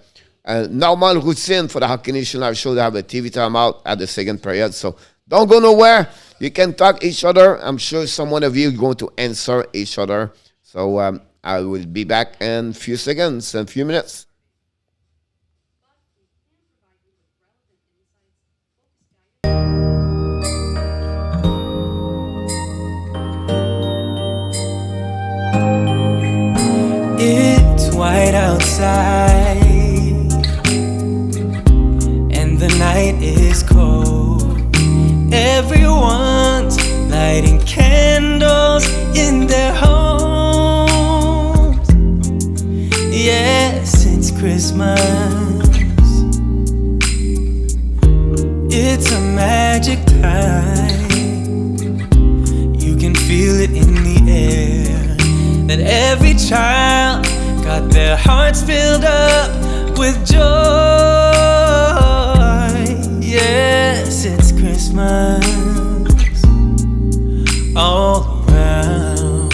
normal routine for the Hockey National Show to have a TV timeout at the second period. So don't go nowhere. You can talk each other. I'm sure some one of you is going to answer each other. So I will be back in a few seconds, in a few minutes. It's white outside and the night is cold. Everyone's lighting candles in their homes. Yes, it's Christmas. It's a magic time. You can feel it in the air, that every child got their hearts filled up with joy. Yes, it's Christmas all around.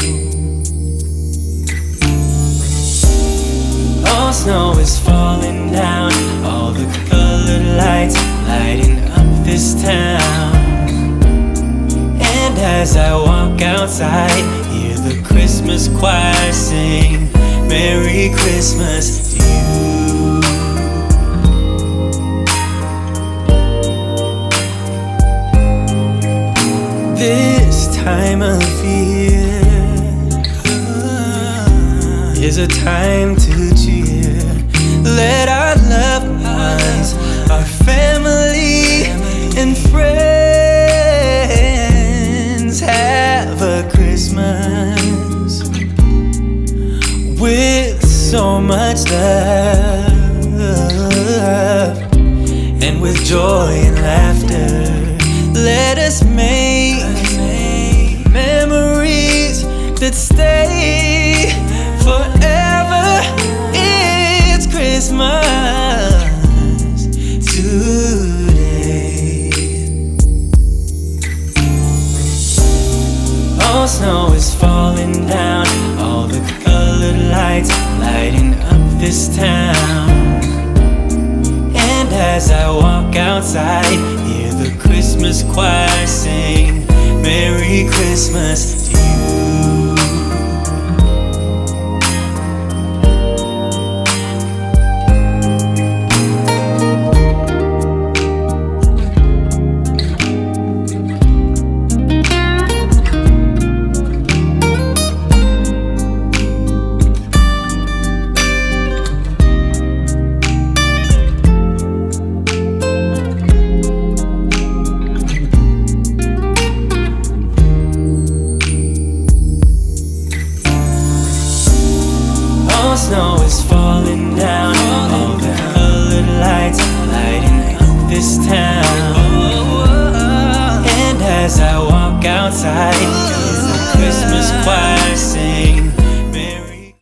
All snow is falling down, all the colored lights lighting up this town. And as I walk outside, hear the Christmas choir sing Merry Christmas to you. This time of year is a time to cheer. Let our loved ones, our family and friends have a Christmas with so much love and with joy and laughter. Let us make memories that stay forever. It's Christmas today. All snow is falling down, all the colored lights lighting up this town. And as I walk outside, hear the Christmas Christmas choir sing Merry Christmas to you. Snow is falling down, all the colored lights lighting up this town. And as I walk outside, hear the Christmas choir sing Merry.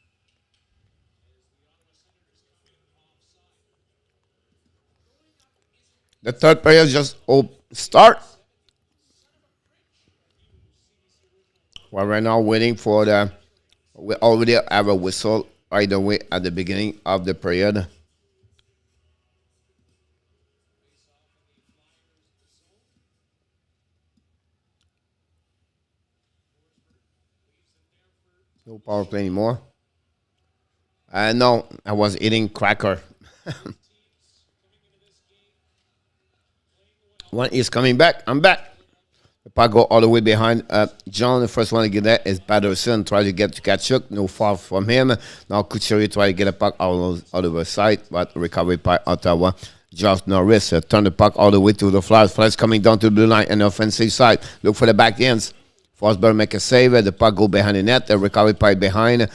The third period just start. We're right now waiting for we already have a whistle right away at the beginning of the period. No power play anymore. No, I was eating cracker. One is coming back. I'm back. The puck go all the way behind John. The first one to get there is Patterson. Try to get to Kachuk. No far from him. Now Kucheri try to get a puck all over the side, but recovered by Ottawa. Josh Norris turn the puck all the way to the Flyers. Flyers coming down to the blue line on the offensive side. Look for the back ends. Forsberg make a save. The puck go behind the net. Recovered by behind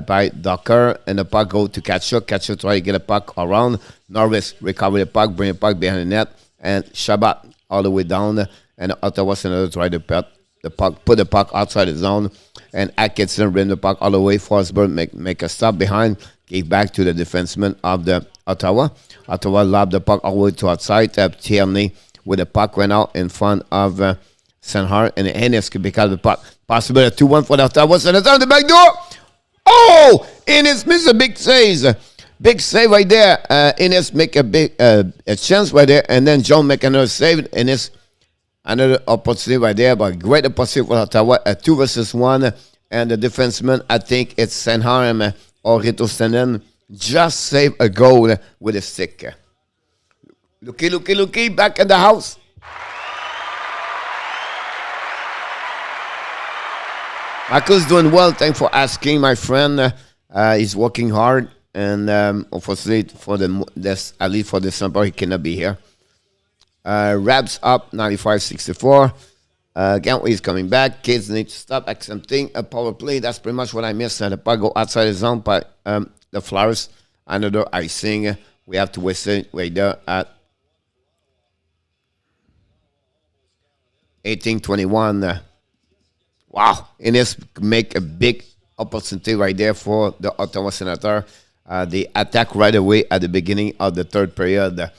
by Docker. And the puck go to Kachuk. Kachuk try to get a puck around. Norris recover the puck, bring the puck behind the net. And Shabbat all the way down. And Ottawa Senators try to put the puck outside the zone. And Atkinson bring the puck all the way. Forsberg make a stop behind. Gave back to the defenseman of the Ottawa. Ottawa lobbed the puck all the way to outside. Tierney with the puck went out in front of Sanheim. And Ennis could pick out the puck. Possibility 2-1 for the Ottawa Senators on the back door. Oh! Ennis missed a big save. Big save right there. Ennis make a big a chance right there. And then John make another save. Ennis another opportunity right there, but great opportunity for Ottawa, a 2 versus 1. And the defenseman, I think it's Sanheim or Ritostanen, just saved a goal with a stick. Looky, back in the house. Michael's doing well, thanks for asking, my friend. He's working hard, and unfortunately, at least for December, he cannot be here. Wraps up 95-64. Gantway is coming back. Kids need to stop accepting a power play. That's pretty much what I missed. The puck go outside the zone by the Flyers. Another icing. We have to whistle right there at 18-21. Wow. Ines make a big opportunity right there for the Ottawa Senators. They attack right away at the beginning of the third period.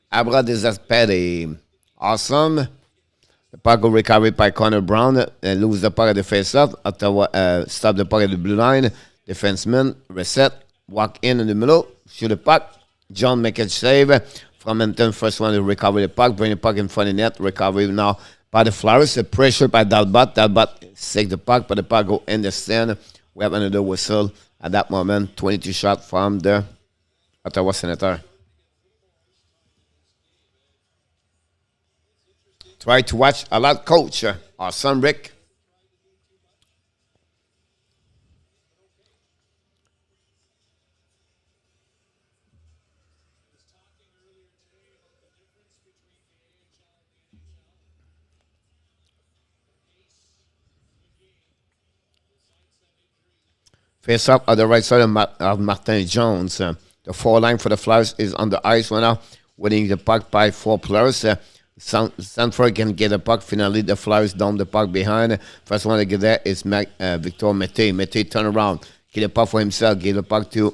Abra Desespere. Awesome. The puck will recovered by Connor Brown and lose the puck at the face-off. Ottawa stop the puck at the blue line. Defenseman reset, walk in the middle, shoot the puck. John make a save. Formenton first one to recover the puck, bring the puck in front of the net. Recovery now by the Flyers. The pressure by Dalbat. Dalbat take the puck, but the puck go in the stand. We have another whistle at that moment. 22 shot from the Ottawa Senators. Try to watch a lot, coach. Our son Rick. Face up at the right side of Martin Jones. The four line for the Flyers is on the ice right now, winning the puck by 4 players. Sanford can get the puck. Finally, the Flyers down the puck behind. First one to get there is Victor Mete. Mete turn around, get the puck for himself, give the puck to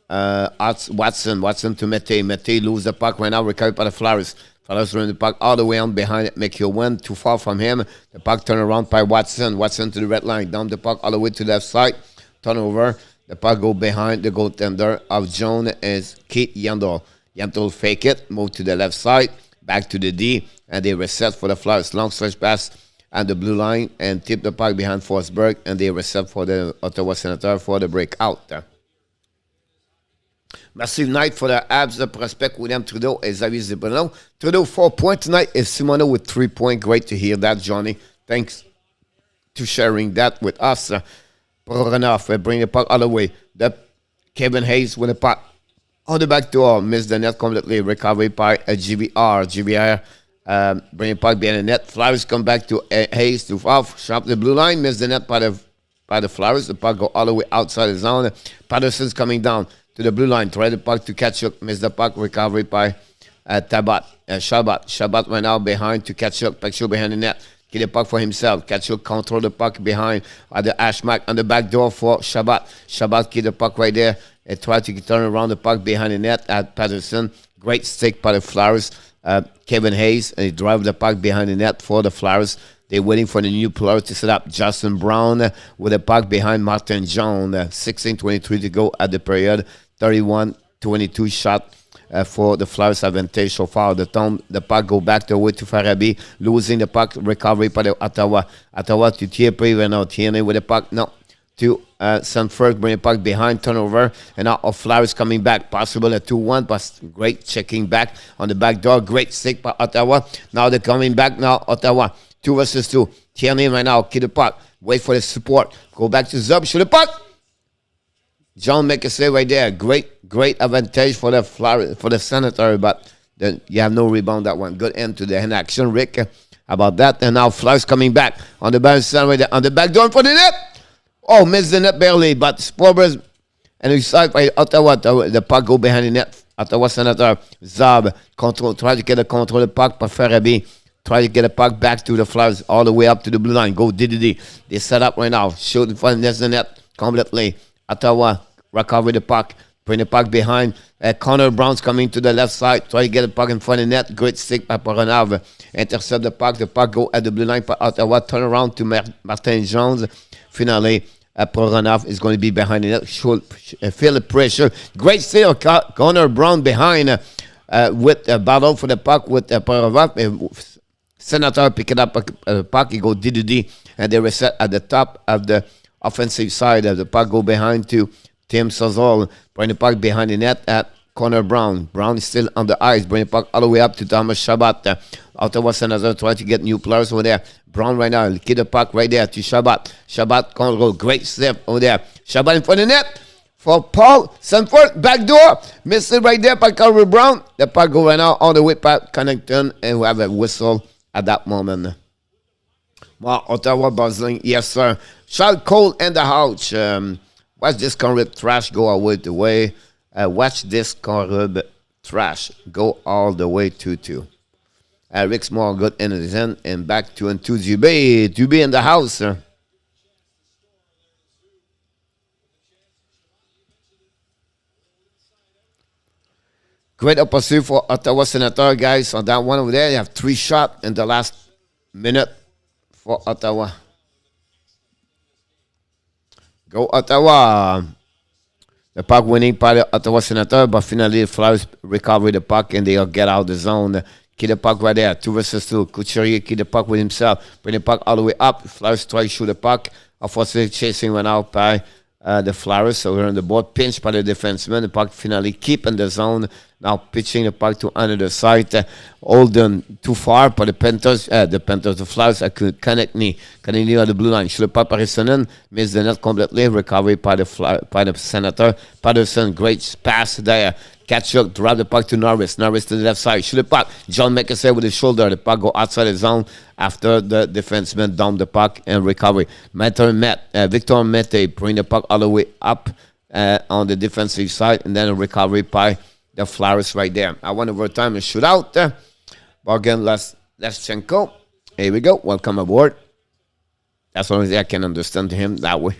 Watson. Watson to Mete. Mete lose the puck right now, recovered by the Flyers. Flyers run the puck all the way on behind. Make your win too far from him. The puck turn around by Watson. Watson to the red line, down the puck all the way to the left side. Turnover. The puck go behind the goaltender of Jones is Keith Yandel. Yandel fake it, move to the left side. back to the D, and they reset for the Flyers. Long stretch pass at the blue line and tip the puck behind Forsberg, and they reset for the Ottawa Senators for the breakout. Massive night for the Habs, the prospect William Trudeau and Xavier Zipano. Trudeau 4 points tonight, and Simoneau with 3 points. Great to hear that, Johnny. Thanks to sharing that with us. Proronov bring the puck all the way. Kevin Hayes with the puck on the back door. Missed the net completely. Recovered by GVR. GVR bring the puck behind the net. Flyers come back to Hayes to off. Sharp the blue line. Missed the net by the Flyers. The puck go all the way outside the zone. Patterson's coming down to the blue line. Try the puck to catch up. Missed the puck. Recovered by Shabat went out behind to catch up. Pekshul behind the net. Get the puck for himself. Kachuk control the puck behind the ash mark on the back door for Shabat. Shabat get the puck right there and try to turn around the puck behind the net at Patterson. Great stick by the Flyers. Kevin Hayes, and he drive the puck behind the net for the Flyers. They're waiting for the new player to set up. Justin Brown with the puck behind Martin Jones. 16:23 to go at the period. 31-22 shot. For the Flyers advantage so far. The puck go back the way to Farabee, losing the puck, recovery by the Ottawa. Ottawa to Thierry, and now Thierry with the puck, no, to Sanford, bring the puck behind, turnover, and now Flyers coming back, possible a 2-1, but great checking back on the back door, great stick by Ottawa. Now they're coming back now, Ottawa, 2 versus 2. Thierry right now, keep the puck, wait for the support, go back to Zub, shoot the puck. John make a save right there. Great advantage for the Florida, for the Senator, but then you have no rebound that one. Good end to the hand action, Rick. About that, and now Flyers coming back on the back side right there, on the back door for the net. Oh, missed the net barely, but Sporbers and inside by Ottawa. The puck go behind the net. Ottawa Senator Zab control, try to get a control the puck, but Farabee try to get a puck back to the Flyers all the way up to the blue line. Go DDD. They set up right now, shooting for the net completely. Ottawa recover the puck, bring the puck behind. Connor Brown's coming to the left side, try to get the puck in front of the net. Great stick by Poronov. Intercept the puck go at the blue line by Ottawa. Turn around to Martin Jones. Finally, Poronov is going to be behind the net. Feel the pressure. Great steal, Connor Brown behind with a battle for the puck with Poronov. Senator pick it up the puck, he go DDD, and they reset at the top of the offensive side of the puck, go behind to Tim Stutzle, bring the puck behind the net at Connor Brown. Brown is still on the ice, bring the puck all the way up to Thomas Shabat. Ottawa Senators trying to get new players over there. Brown right now, keep the puck right there to Shabat. Shabat control, great step over there. Shabat in front of the net for Paul Sanford, back door. Missed it right there by Connor Brown. The puck go right now on the way back, Connington, and we have a whistle at that moment. Well, Ottawa buzzing, yes sir. Charles Cole in the house. Watch this correct trash go away the way. Watch this correct trash go all the way to 2. Rick Small good in his end and back 2 and 2. Dubé in the house, sir. Great opportunity for Ottawa Senator, guys. On that one over there, they have 3 shots in the last minute for Ottawa. Go Ottawa. The puck winning by the Ottawa Senator, but finally the Flyers recover the puck and they'll get out of the zone. Keep the puck right there. 2 versus 2. Couturier keep the puck with himself. Bring the puck all the way up. Flyers try to shoot the puck. Unfortunately, chasing went out by the Flyers. So we're on the board. Pinched by the defenseman. The puck finally keep in the zone. Now pitching the puck to another side. Holden too far, but the Flyers could connect knee. Connect knee on the blue line. Shoot the puck Patterson. Missed the net completely. Recovery by the Senator. Patterson, great pass there. Catch up, drop the puck to Norris. Norris to the left side. Shoot the puck. John make a save with his shoulder. The puck go outside the zone after the defenseman dumped the puck and recovery. Victor Mete bring the puck all the way up on the defensive side, and then a recovery by the Flyers right there. I want overtime and shootout. Bargain Leschenko. Here we go. Welcome aboard. That's the only thing I can understand him that way.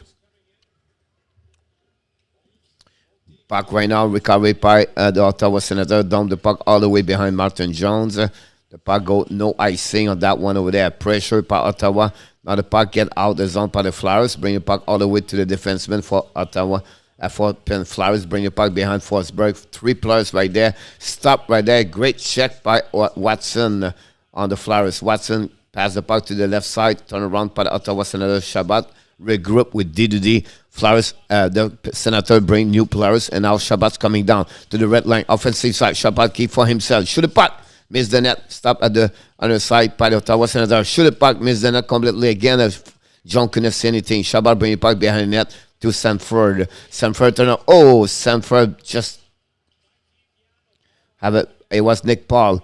Puck right now, recovery by the Ottawa Senator. Down the puck all the way behind Martin Jones. The puck go no icing on that one over there. Pressure by Ottawa. Now the puck get out the zone by the Flyers. Bring the puck all the way to the defenseman for Ottawa. For Flowers, bring the puck behind Forsberg. 3 players right there. Stop right there. Great check by Watson on the Flowers. Watson pass the puck to the left side. Turn around by the Ottawa Senators. Shabbat regroup with DDD. Flowers, the Senator bring new players. And now Shabbat's coming down to the red line. Offensive side. Shabbat keep for himself. Shoot the puck. Miss the net. Stop at the other side by the Ottawa Senators. Shoot the puck. Miss the net completely again. John couldn't see anything. Shabbat bring the puck behind the net to Sanford. Sanford turn up. Oh, Sanford just have it. It was Nick Paul.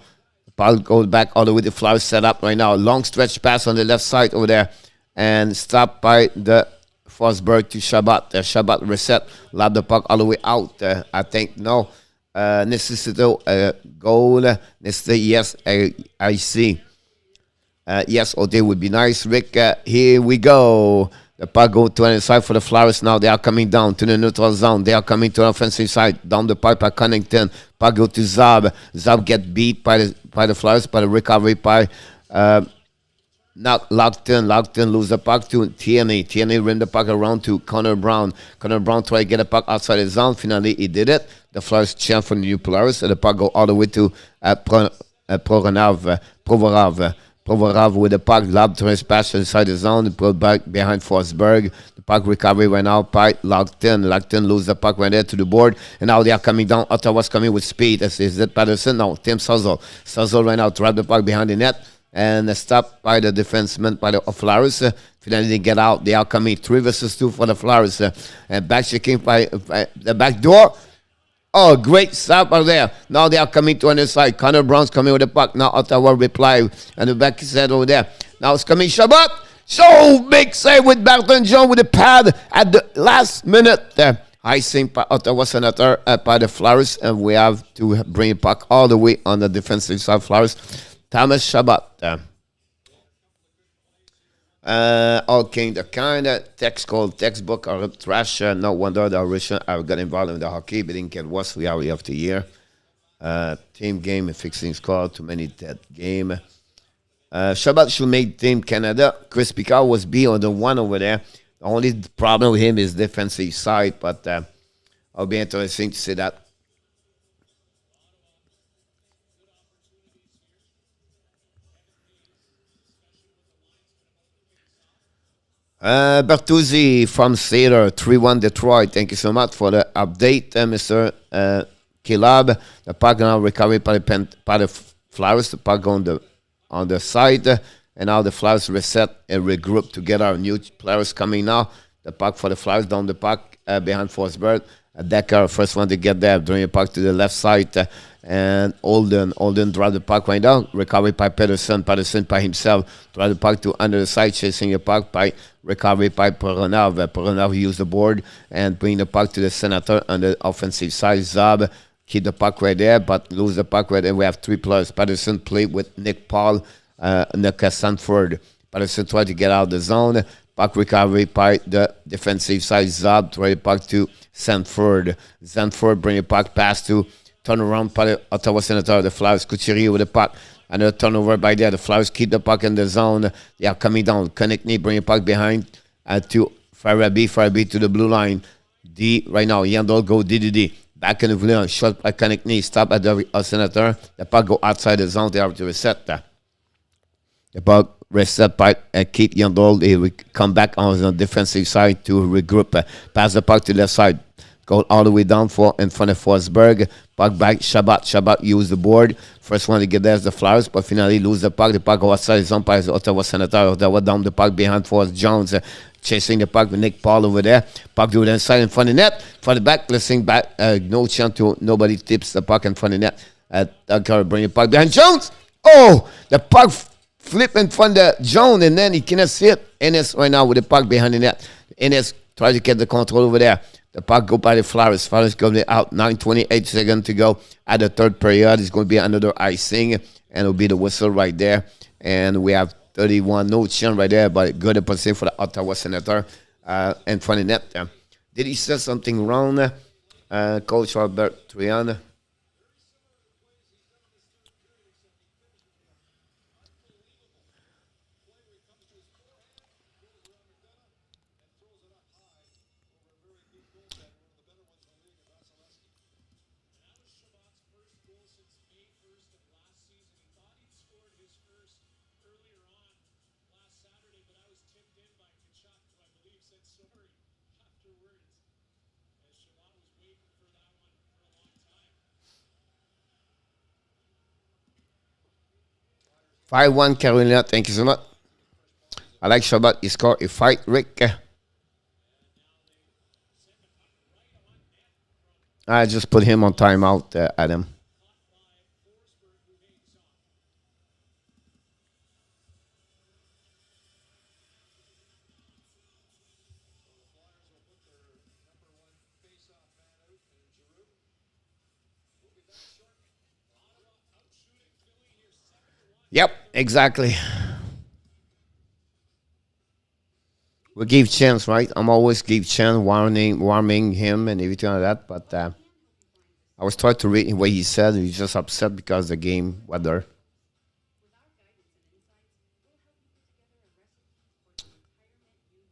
Paul goes back all the way to Flowers set up right now. Long stretch pass on the left side over there. And stopped by the Forsberg to Shabbat. Shabbat reset. Lob the puck all the way out. I think no. Necessito goal. Necessito, yes, I see. Yes, OT would be nice. Rick, here we go. The puck go to the side for the Flowers now. They are coming down to the neutral zone. They are coming to the offensive side. Down the pipe by Connington. Puck go to Zab. Zab get beat by the Flowers, by the recovery by not Lockton. Lockton lose the puck to Tierney. Tierney rim the puck around to Connor Brown. Connor Brown try to get the puck outside the zone. Finally, he did it. The Flowers chant for the new players. And the puck go all the way to Provorov. Provorov with the puck. Lob to his pass inside the zone. Put back behind Forsberg. The puck recovery right now by Lockton. Lockton lose the puck right there to the board. And now they are coming down. Ottawa's coming with speed. Is that Patterson? No, Tim Stutzle. Stutzle right now trap the puck behind the net. And stopped by the defenseman by the Flowers. Finally, they get out. They are coming 3 versus 2 for the Flowers. And back checking by the back door. Oh, great stop out there. Now they are coming to on the side. Connor Brown's coming with the puck. Now Ottawa reply. And the back set over there. Now it's coming Shabbat. So big save with Barton John with the pad at the last minute. Icing by Ottawa Senator by the Flowers. And we have to bring the puck all the way on the defensive side. Flowers. Thomas Shabbat. Okay, the kind of text called textbook or trash. No wonder the original I got involved in the hockey, but didn't get worse reality of the year. Team game, fixing score, too many dead game. Shabbat should make Team Canada. Chris Picard was B on the one over there. The only problem with him is defensive side, but it'll be interesting to see that. Bertuzzi from Sailor, 3-1 Detroit. Thank you so much for the update, Mr. Kilab. The puck now recovered by the Flowers. The puck on the side. And now the Flowers reset and regroup together. New players coming now. The puck for the Flowers down the puck behind Forsberg. Decker, first one to get there. Bring the puck to the left side. And Olden drive the puck right now. Recovery by Pedersen. Pedersen by himself. Drive the puck to under the side. Chasing the puck by recovery by Peronov. Peronov used the board and bring the puck to the Senator on the offensive side. Zab keep the puck right there, but lose the puck right there. We have 3 players. Pedersen played with Nick Paul, Nick Sanford. Pedersen tried to get out of the zone. Puck recovery by the defensive side. Zab try the puck to Sanford. Sanford bring the puck pass to turn around by the Ottawa Senator. The Flowers Couturier with the puck. And a turnover by there. The Flowers keep the puck in the zone. They are coming down. Konechny bring the puck behind to Farabee. Farabee to the blue line. D right now. Yandel go DDD. Back in the blue line. Shot by Konechny. Stop at the Senator. The puck go outside the zone. They have to reset that. The puck reset by Keith Yandel. They will come back on the defensive side to regroup. Pass the puck to the left side. Go all the way down in front of Forsberg. Puck back. Shabbat use the board. First one to get there is the Flowers, but finally lose the puck. The puck go outside his umpire is Ottawa Senator. Ottawa down the puck behind Forrest Jones. Chasing the puck with Nick Paul over there. Puck to the inside in front of the net. For the back, listening back. No chance to nobody tips the puck in front of the net. Tucker bring the puck behind Jones. Oh, the puck flip in front of Jones, and then he cannot see it. Ennis right now with the puck behind the net. Ennis tries to get the control over there. The puck go by the Flowers. Flowers going out. 9:28 seconds to go at the third period. It's going to be another icing, and it'll be the whistle right there. And we have 31. No chance right there, but good position for the Ottawa Senator in front of net. Did he say something wrong, Coach Albert Triana? 5-1 Carolina. Thank you so much. I like Shabbat. He scored a fight, Rick. I just put him on timeout, Adam. Yep, exactly. We give chance, right? I'm always give chance, warming him and everything like that. But I was trying to read what he said. He's just upset because the game weather.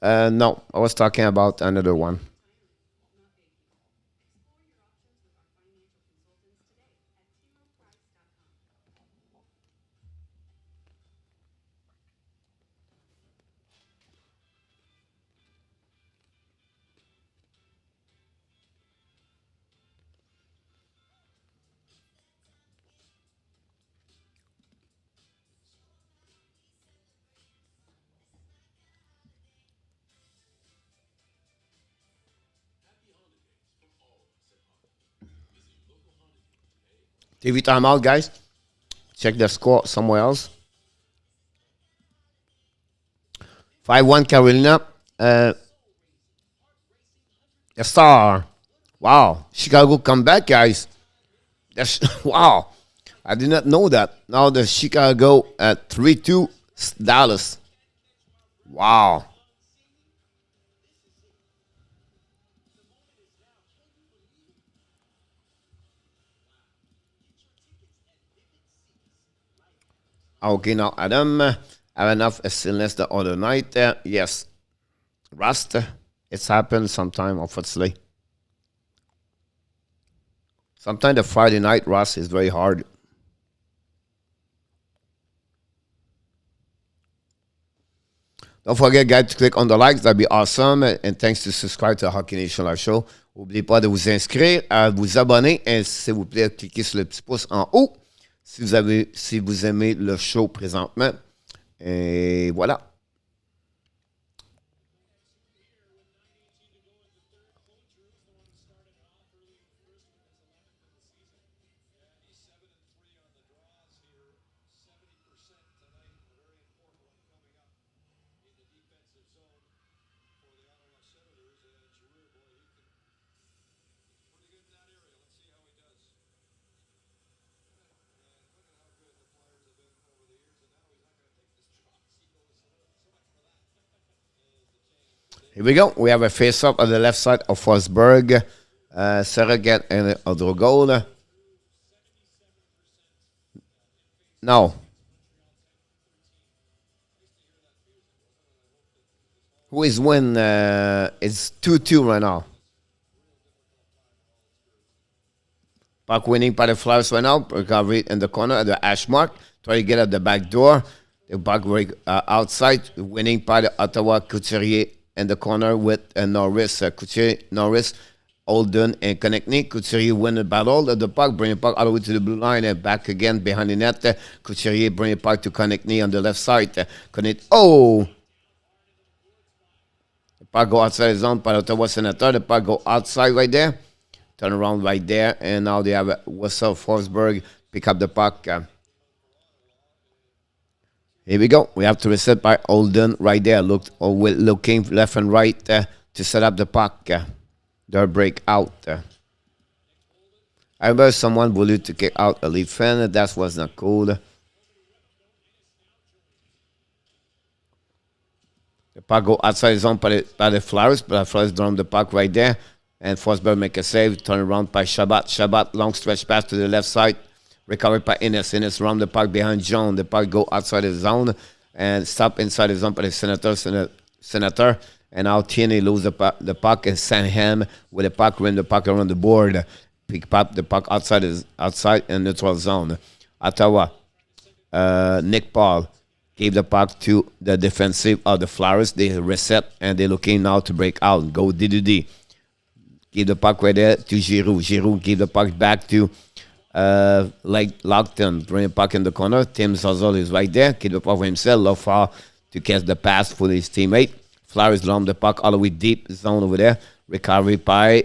No, I was talking about another one. TV timeout, guys. Check the score somewhere else. 5-1 Carolina. The star. Wow. Chicago come back, guys. That's wow. I did not know that. Now the Chicago at 3-2 Dallas. Wow. Okay, now Adam, I have enough stillness the other night. Yes, rust. It's happened sometime, unfortunately. Sometimes the Friday night rust is very hard. Don't forget, guys, to click on the likes. That'd be awesome. And thanks to subscribe to Hockey Nation Live Show. N'oubliez pas de vous inscrire, à vous abonner. Et s'il vous plaît, cliquez sur le petit pouce en haut. Si vous aimez le show présentement. Et voilà. Here we go. We have a face-off on the left side of Forsberg. Surrogate and other goal. No. Who is win? It's 2-2 right now. Puck winning by the Flyers right now. Recovery in the corner at the hash mark. Try to get at the back door. The puck outside. Winning by the Ottawa Couturier in the corner with Norris. Couturier, Norris, Holden, and Konechny. Couturier win the battle of the puck, bring the puck all the way to the blue line and back again behind the net. Couturier bring the puck to Konechny on the left side. The puck go outside the zone by the Ottawa Senators. The puck go outside right there. Turn around right there. And now they have Wessel Forsberg pick up the puck. Here we go. We have to reset by Holden right there. Looking left and right to set up the puck. Their break out. I remember someone wanted to kick out a lead fan. That was not cool. The puck go outside the zone by the Flyers. But the Flyers drum the puck right there. And Forsberg make a save. Turn around by Shabbat. Shabbat, long stretch pass to the left side. Recovered by Innes. Innes round the puck behind John. The puck go outside the zone and stop inside the zone by the Senator. And now Tierney lose the puck and Sanheim with the puck, rim the puck around the board. Pick up the puck outside in neutral zone. Ottawa. Nick Paul. Gave the puck to the defensive of the Flyers. They reset and they're looking now to break out. Go DDD. Give the puck right there to Giroux. Giroux give the puck back to like Lockton. Bring the puck in the corner. Tim Stutzle is right there. Give the puck for himself. Lofar to catch the pass for his teammate. Flyers lump the puck all the way deep zone over there. Recovery by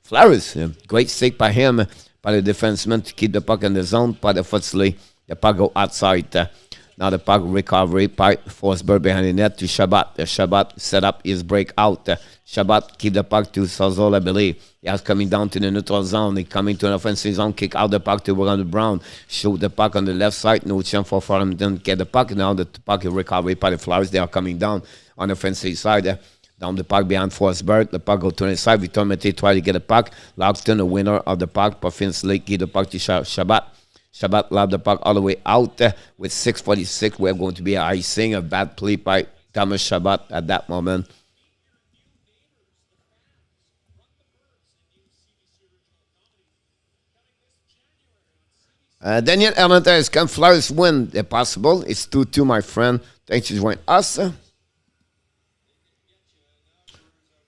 Flyers. Great stick by him, by the defenseman to keep the puck in the zone. But unfortunately, the puck go outside. Now the puck recovery by Forsberg behind the net to Shabbat. Shabbat set up his breakout. Shabbat keep the puck to Stutzle, I believe. He is coming down to the neutral zone. He coming to an offensive zone. Kick out the puck to Ronald Brown. Shoot the puck on the left side. No chance for Formenton to get the puck. Now the puck is recovered by the Flyers. They are coming down on the offensive side. Down the puck behind Forsberg. The puck go to the side. Victor Mete try to get the puck. Lockton, the winner of the puck. Parfins Lake give the puck to Shabbat. Shabbat lobbed the puck all the way out with 6:46. We're going to be icing. A bad play by Thomas Shabbat at that moment. Daniel Hernandez, can Flyers win? If possible. It's 2-2, my friend. Thanks for joining us.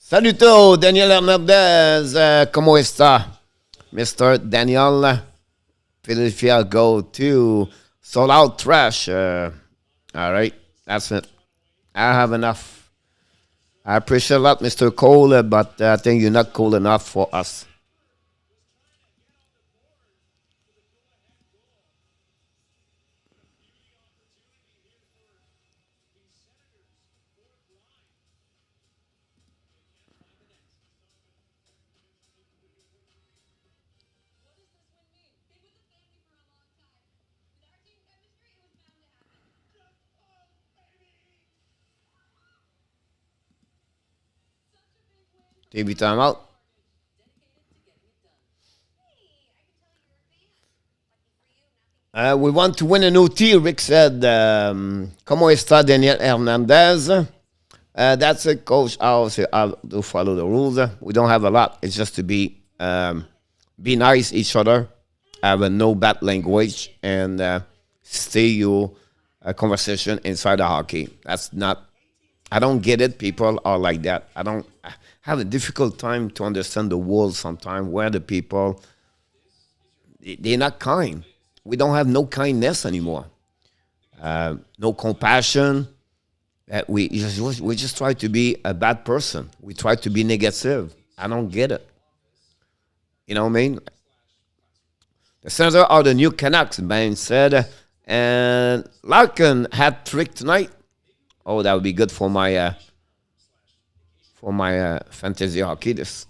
Saluto, Daniel Hernandez. ¿Cómo está? Mr. Daniel. Philadelphia go to sold out trash. All right, that's it. I have enough. I appreciate a lot, Mr. Cole, but I think you're not cool enough for us. TV timeout. We want to win an OT, Rick said. ¿Cómo está Daniel Hernandez? That's it, Coach. I'll do follow the rules. We don't have a lot. It's just to be nice each other, have a no bad language, and stay your conversation inside the hockey. That's not. I don't get it. People are like that. I have a difficult time to understand the world sometimes where the people, they're not kind. We don't have no kindness anymore. No compassion. We just try to be a bad person. We try to be negative. I don't get it. You know what I mean? The Senators are the new Canucks, Ben said. And Larkin had trick tonight. Oh, that would be good for my fantasy hockey. This.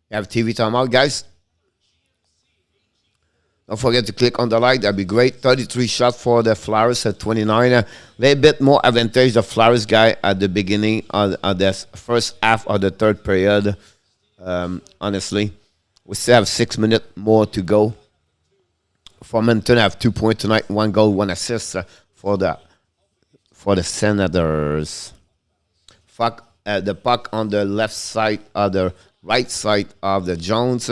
You have TV timeout, guys. Don't forget to click on the like. That'd be great. 33 shots for the Flyers at 29. A little bit more advantage the Flyers guy at the beginning of the first half of the third period. Honestly, we still have 6 minutes more to go. Formenton have 2 points tonight, 1 goal, 1 assist for the Senators. The puck on the left side of the right side of the Jones.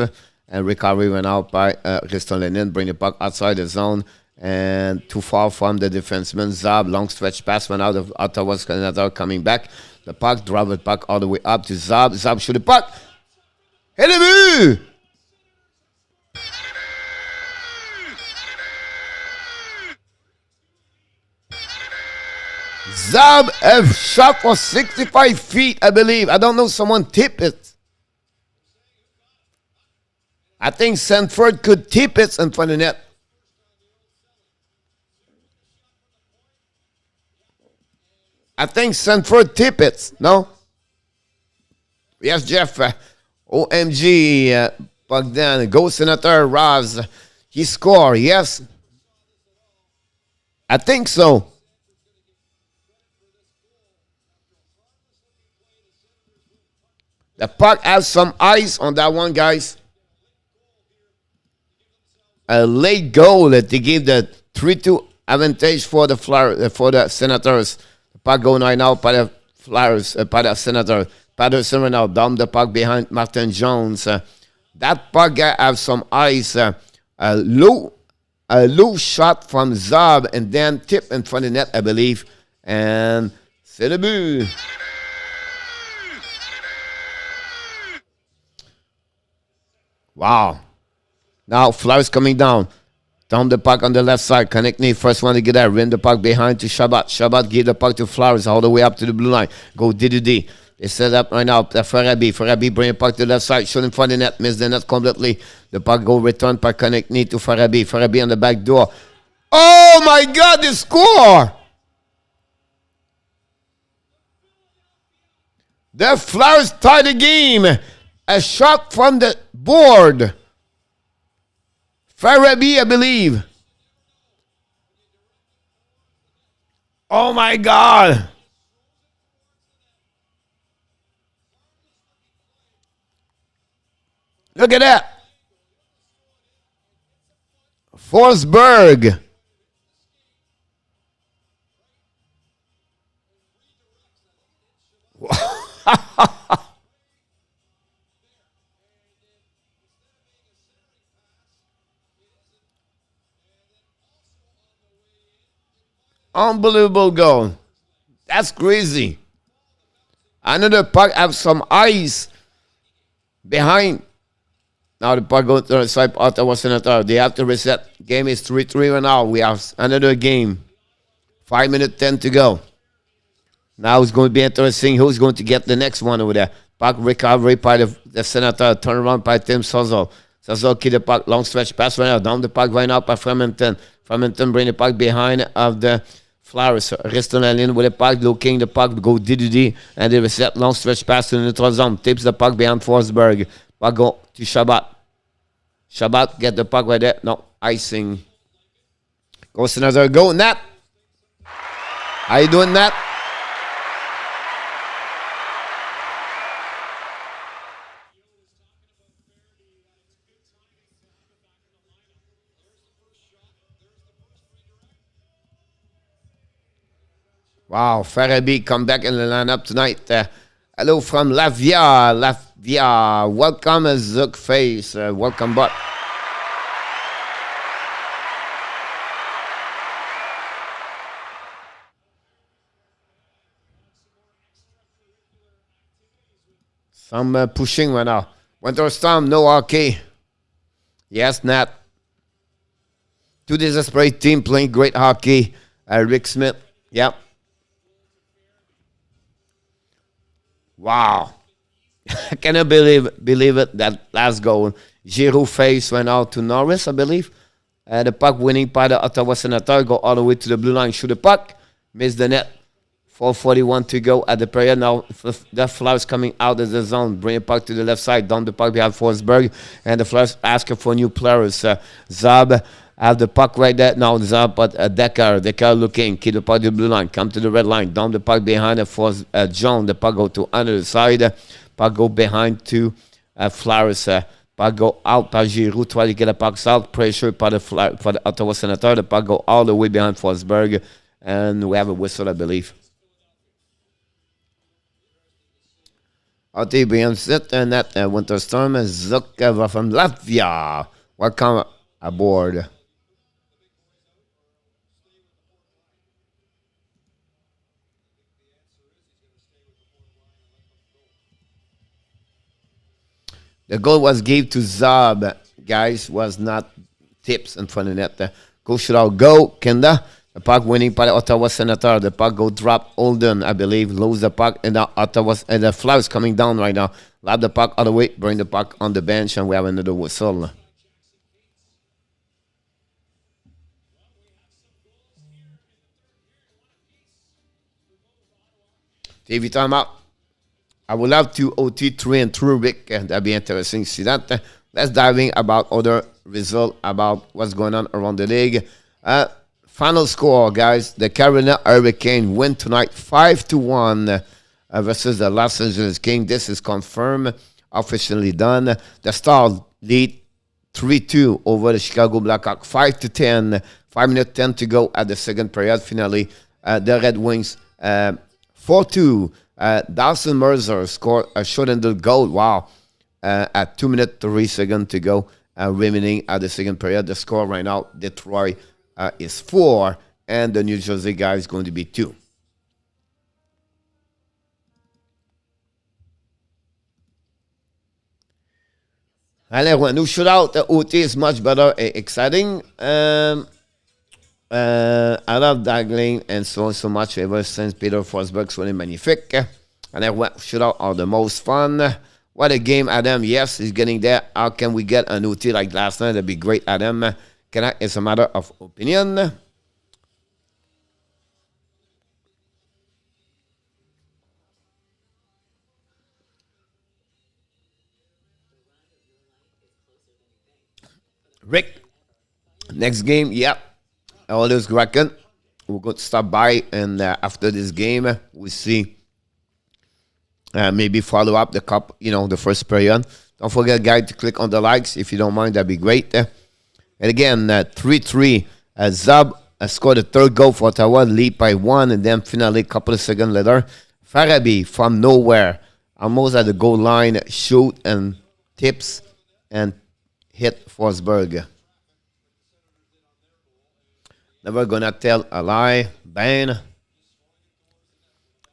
And recovery went out by Riston Lenin. Bring the puck outside the zone. And too far from the defenseman. Zab, long stretch pass went out of Ottawa Senators coming back. The puck, drop the puck all the way up to Zab. Zab shoot the puck. Hit the but! Zab have shot for 65 feet, I believe. I don't know, someone tip it. I think Sanford could tip it in front of the net. I think Sanford tip it. No? Yes, Jeff. OMG. Bogdan. Go Senator Raz. He scored. Yes. I think so. The puck has some ice on that one, guys. a late goal to give the 3-2 advantage for the Senators. The puck going right now by the Flyers, by the Senators. Patterson right now down the puck behind Martin Jones. That puck have some ice. A low shot from Zab and then tip in front of the net, I believe. And c'est le but. Wow. Now Flyers coming down. Down the puck on the left side. Konechny first one to get there. Rim the puck behind to Shabbat. Shabbat give the puck to Flowers all the way up to the blue line. Go Didi. They set up right now. Farabee. Farabee bring the puck to the left side. Shoot in front of the net. Miss the net completely. The puck go return by Konechny to Farabee. Farabee on the back door. Oh my God, they score! The Flyers tie the game. A shot from the board. Farabee, I believe. Oh my God. Look at that. Forsberg. Unbelievable goal. That's crazy. Another puck have some ice behind. Now the puck goes to the side. Ottawa Senators. They have to reset. Game is 3-3 right now. We have another game. 5 minutes 10 to go. Now it's going to be interesting. Who's going to get the next one over there? Puck recovery by the Senator. Turn around by Tim Stutzle. Stutzle keep the puck. Long stretch pass right now. Down the puck right now by Formenton. Formenton bring the puck behind of the Flyers. Ristonelli with the puck. Looking the puck. Go Didi. And they reset. Long stretch pass to the neutral zone. Tips the puck behind Forsberg. Puck go to Shabbat. Shabbat get the puck right there. No. Icing. Go Senator. Go Nat. How you doing, Nat? Wow, Farabee come back in the lineup tonight. Hello from Latvia. Latvia. Welcome, Zook Face. Welcome, Bot. Some pushing right now. Winter Storm, no hockey. Yes, Nat. Two desperate team playing great hockey. Rick Smith. Yep. Wow. I cannot believe it. That last goal. Giroux face went out to Norris, I believe. The puck winning by the Ottawa Senators. Go all the way to the blue line. Shoot the puck. Miss the net. 4:41 to go at the period. Now the Flyers coming out of the zone. Bring the puck to the left side. Down the puck behind Forsberg. And the Flyers asking for new players. Zab have the puck right there. Now Zab, but Decker looking. Keep the puck to the blue line. Come to the red line. Down the puck behind the John. The puck go to under the side. Puck go behind to Flyers. Puck go out by Giroux. Try to get the puck out. Pressure for the Ottawa Senators. The puck go all the way behind Forsberg. And we have a whistle, I believe. Artem and that Winter Storm is Zukava from Latvia. Welcome aboard. The goal was gave to Zab, guys, was not tips in front of the net. Go should out go, Kenda. The puck winning by the Ottawa Senators. The puck go drop Olden, I believe. Lose the puck and the Ottawa and the Flyers coming down right now. Lap the puck all the way, bring the puck on the bench, and we have another whistle. TV timeout. I would love to OT 3 and through Rick. That'd be interesting to see that. Let's dive in about other results, about what's going on around the league. Final score, guys. The Carolina Hurricane win tonight 5-1 versus the Los Angeles Kings. This is confirmed, officially done. The Stars lead 3-2 over the Chicago Blackhawks. 5-10. 5 minutes 10 to go at the second period. Finally, the Red Wings 4-2. Dawson Mercer scored a short-handed goal. Wow. At 2 minutes 3 seconds to go remaining at the second period. The score right now, Detroit is 4, and the New Jersey guy is going to be 2. Allez, when you shoot out, the OT is much better, exciting. I love Dagling and so much ever since Peter Forsberg's really magnifique. And then shootout are the most fun. What a game, Adam. Yes, he's getting there. How can we get an OT like last night? That'd be great, Adam. It's a matter of opinion. Rick, next game, yeah. Always Kraken. We're going to stop by, and after this game, we see maybe follow up the cup, the first period. Don't forget, guys, to click on the likes. If you don't mind, that'd be great. And again, 3-3. Zab scored the third goal for Ottawa, lead by 1, and then finally, a couple of seconds later, Farabee from nowhere, almost at the goal line, shoot and tips and hit Forsberg. Never gonna tell a lie. Bang.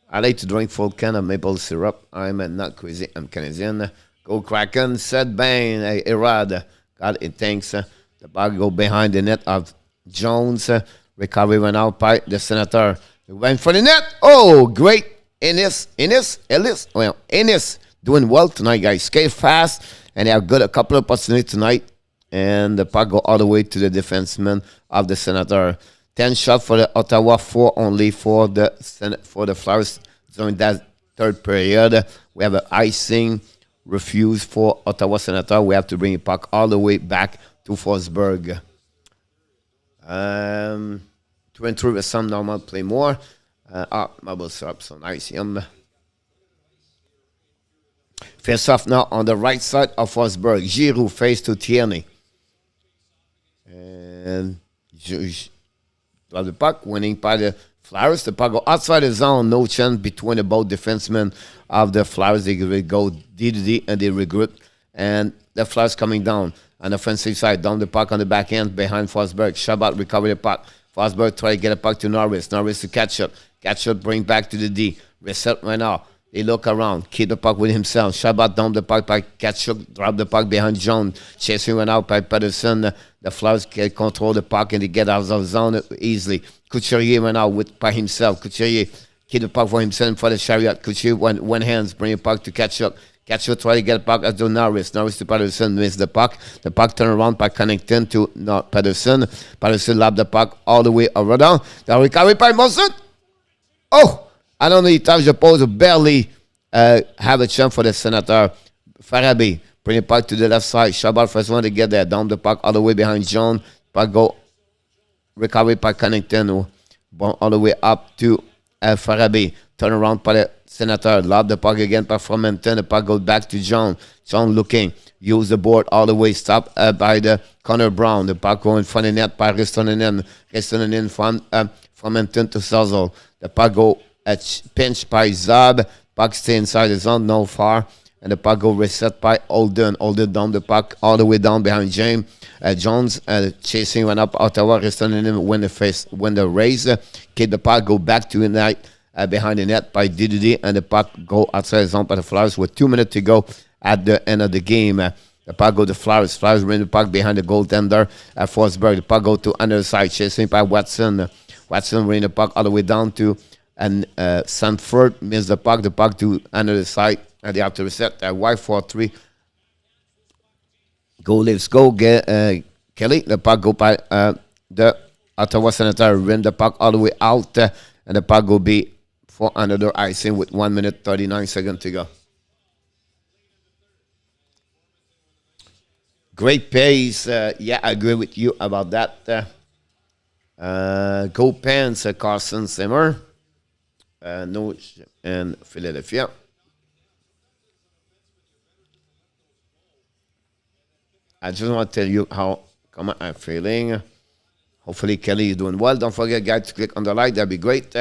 I like to drink full can of maple syrup. I'm not crazy. I'm Canadian. Go Kraken. Said Bang. Hey, Erad. God, it thanks. The ball go behind the net of Jones. Recovery went out by the Senator. He went for the net. Oh, great. Ellis. Well, Ennis doing well tonight, guys. Skate fast. And they have got a couple of opportunities tonight. And the puck go all the way to the defenseman of the Senator. 10 shots for the Ottawa, 4 only for the Flyers during that third period. We have an icing refused for Ottawa Senator. We have to bring the puck all the way back to Forsberg. 2 and 3 with some normal play more. Marble syrup, so nice. Yum. Face off now on the right side of Forsberg. Giroux face to Tierney. And the puck winning by the Flyers. The puck go outside the zone. No chance between the both defensemen of the Flyers. They go D and they regroup. And the Flyers coming down on the offensive side. Down the puck on the back end behind Forsberg. Shabbat recover the puck. Forsberg try to get a puck to Norris. Norris to catch up. Catch up, bring back to the D. Reset right now. They look around, keep the puck with himself. Shabbat down the puck by Kachuk, drop the puck behind Jones. Chasing went out by Pedersen. The Flyers can control the puck and they get out of zone easily. Couturier went out by himself. Couturier keep the puck for himself for the Chariot. Couturier one hands, bring the puck to Kachuk. Kachuk try to get the puck to Norris. Norris to Pedersen, missed the puck. The puck turn around by Connington to Pedersen. Pedersen lobbed the puck all the way over down. The recovery by Molson. Oh! I don't know if times opposed to barely have a chance for the Senator. Farabee bring the puck to the left side. Shabbat first one to get there. Down the puck all the way behind John. Puck go recovery by Connington. All the way up to Farabee. Turn around by the Senator. Lob the puck again by Formenton. The puck goes back to John. John looking. Use the board all the way. Stop by the Connor Brown. The puck going in front of the net by Ristonen. Ristonen from Formenton to Stutzle. The puck go pinch by Zab. Puck stay inside the zone, no far. And the puck go reset by Olden. Olden down the puck all the way down behind James. Jones chasing went up Ottawa. Restoning him when the raise. Keep the puck go back to the net behind the net by DDD. And the puck go outside the zone by the Flyers with 2 minutes to go at the end of the game. The puck go to Flyers. Flyers bring the puck behind the goaltender at Forsberg. The puck go to under side. Chasing by Watson. Watson bring the puck all the way down to and Sanford missed the puck to another side, and they have to reset that Y4-3. Go, let's go, get Kelly. The puck go by the Ottawa Senator, rim the puck all the way out, and the puck will be for another icing with 1 minute 39 seconds to go. Great pace. Yeah, I agree with you about that. Go Pants, Carson Simmer. Norwich and Philadelphia. I just want to tell you how come I'm feeling. Hopefully Kelly is doing well. Don't forget, guys, to click on the like. That'd be great.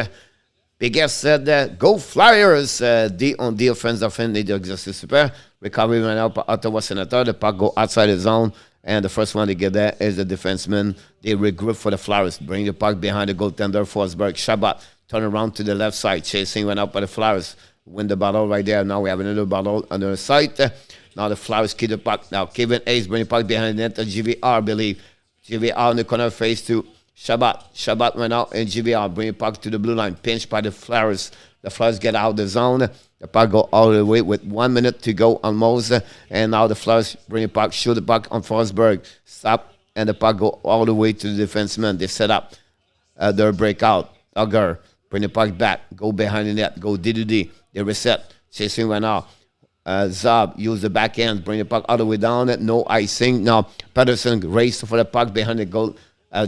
Big S said, go Flyers! D on D offense, les deux exercices super. Recovery right now par Ottawa Senators. The puck go outside the zone. And the first one to get there is the defenseman. They regroup for the Flyers. Bring the puck behind the goaltender, Forsberg. Shabbat, turn around to the left side. Chasing went out by the Flyers. Win the battle right there. Now we have another battle on the side. Now the Flyers keep the puck. Now Kevin Hayes bring the puck behind the net to GVR, I believe. GVR in the corner face to Shabbat. Shabbat went out and GVR bring the puck to the blue line. Pinched by the Flyers. The Flyers get out of the zone. The puck go all the way with 1 minute to go almost. And now the Flyers bring the puck, shoot the puck on Forsberg. Stop. And the puck go all the way to the defenseman. They set up their breakout. Duggar bring the puck back. Go behind the net. Go D. They reset. Chasing right now. Zab use the backhand. Bring the puck all the way down. No icing. Now Pedersen raced for the puck behind the goal.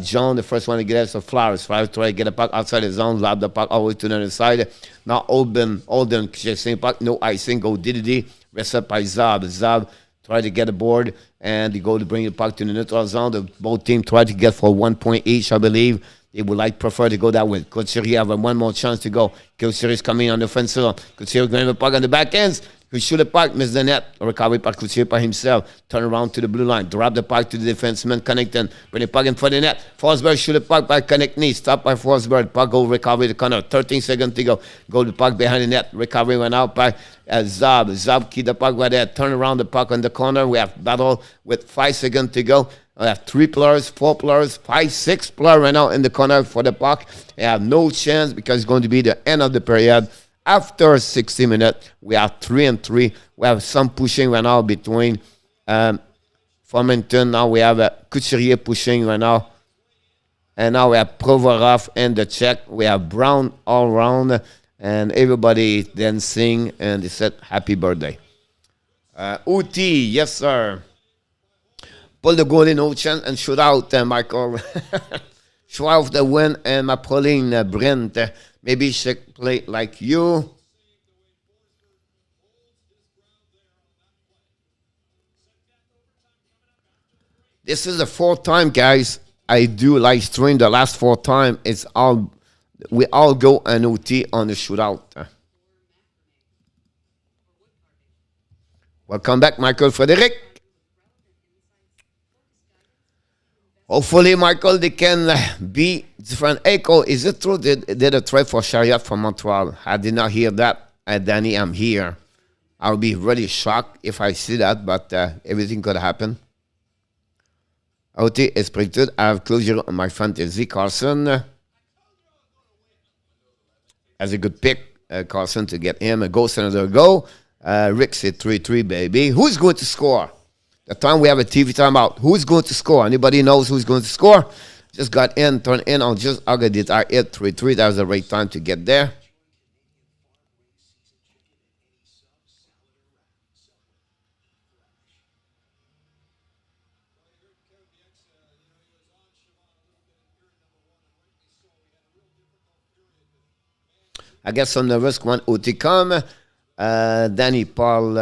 John, the first one to get it, so Flyers. Flyers try to get the puck outside the zone, lob the puck all the way to the other side. Now Olden chasing puck, no icing, go DDD, reset by Zab. Zab try to get a board, and they go to bring the puck to the neutral zone. Both teams try to get for 1 point each, I believe. They would prefer to go that way. Couturier have one more chance to go. Couturier is coming on the offensive. Couturier going to the puck on the back ends. Could shoot the puck, miss the net. Recovery by Couturier by himself. Turn around to the blue line. Drop the puck to the defenseman, Connington. Bring the puck in for the net. Forsberg shoot the puck by Connington. Stop by Forsberg. Puck go recovery the corner. 13 seconds to go. Go the puck behind the net. Recovery went out by Zab. Zab keep the puck right there. Turn around the puck on the corner. We have battle with 5 seconds to go. We have 3 players, 4 players, 5, 6 players right now in the corner for the puck. They have no chance because it's going to be the end of the period. After 60 minutes, we are 3-3. We have some pushing right now between Formenton. Now we have Couturier pushing right now. And now we have Provorov and the Czech. We have Brown all around. And everybody dancing. And they said, happy birthday. Uti, yes, sir. Pull the goal in Ocean and shoot out, Michael. Show off the win. And my Pauline Brent. Maybe she should play like you. This is the 4th time, guys. I do live stream. The last 4 times, we all go an OT on the shootout. Welcome back, Michael Frederick. Hopefully, Michael, they can be different. Echo, is it true they did a trade for Chariot from Montreal? I did not hear that. Danny, I'm here. I'll be really shocked if I see that, but everything could happen. OT is predicted. I have closure on my fantasy. Carson as a good pick. Carson to get him. A goal, Senator, go. Rick said 3-3, baby. Who's going to score? The time we have a TV timeout. Who's going to score? Anybody knows who's going to score? Just got in, turn in on just August did our 3-3. That was the right time to get there. I guess on the risk one OT come. Danny Paul,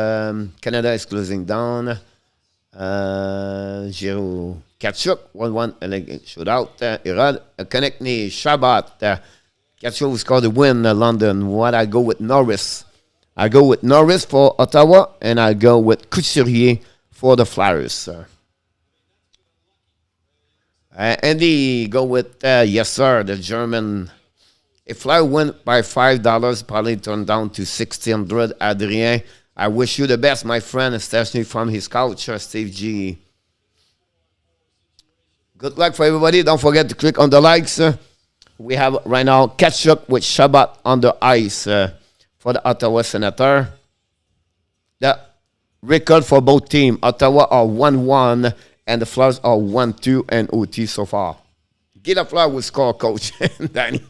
Canada is closing down. Giroux Kachuk 1-1 shootout. Irad Konechny Shabbat. Kachuk scored the win. London. What I go with Norris. I go with Norris for Ottawa, and I go with Couturier for the Flyers. Andy go with yes sir, the German. If Flyer win by $5, probably turn down to $1,600. Adrien. I wish you the best, my friend, especially from his couch, Steve G. Good luck for everybody. Don't forget to click on the likes. We have right now catch up with Shabbat on the ice for the Ottawa Senators. The record for both teams, Ottawa are 1-1 and the Flyers are 1-2 and OT so far. Get a Flyer will score, coach. Danny.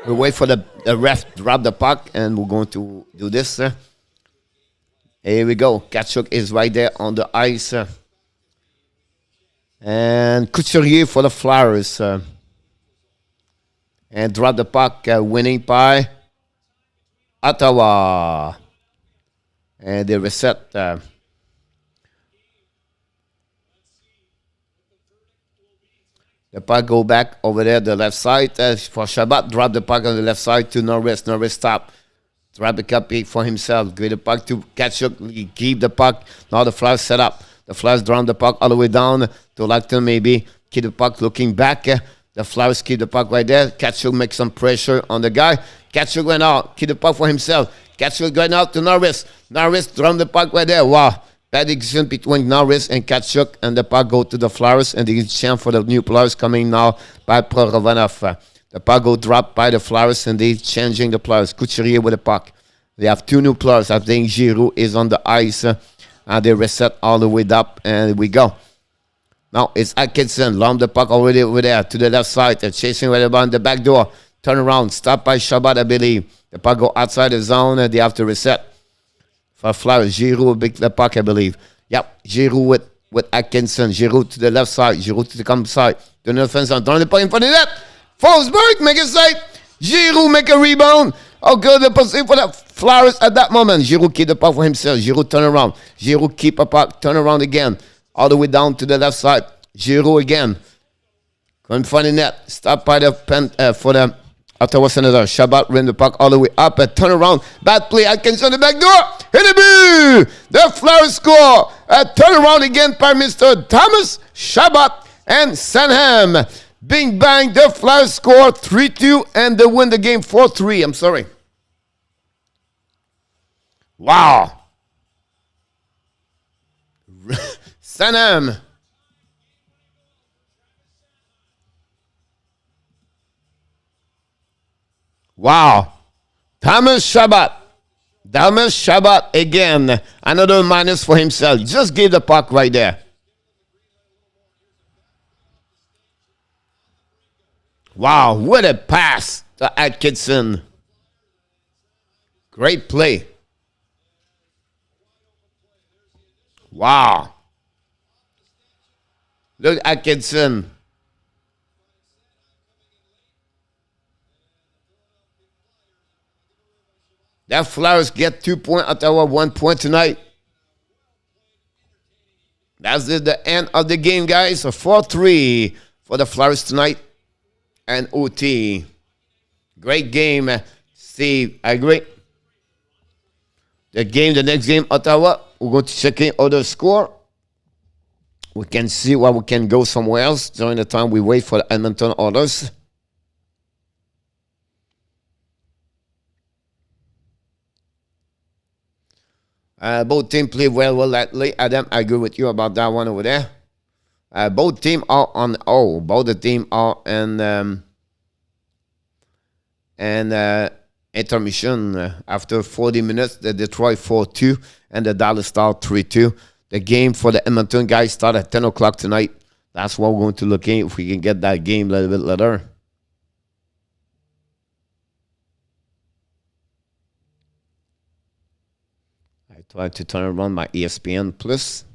We wait for the ref to drop the puck, and we're going to do this. Here we go. Kachuk is right there on the ice. And Couturier for the Flyers. and drop the puck, winning by Ottawa. And they reset. The puck go back over there, the left side. For Shabbat, drop the puck on the left side to Norris. Norris stop. Drop the cup for himself. Give the puck to Kachuk. Keep the puck. Now the Flyers set up. The Flyers drop the puck all the way down to Lacton maybe. Keep the puck looking back. The Flyers keep the puck right there. Kachuk makes some pressure on the guy. Kachuk went out. Keep the puck for himself. Kachuk going out to Norris. Norris drop the puck right there. Wow. Bad decision between Norris and Kachuk, and the puck go to the Flyers, and the chance for the new players coming now by Prorovanov. The puck go drop by the Flyers, and they changing the players. Couturier with the puck. They have two new players. I think Giroux is on the ice, and they reset all the way up, and we go. Now it's Atkinson. Lump the puck already over there to the left side. They're chasing right about the back door. Turn around. Stop by Shabbat, I believe. The puck go outside the zone, and they have to reset. For Flyers, Giroux will pick the puck, I believe. Yep, Giroux with Atkinson. Giroux to the left side. Giroux to the come side. To the offense, throwing the puck in front of that. Forsberg make a save. Giroux make a rebound. Oh, good, the position for the Flyers at that moment. Giroux keep the puck for himself. Giroux turn around. Giroux keep a puck, turn around again. All the way down to the left side. Giroux again. Go in front of net. Stop by the pen for the Ottawa Senators. Shabbat ran the puck all the way up and turn around. Bad play. Atkinson the back door. Hit the boo. The Flyers score. A turnaround again by Mr. Thomas Shabbat and Sanheim. Bing bang. The Flyers score 3-2 and they win the game 4-3. I'm sorry. Wow. Sanheim. Wow. Thomas Shabbat. Thomas Shabbat again. Another minus for himself. Just gave the puck right there. Wow. What a pass to Atkinson. Great play. Wow. Look at Atkinson. That Flyers get 2 points, Ottawa 1 point tonight. That's the end of the game, guys. So 4-3 for the Flyers tonight and OT. Great game, Steve. I agree. The next game, Ottawa, we're going to check in other score. We can see where we can go somewhere else during the time we wait for the Edmonton orders. Both teams play well lately. Adam, I agree with you about that one over there. Both teams are on. Oh, both the team are in intermission. After 40 minutes, the Detroit 4-2 and the Dallas Star 3-2. The game for the Edmonton guys start at 10 o'clock tonight. That's what we're going to look at if we can get that game a little bit later. I tried to turn on my ESPN Plus.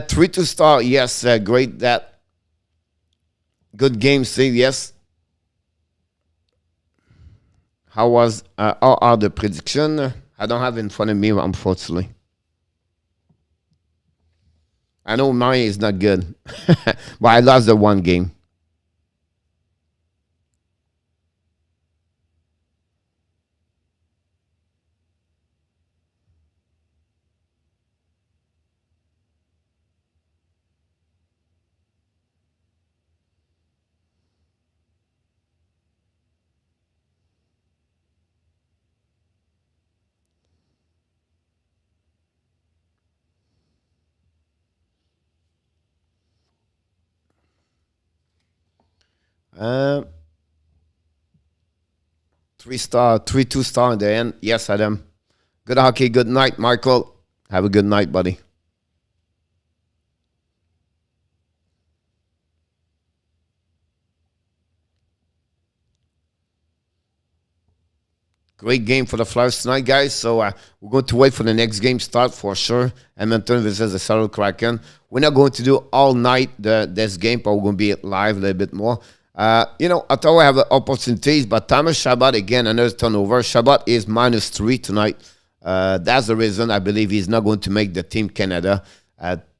Three to start, yes, great. That good game, Steve. Yes. How are the prediction? I don't have it in front of me, unfortunately. I know mine is not good, but I lost the one game. Three-star, 3-2 star in the end. Yes, Adam. Good hockey. Good night, Michael. Have a good night, buddy. Great game for the Flyers tonight, guys. So we're going to wait for the next game start for sure. Edmonton versus the Seattle Kraken. We're not going to do all night this game, but we're going to be live a little bit more. Ottawa have opportunities, but Thomas Chabot, again, another turnover. Chabot is -3 tonight. That's the reason I believe he's not going to make the Team Canada.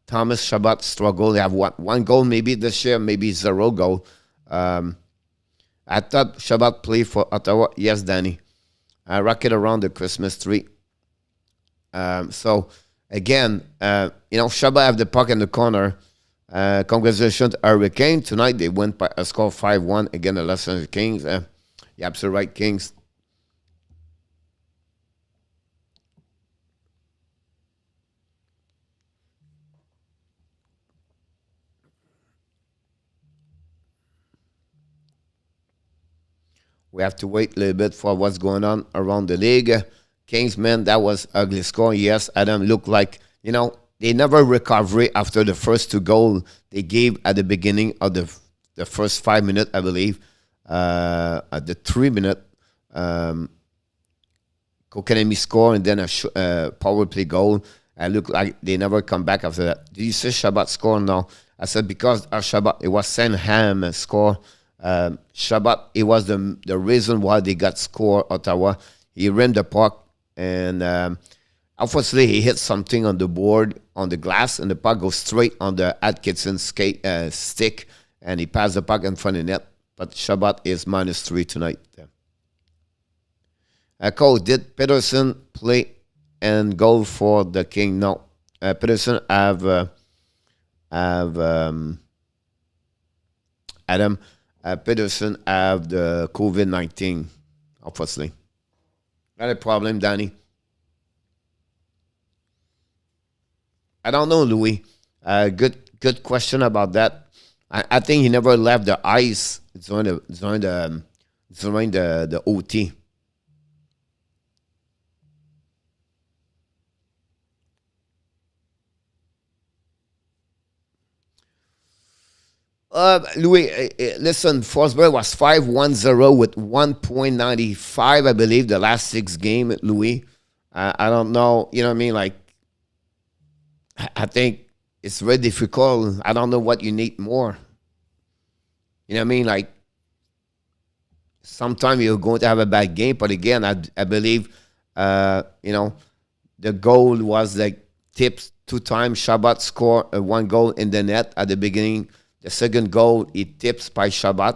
Thomas Chabot struggled. They have one goal maybe this year, maybe 0 goal. I thought Chabot played for Ottawa. Yes, Danny. Rocket around the Christmas tree. So, again, Chabot have the puck in the corner. Congratulations to Hurricane. Tonight they went by a score 5-1 against the Los Angeles Kings. You're absolutely right, Kings. We have to wait a little bit for what's going on around the league. Kings, man, that was ugly score. Yes, Adam looked like, they never recovered after the first 2 goals they gave at the beginning of the first 5 minutes, I believe. At the 3 minute, Kokanemi score and then a power play goal. It looked like they never come back after that. Did you say Chabot score? No. I said because Chabot, it was Sanheim score. Chabot, it was the reason why they got score, Ottawa. He ran the puck, and unfortunately, he hit something on the board, on the glass, and the puck goes straight on the Atkinson stick, and he passed the puck in front of the net. But Chabot is -3 tonight. Cole, did Peterson play and goal for the King? No. Peterson have Adam. Peterson have the COVID-19, obviously. Not a problem, Danny. I don't know, Louis. Good question about that. I think he never left the ice during the OT. Louis, listen, Forsberg was 5-1-0 with 1.95, I believe, the last 6 games, Louis. I don't know, you know what I mean? Like, I think it's very difficult. I don't know what you need more. You know what I mean? Like, sometimes you're going to have a bad game, but again, I believe, the goal was like tips 2 times. Chabot scored 1 goal in the net at the beginning. The second goal, he tips by Chabot.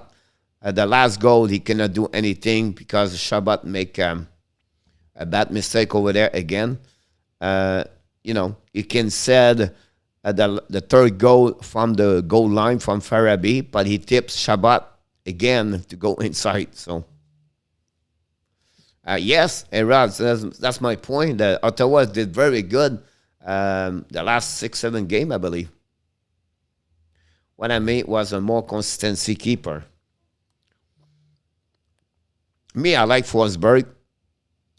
The last goal, he cannot do anything because Chabot make a bad mistake over there again. You can said the third goal from the goal line from Farabee, but he tips Chabot again to go inside. So, yes, Rod, that's my point. The Ottawa did very good the last 6-7 games, I believe. What I mean was a more consistency keeper. Me, I like Forsberg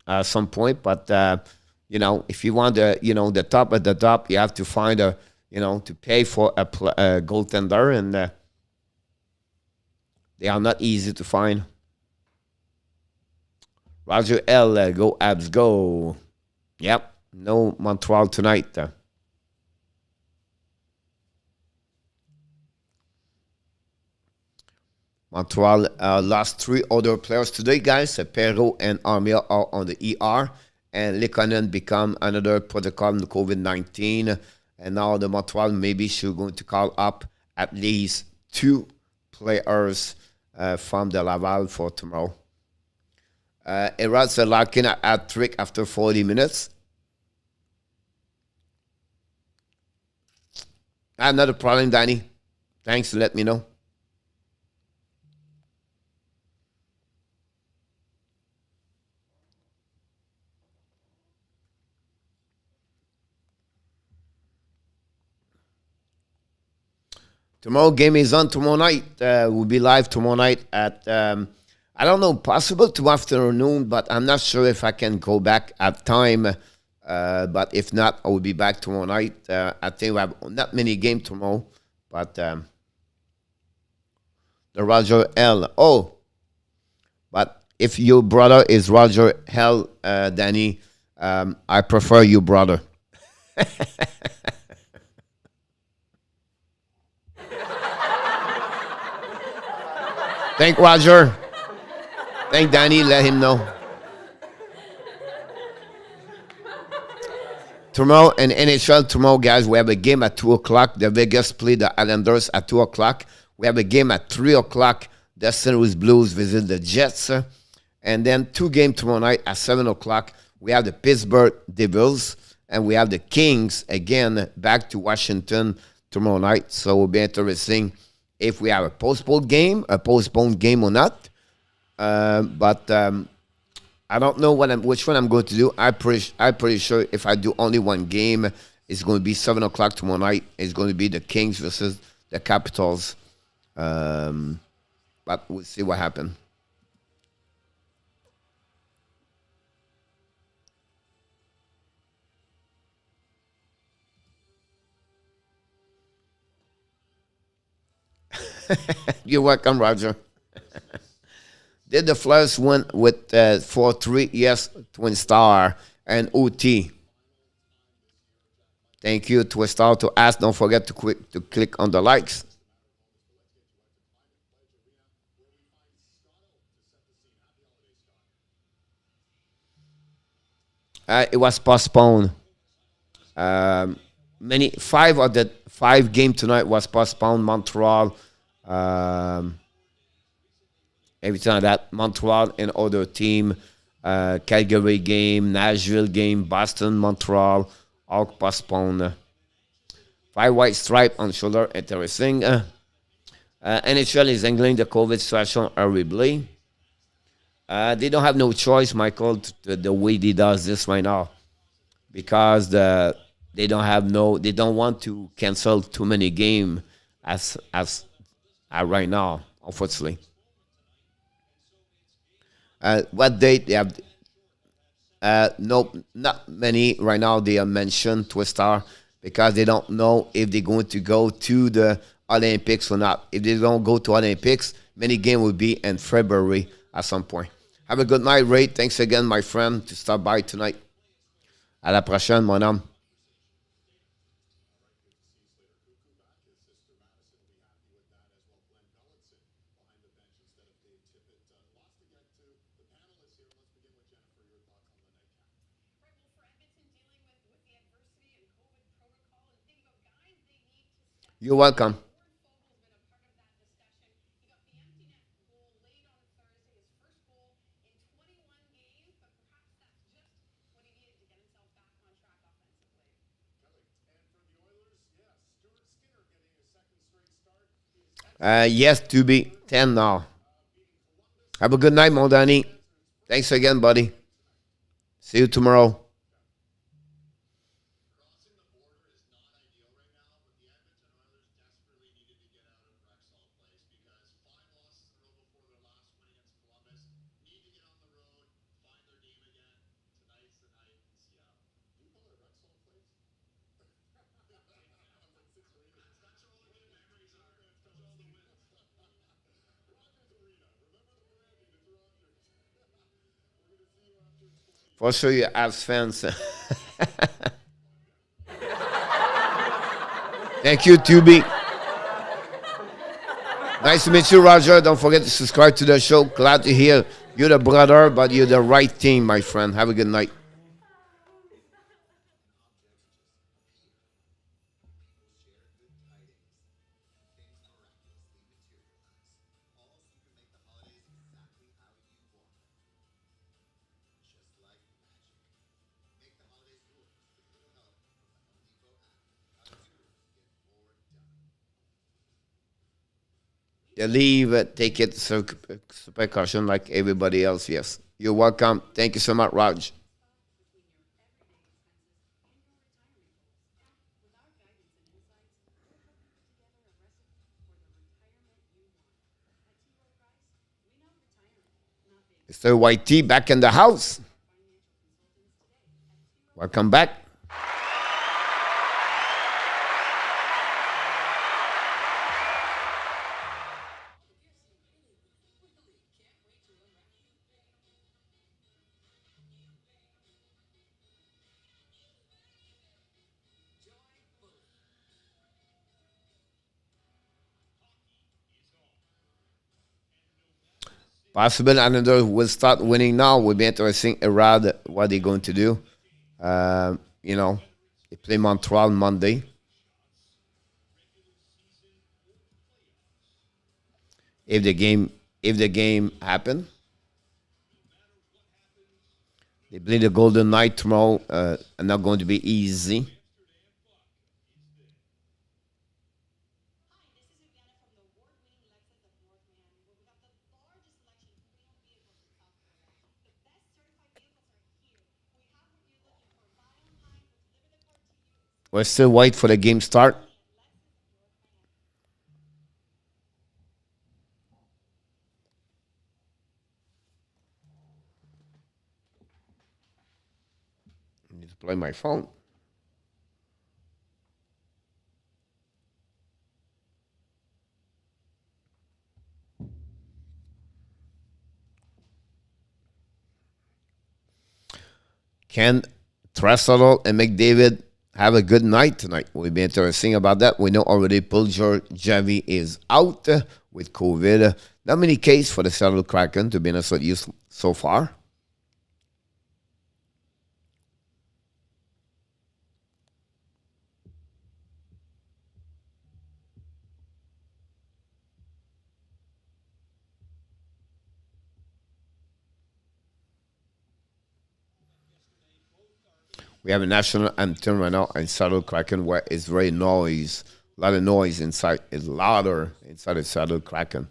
at some point, but if you want the top at the top, you have to find to pay for a goaltender, and they are not easy to find. Roger L, go Abs, go. Yep, no Montreal tonight. Montreal lost 3 other players today, guys. Perrault and Armia are on the ER. And Lekanen become another protocol in the COVID-19. And now the Montreal maybe should going to call up at least 2 players from the Laval for tomorrow. Erad Larkin at trick after 40 minutes. Another problem, Danny. Thanks to let me know. Tomorrow game is on tomorrow night. We'll be live tomorrow night at, I don't know, possible to afternoon, but I'm not sure if I can go back at time. But if not, I will be back tomorrow night. I think we have not many games tomorrow, but the Roger L. Oh, but if your brother is Roger, hell, Danny, I prefer you, brother. Thank Roger. Thank Danny. Let him know. Tomorrow in NHL, tomorrow, guys, we have a game at 2 o'clock. The Vegas play the Islanders at 2 o'clock. We have a game at 3 o'clock. The St. Louis Blues visit the Jets. And then 2 games tomorrow night at 7 o'clock. We have the Pittsburgh Devils. And we have the Kings, again, back to Washington tomorrow night. So it will be interesting if we have a postponed game or not. But I don't know which one I'm going to do. I'm pretty sure if I do only one game, it's going to be 7 o'clock tomorrow night. It's going to be the Kings versus the Capitals. But we'll see what happens. You're welcome, Roger. Did the Flyers win with 4-3? Yes, Twin Star and OT. Thank you, Twin Star. To ask, don't forget to click on the likes. It was postponed. Five of the 5 game tonight was postponed. Montreal. Everything like that. Montreal and other team. Calgary game, Nashville game, Boston, Montreal, all postponed. 5 white stripe on shoulder, interesting. NHL is handling the COVID situation horribly. They don't have no choice, Michael, the way they does this right now, because they don't want to cancel too many games as right now, unfortunately. What date they have? No, not many right now. They are mentioned Twister because they don't know if they're going to go to the Olympics or not. If they don't go to Olympics, many games will be in February at some point. Have a good night, Ray. Thanks again, my friend, to stop by tonight. À la prochaine, mon homme. You're welcome. Yes, to be 10 now. Have a good night, Mondani. Thanks again, buddy. See you tomorrow. For sure, you as fans. Thank you, Tubi. Nice to meet you, Roger. Don't forget to subscribe to the show. Glad to hear you're the brother, but you're the right team, my friend. Have a good night. You leave, take it precaution like everybody else. Yes, you're welcome. Thank you so much, Raj. Mr. YT back in the house. Welcome back. Possible another will start winning now. Will be interesting around what they're going to do. You know, they play Montreal Monday. If the game happen, they play the Golden Knight tomorrow. Not going to be easy. We're still wait for the game start. I need to play my phone. Can Stutzle and McDavid have a good night tonight? We'll be interesting about that. We know already Paul Javi is out with COVID. Not many cases for the Seattle Kraken, to be honest with you, so far. We have a national anthem right now in Seattle Kraken where it's very noise. A lot of noise inside. It's louder inside of Seattle Kraken.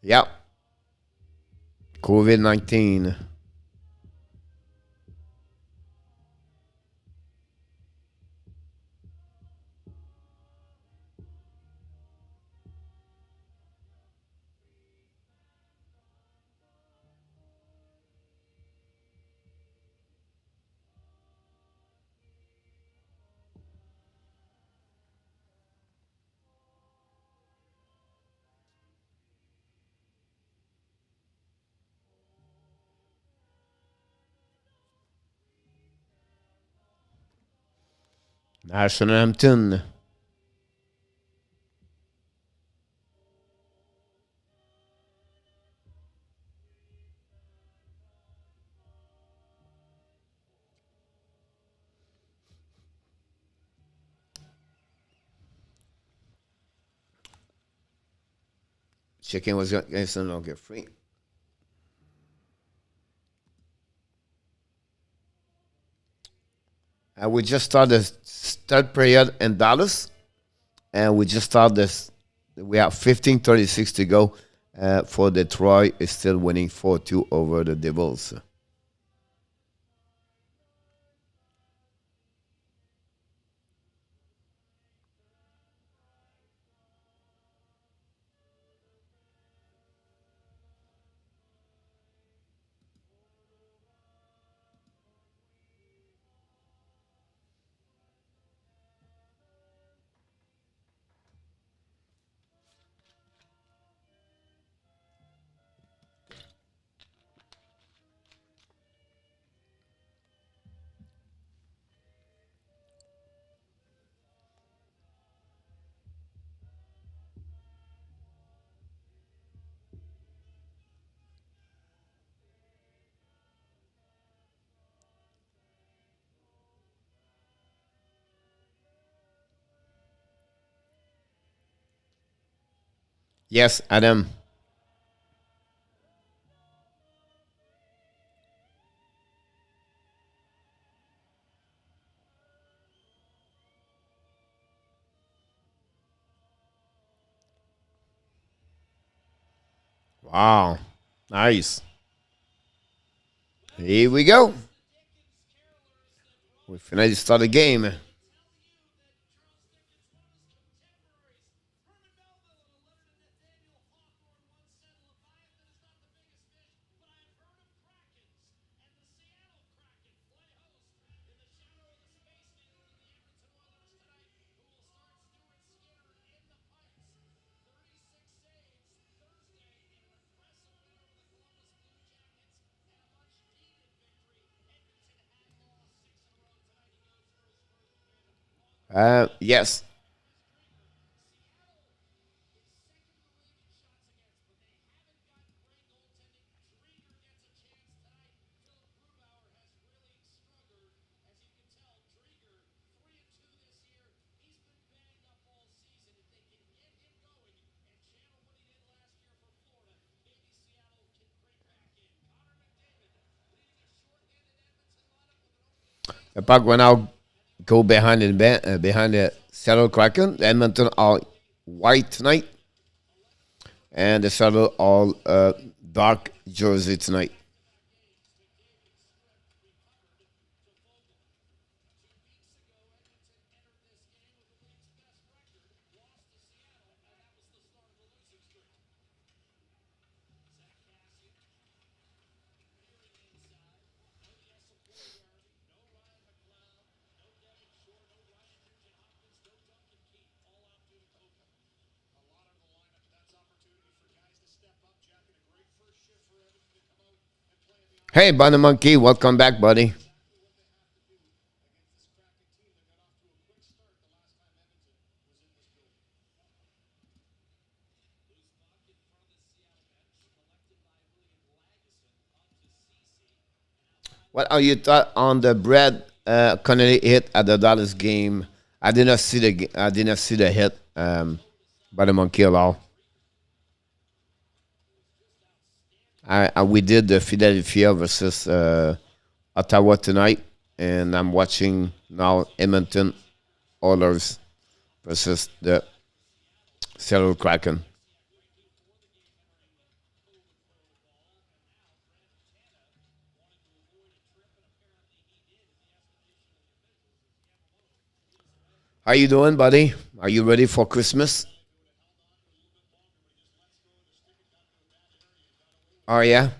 Yeah. COVID-19. National anthem. Chicken was going to get free. We just started the third period in Dallas, and we just started this. We have 15:36 to go. For Detroit, is still winning 4-2 over the Devils. Yes, Adam. Wow. Nice. Here we go. We finally start the game. Yes. The puck went out, go behind behind the Seattle Kraken. Edmonton all white tonight, and the Seattle all dark jersey tonight. Hey, Bunny Monkey, welcome back, buddy. What are your thoughts on the Brad Connolly hit at the Dallas game? I did not see the hit by the Monkey at all. We did the Philadelphia versus Ottawa tonight, and I'm watching now Edmonton Oilers versus the Seattle Kraken. How you doing, buddy? Are you ready for Christmas? Oh yeah.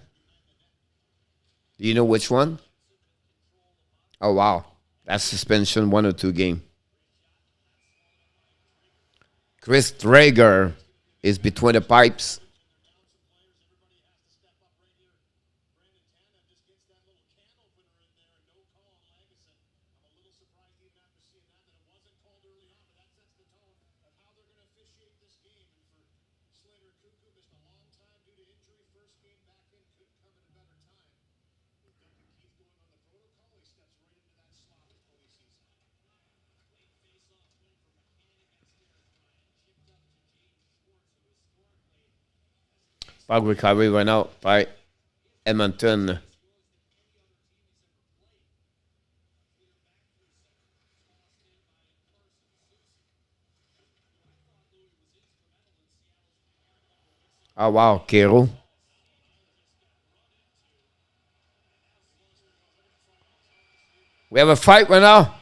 Do you know which one? Oh wow, that's suspension 1 or 2 game. Chris Drager is between the pipes. Puck recovery went out by Edmonton. Oh wow, Kero. We have a fight right now.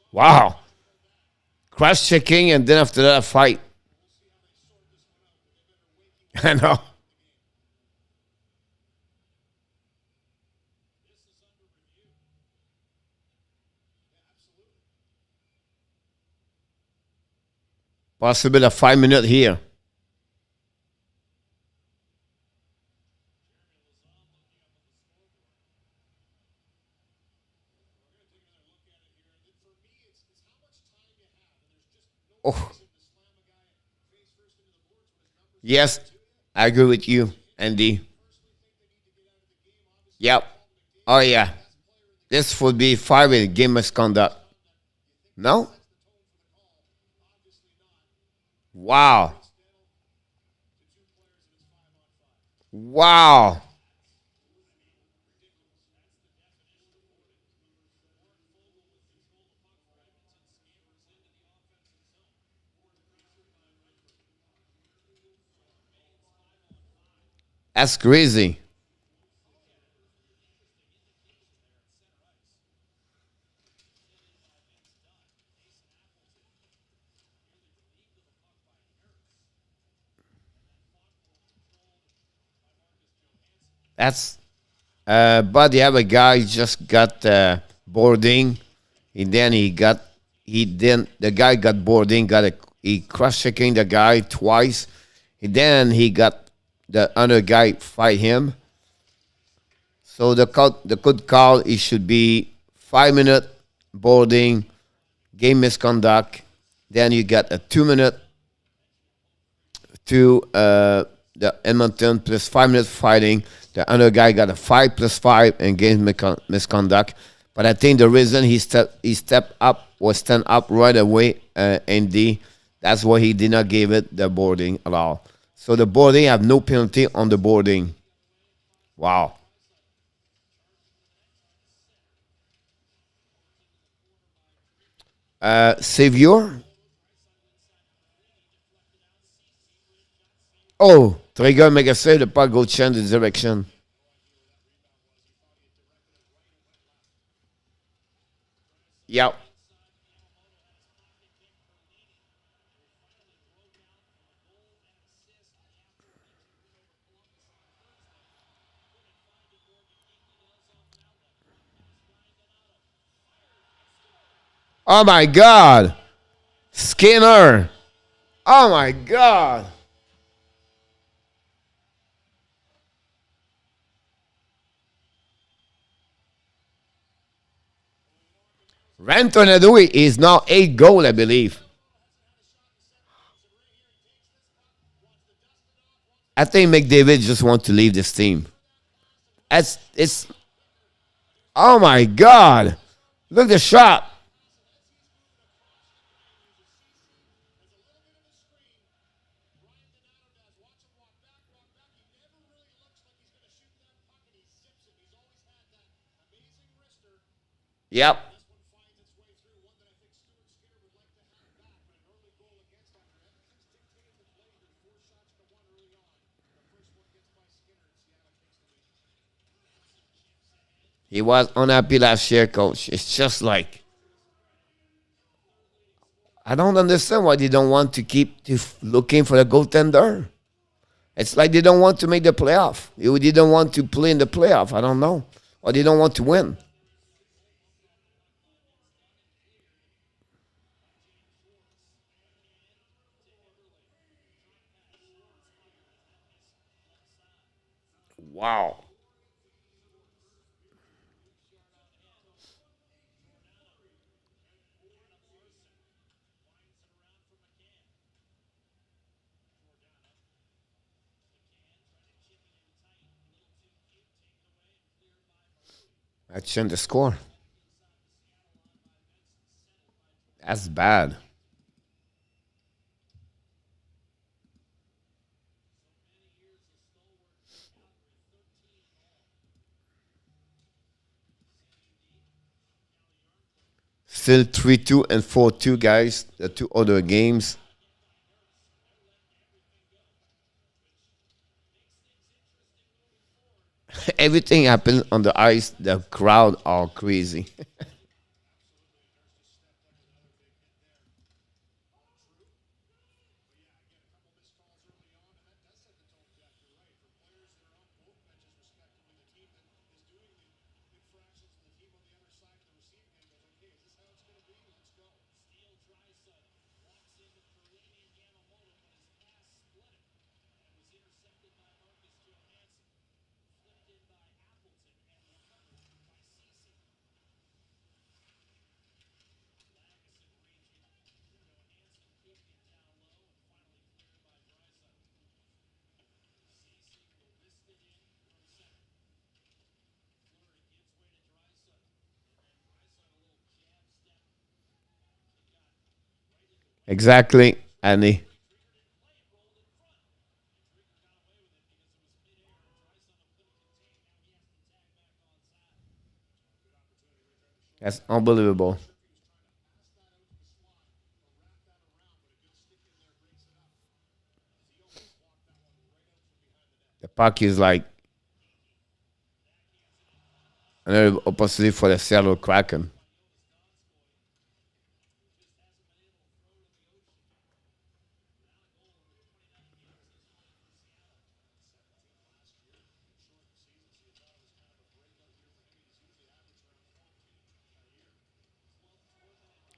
Wow. Cross checking and then after that a fight. I know. Possibly a 5 minute here. Oh. Yes, I agree with you, Andy. Yep. Oh yeah. This would be 5 in game misconduct. No? Wow. Wow. That's crazy. That's but the other guy just got boarding. And then the guy got boarding, he cross checking the guy twice. And then he got the other guy fight him. So the good call it should be 5 minute boarding, game misconduct. Then you got a 2 minute to the Edmonton plus 5 minutes fighting. The other guy got a 5+5 and game misconduct. But I think the reason he stepped up was stand up right away, ND. That's why he did not give it the boarding at all. So the boarding have no penalty on the boarding. Wow. Savior. Oh, Trigger make a save, the puck go change the direction. Yep. Oh my God. Skinner. Oh my God. Rantonadui is now 8 goals, I believe. I think McDavid just wants to leave this team. It's oh my God. Look at the shot. Yep. He was unhappy last year, coach. It's just like I don't understand why they don't want to keep looking for the goaltender. It's like they don't want to make the playoff. They don't want to play in the playoff. I don't know. Or they don't want to win. Wow. I changed the score. That's bad. Still 3-2 and 4-2, guys. The two other games. Everything happens on the ice. The crowd are crazy. Exactly, Annie. That's unbelievable. puck is like another opportunity for the Seattle Kraken.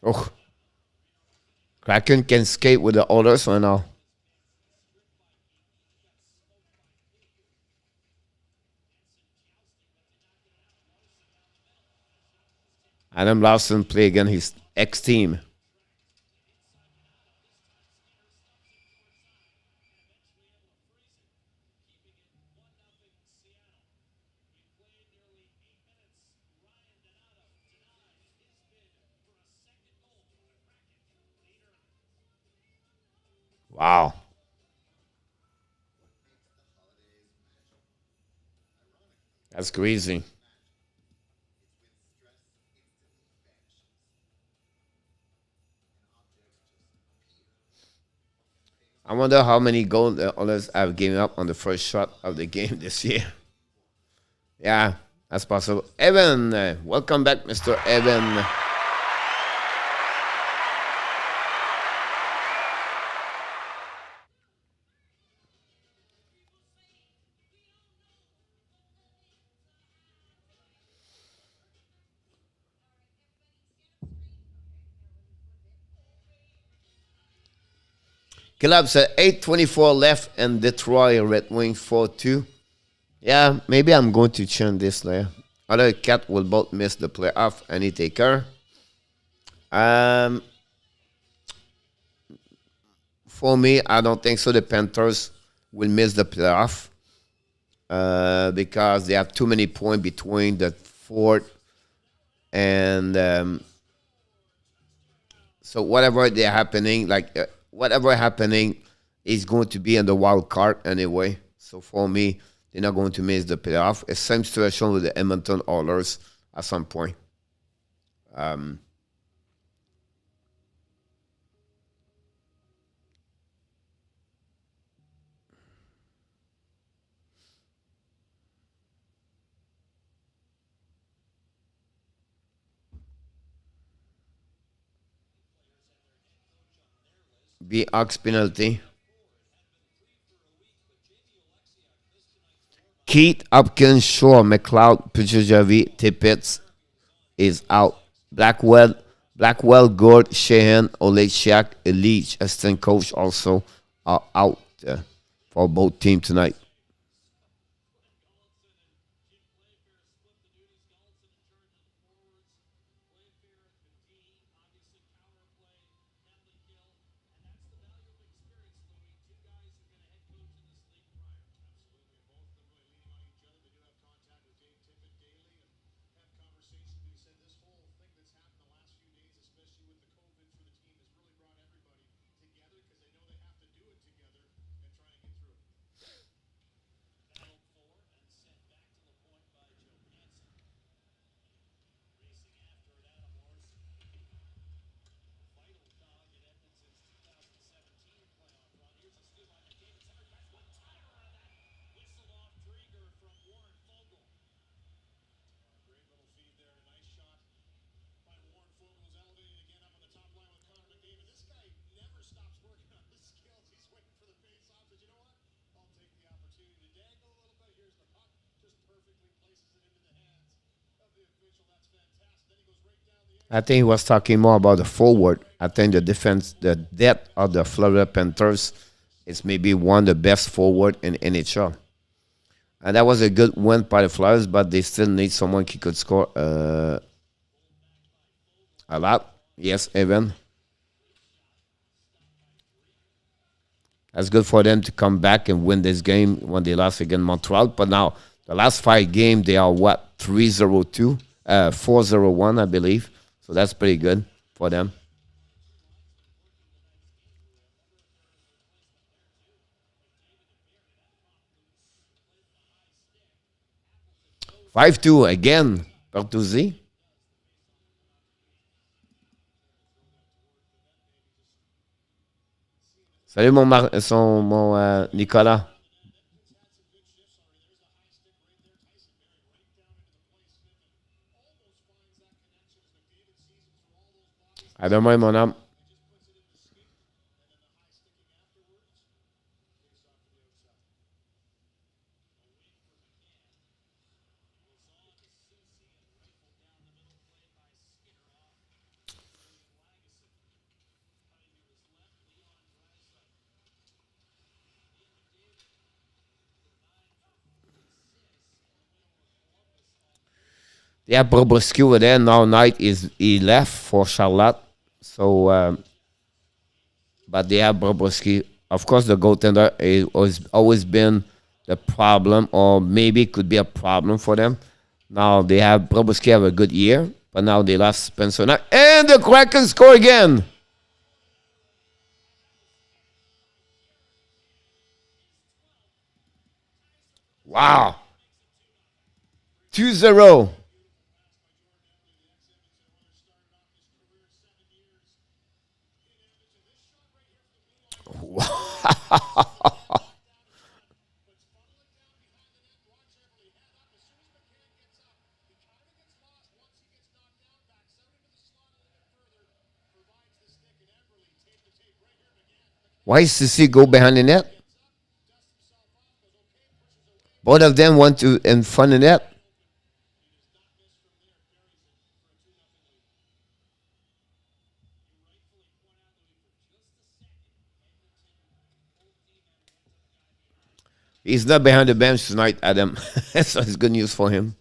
Oh, Kraken can skate with the others or no? Adam Lawson play against his ex-team. Wow. That's crazy. I wonder how many goals the others have given up on the first shot of the game this year. Yeah, that's possible. Evan, welcome back, Mr. Evan. Collapse at 8:24 left and Detroit Red Wings 4-2. Yeah, maybe I'm going to change this later. Other cat will both miss the playoff. Any taker? For me, I don't think so. The Panthers will miss the playoff because they have too many points between the fourth and so whatever they're happening, whatever happening is going to be in the wild card anyway. So for me, they're not going to miss the playoff. It's same situation with the Edmonton Oilers at some point. Be Ox penalty. Keith, Hopkins, Shore, McLeod, Pujajavi, Tippett is out. Blackwell, Gord, Sheehan, Oleksiak, Elich, assistant coach also are out for both teams tonight. I think he was talking more about the forward. I think the defense, the depth of the Florida Panthers is maybe one of the best forward in NHL. And that was a good win by the Flyers, but they still need someone who could score a lot. Yes, Evan. That's good for them to come back and win this game when they lost against Montreal. But now, the last 5 games, they are what? 3-0-2? 4-0-1, I believe. So that's pretty good for them. Five-two again, Bertuzzi. Salut mon Nicolas. À demain, mon homme. Yeah, Bobrovsky were there. Now Knight is he left for Charlotte. So, but they have Bobrovsky. Of course, the goaltender has always been the problem, or maybe could be a problem for them. Now they have Bobrovsky have a good year, but now they lost Spencer Knight, and the Kraken score again. Wow, 2-0. Why does Sissi go behind the net? Both of them went to in front of the net. He's not behind the bench tonight, Adam. So it's good news for him.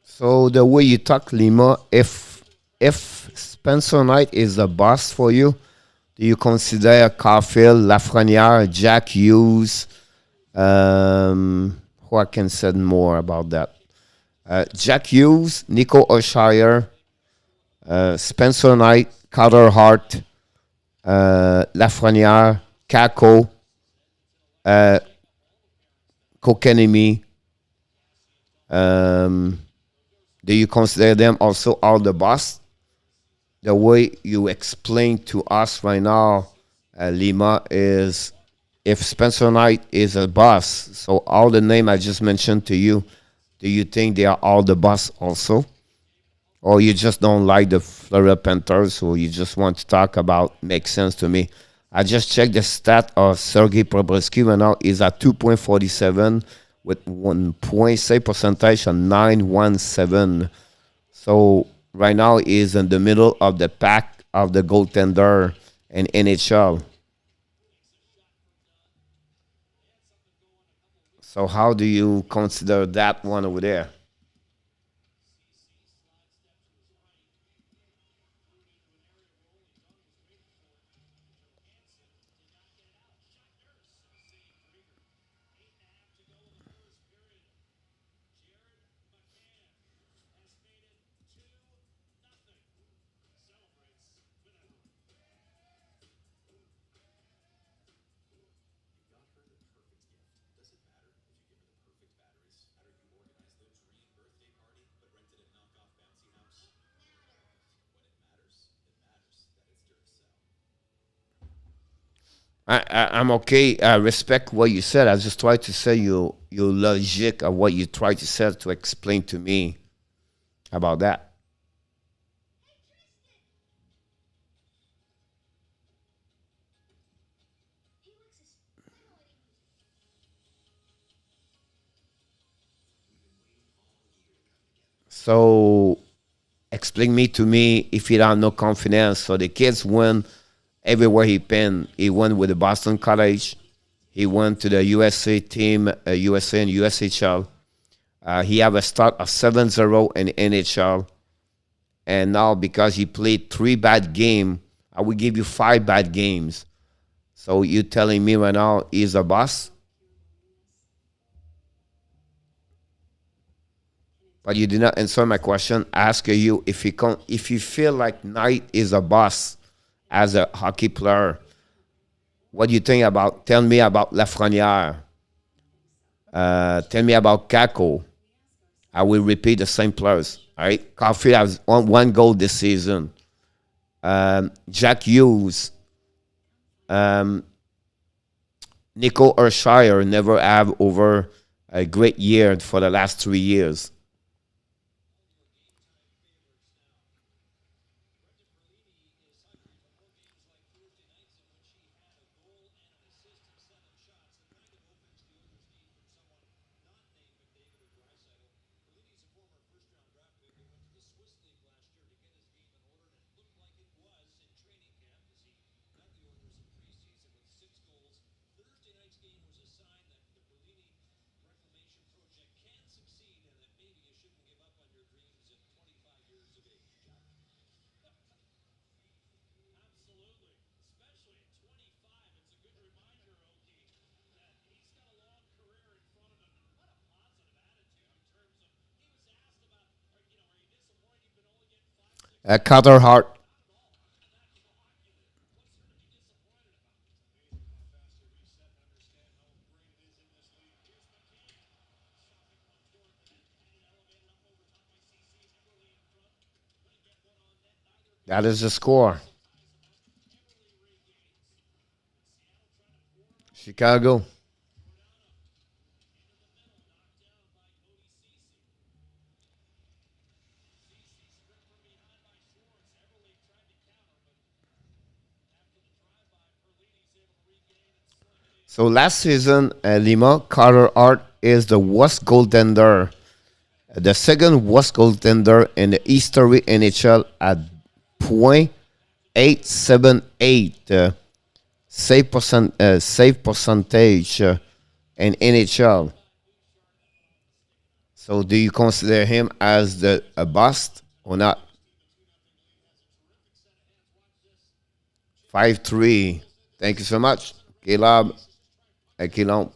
So the way you talk, Lima, if Spencer Knight is a boss for you, do you consider Caulfield, Lafreniere, Jack Hughes? Who I can say more about that? Jack Hughes, Nico O'Shire, Spencer Knight, Carter Hart, Lafreniere, Kako, Kokenemi. Do you consider them also all the boss? The way you explain to us right now, Lima, is if Spencer Knight is a boss, so all the name I just mentioned to you, do you think they are all the boss also? Or you just don't like the Florida Panthers, or you just want to talk about, makes sense to me. I just checked the stat of Sergei Bobrovsky right now is at 2.47 with 1 save percentage on 917. So right now is in the middle of the pack of the goaltender in NHL. So how do you consider that one over there? I'm okay. I respect what you said. I just try to say your logic of what you try to say to explain to me about that. So explain me to me if he have no confidence. So the kids win everywhere he been. He went with the Boston College. He went to the USA team, USA and USHL. He have a start of 7-0 in NHL. And now because he played 3 bad games, I will give you 5 bad games. So you telling me right now he's a boss? But you did not answer my question. I ask you if you feel like Knight is a boss as a hockey player. What do you think about? Tell me about Lafrenière. Tell me about Kako. I will repeat the same players. All right, Caulfield has one goal this season. Jack Hughes, Nico Urshire never have over a great year for the last 3 years. Carter Hart. That is the score. Chicago. So last season, Lima, Carter Hart is the worst goaltender, the second worst goaltender in the history NHL at .878 save percentage in NHL. So do you consider him as a bust or not? 5-3. Thank you so much, Caleb. Caleb.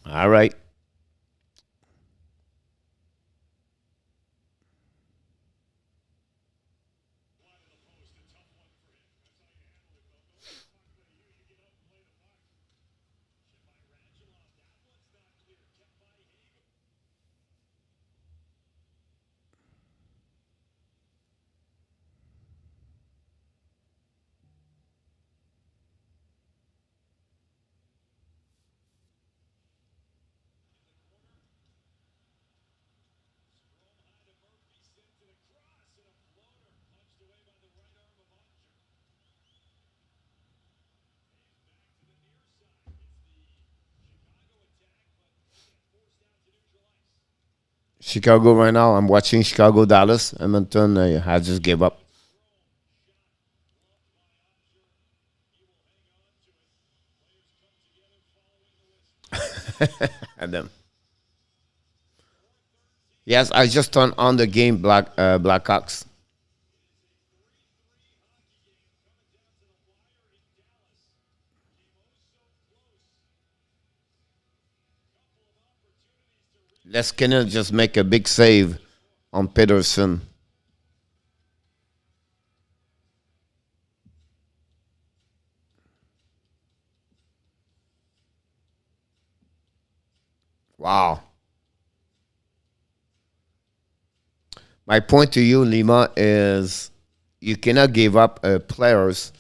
All right. Chicago right now. I'm watching Chicago, Dallas, Edmonton. I just gave up. Adam. Yes, I just turned on the game Blackhawks. Leskinen just make a big save on Pedersen. Wow. My point to you, Lima, is you cannot give up players.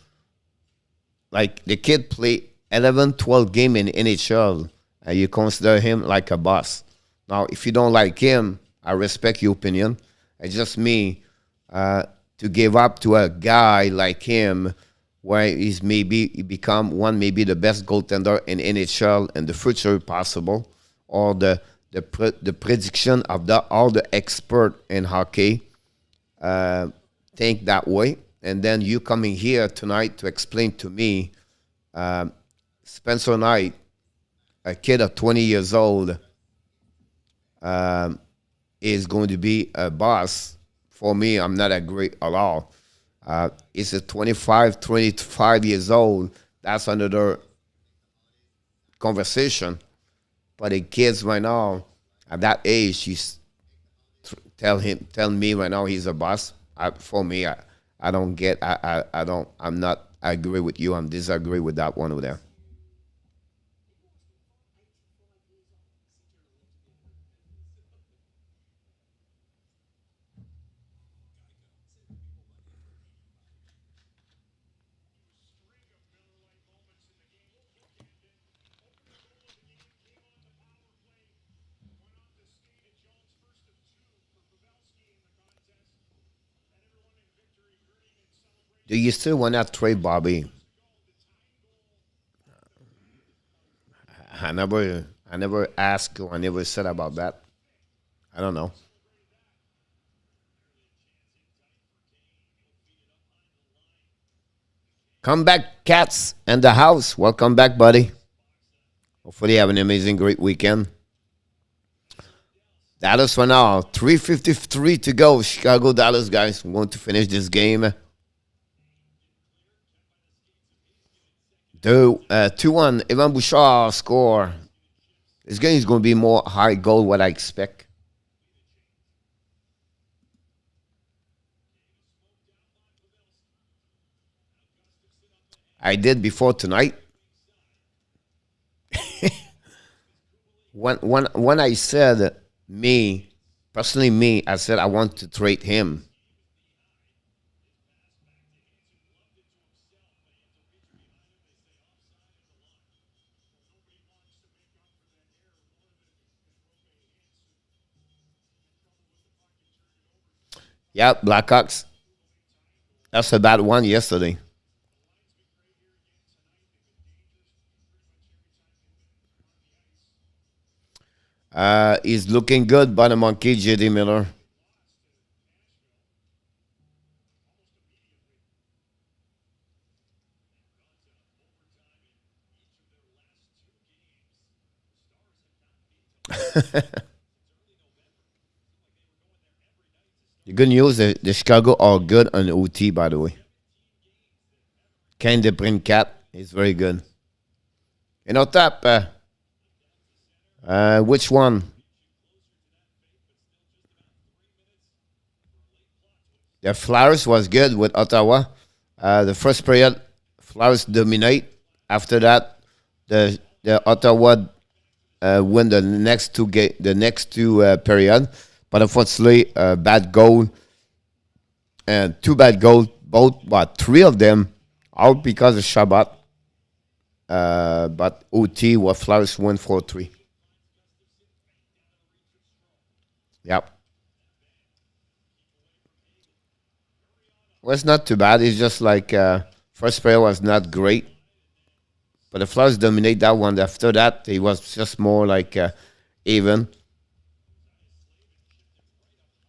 Like the kid play 11, 12 game in NHL, and you consider him like a boss. Now, if you don't like him, I respect your opinion. It's just me to give up to a guy like him, where he's maybe he become one, maybe the best goaltender in NHL in the future possible, or the prediction of all the expert in hockey think that way, and then you coming here tonight to explain to me, Spencer Knight, a kid of 20 years old, is going to be a boss. For me, I'm not agree at all. He's a 25 years old. That's another conversation. But the kids right now, at that age, he's tell me right now he's a boss. For me, I don't get. I don't. I'm not. I agree with you. I'm disagree with that one over there. Do you still want to trade Bobby? I never asked or I never said about that. I don't know. Come back, cats, and the house. Welcome back, buddy. Hopefully, you have an amazing, great weekend. Dallas for now. 3:53 to go. Chicago, Dallas, guys. We want to finish this game. 2-1. Evan Bouchard score. This game is going to be more high goal what I expect. I did before tonight. when I said me, personally me, I said I want to trade him. Yeah, Blackhawks. That's a bad one yesterday. He's looking good, but a monkey, JD Miller. The good news, the Chicago are good on OT, by the way. Ken de Brincat is very good. And on top, which one? The Flyers was good with Ottawa. The first period, Flyers dominate. After that, the Ottawa win the next two period. But unfortunately, bad goal and two bad goals. Both, what, three of them, all because of Shabbat. But OT, what Flyers win 4-3. Yep. Well, it's not too bad. It's just like first player was not great, but the Flyers dominate that one. After that, it was just more like even.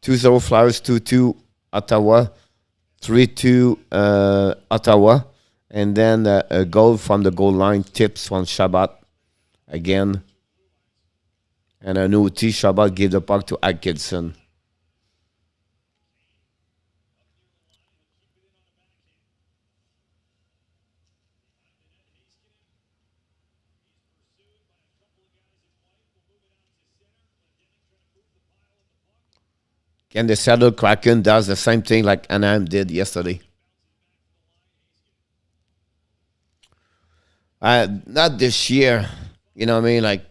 2-0 Flyers, 2-2 Ottawa, 3-2 Ottawa, and then a goal from the goal line, tips from Shabbat again. And a new T. Shabbat gave the puck to Atkinson. Can the Seattle Kraken does the same thing like Anaheim did yesterday? Not this year. You know what I mean? Like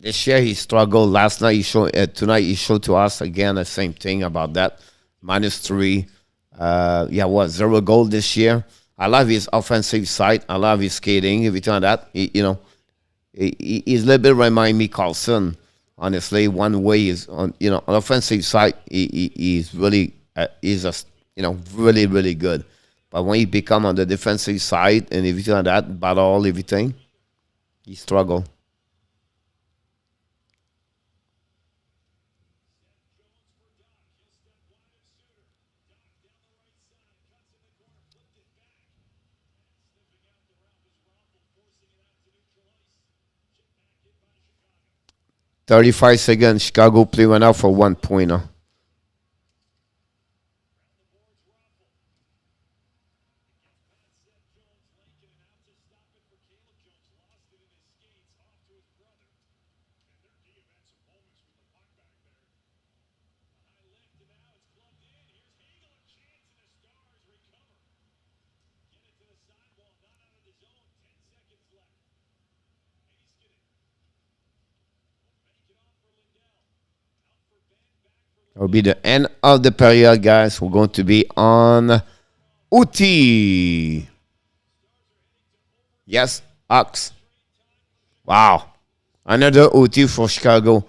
this year he struggled. Last night he showed. Tonight he showed to us again the same thing about that. -3. Yeah, what 0 goal this year. I love his offensive side. I love his skating. Everything like that. He's a little bit remind me Carlson. Honestly, one way is on on offensive side. He's really he's just really really good. But when he become on the defensive side and everything like that, battle everything, he struggle. $35 Chicago play went out for 1 pointer. It will be the end of the period, guys. We're going to be on OT. Yes, Ox. Wow. Another OT for Chicago.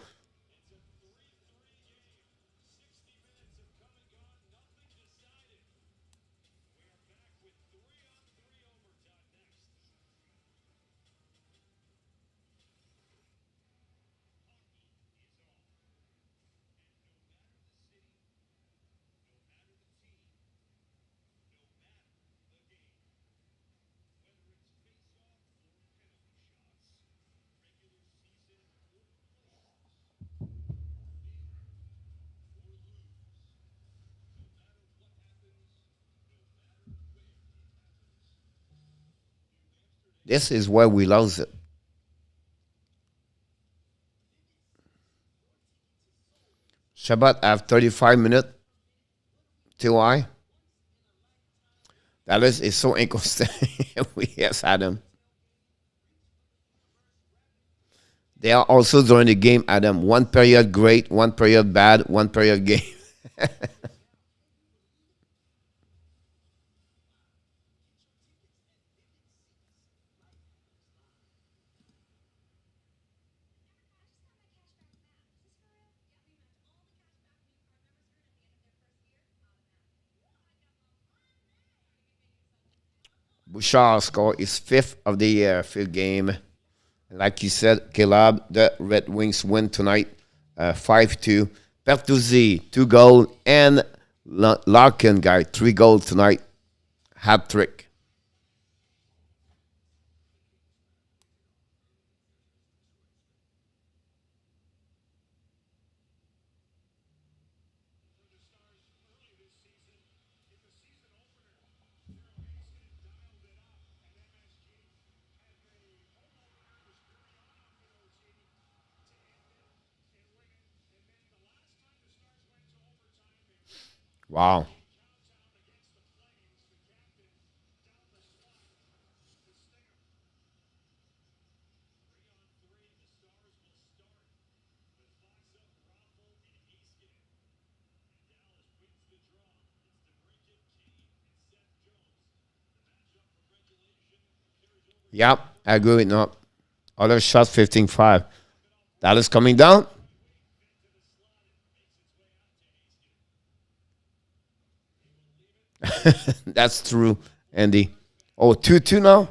This is where we lose it. Shabbat have 35 minutes. TY. Dallas is so inconsistent. Yes, Adam. They are also during the game, Adam. One period great, one period bad, one period game. Bouchard score is 5th of the year, 5th game. Like you said, Caleb, the Red Wings win tonight, 5-2. Pertuzzi, 2 goals, and Larkin, guy, 3 goals tonight. Hat trick. Wow. Yep, I agree with no. Other shots 15-5. Dallas coming down. That's true, Andy. Oh, 2-2 now?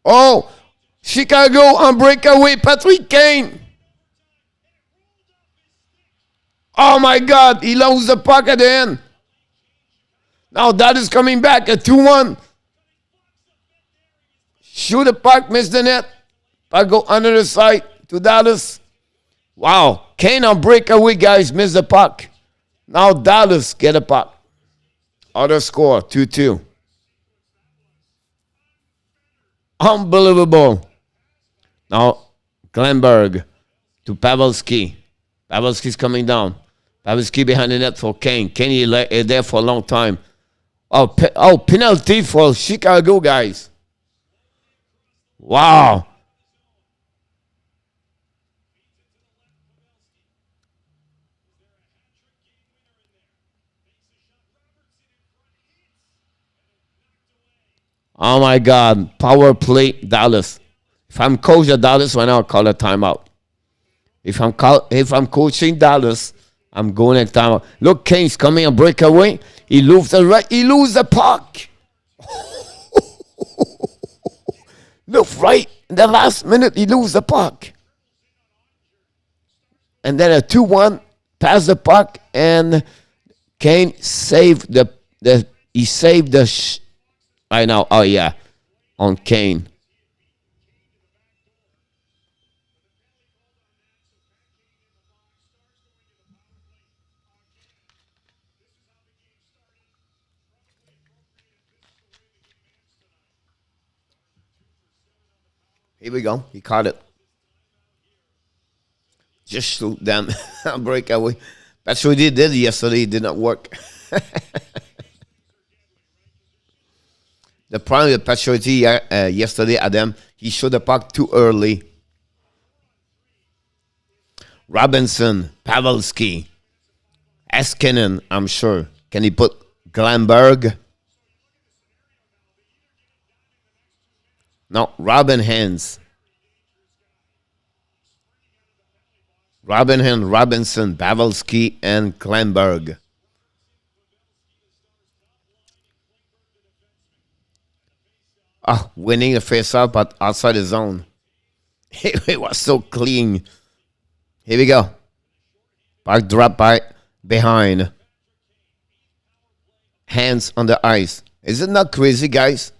Oh, Chicago on breakaway, Patrick Kane. Oh my God, he lost the puck at the end. Now that is coming back, a 2-1. Shoot the puck, miss the net. Puck go under the side to Dallas. Wow, Kane on breakaway, guys, miss the puck. Now Dallas get a puck. Other score, 2-2. Unbelievable. Now, Glenberg to Pavelski. Pavelski's coming down. Pavelski behind the net for Kane. Kane is there for a long time. Oh, penalty for Chicago, guys. Wow. Oh my God. Power play, Dallas. If I'm coach of Dallas right now, I'll call a timeout. If I'm coaching Dallas, I'm going at timeout. Look, Kane's coming a breakaway. He loses the puck. Look, right in the last minute, he loses the puck. And then a 2-1, pass the puck, and Kane saved I know. Oh yeah, on Kane. Here we go. He caught it. Just shoot them. Breakaway. That's what he did yesterday. It did not work. The problem with Pacioretty yesterday, Adam, he showed the puck too early. Robinson, Pavelski, Eskinen, I'm sure. Can he put Glenberg? No, Robinson, Robinson, Pavelski, and Glenberg. Winning the face-off, but outside the zone. It was so clean. Here we go. Puck drop by behind. Hands on the ice. Is it not crazy, guys?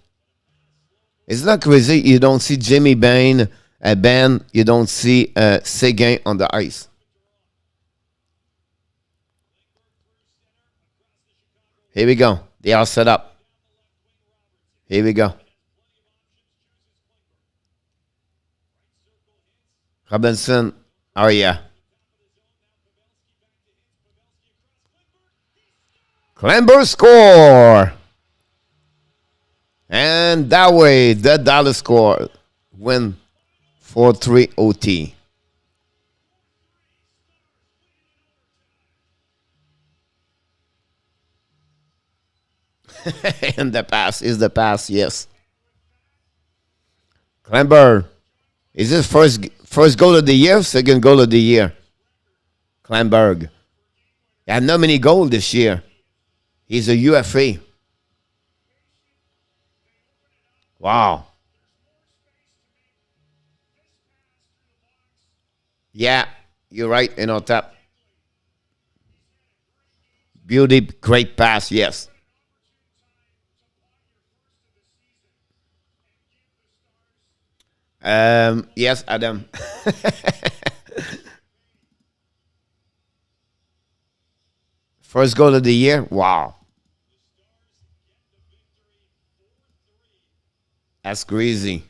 Is it not crazy? You don't see Jimmy Ben. You don't see Seguin on the ice. Here we go. They are set up. Here we go. Robinson. Oh, yeah. Clember score. And that way, the Dallas score. Win 4-3 OT. And the pass is the pass, yes. Clember. Is this first goal of the year? Second goal of the year? Kleinberg. He had not many goals this year. He's a UFA. Wow. Yeah, you're right. In on top. Beauty, great pass, yes. Yes, Adam. First goal of the year? Wow. That's crazy.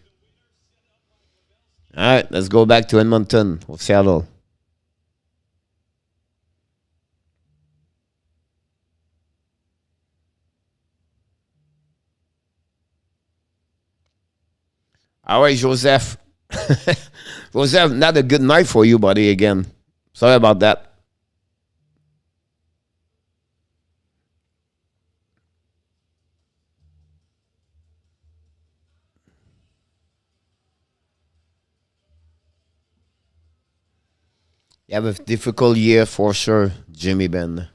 All right, let's go back to Edmonton or Seattle. All right, Joseph. Joseph, not a good night for you, buddy, again. Sorry about that. You have a difficult year for sure, Jimmy Ben.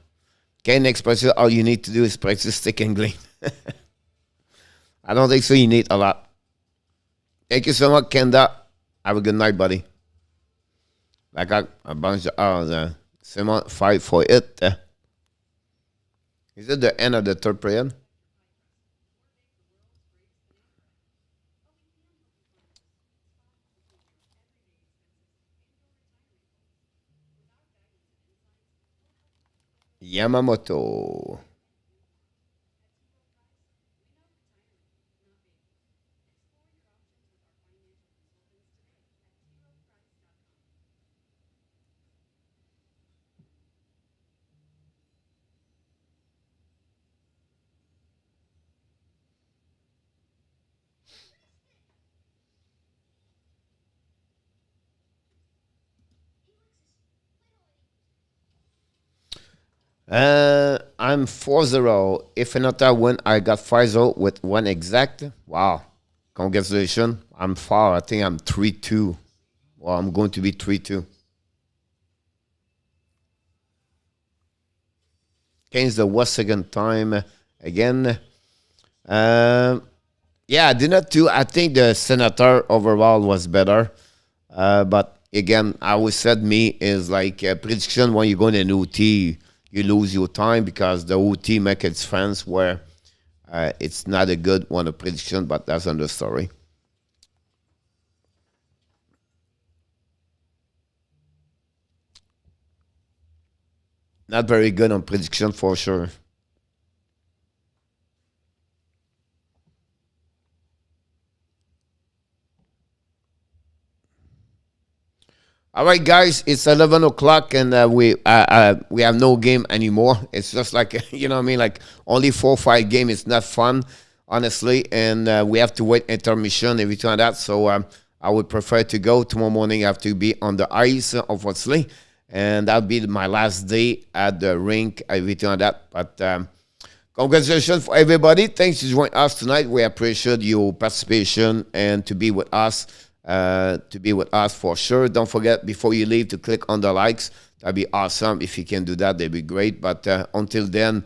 Okay, next practice, all you need to do is practice stick and clean. I don't think so. You need a lot. Thank you so much, Kenda. Have a good night, buddy. Like a bunch of someone fight for it. Is it the end of the third period? Yamamoto. I'm 4-0. If another win, I got 5-0 with one exact. Wow. Congratulations. I'm far. I think I'm 3-2. Well, I'm going to be 3-2. Against the West second time again. Yeah, I did not do. I think the Senator overall was better. But again, I always said me is like a prediction when you go in an OT, you lose your time because the OT make its fans where it's not a good one of prediction, but that's another story. Not very good on prediction for sure. All right, guys, it's 11 o'clock and we have no game anymore. It's just like, you know what I mean? Like only 4 or 5 games. It's not fun, honestly. And we have to wait intermission, everything like that. So I would prefer to go. Tomorrow morning I have to be on the ice, obviously. And that'll be my last day at the rink, everything like that. But congratulations for everybody. Thanks for joining us tonight. We appreciate your participation and to be with us. For sure. Don't forget before you leave to click on the likes. That'd be awesome. If you can do that, that'd be great. But until then,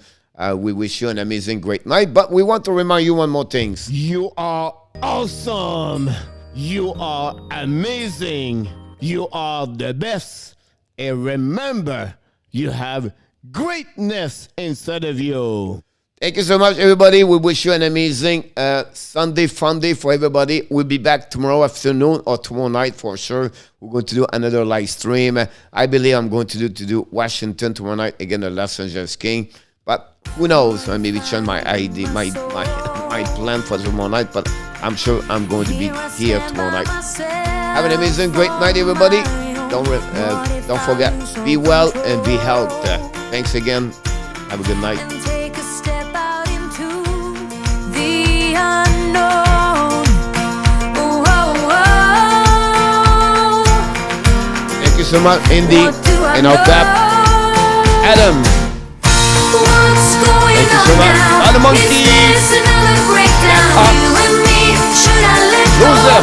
we wish you an amazing, great night. But we want to remind you one more thing. You are awesome. You are amazing. You are the best. And remember, you have greatness inside of you. Thank you so much, everybody. We wish you an amazing Sunday fun day for everybody. We'll be back tomorrow afternoon or tomorrow night for sure. We're going to do another live stream. I believe I'm going to do Washington tomorrow night again, the Los Angeles King. But who knows? I maybe change my idea, my plan for tomorrow night. But I'm sure I'm going to be here tomorrow night. Have an amazing, great night, everybody. Don't forget, be well and be healthy. Thanks again. Have a good night. Thank you so much, Indy, and our clap, Adam. Thank you so much, Other Monkey, Loser, Lima, Kenda.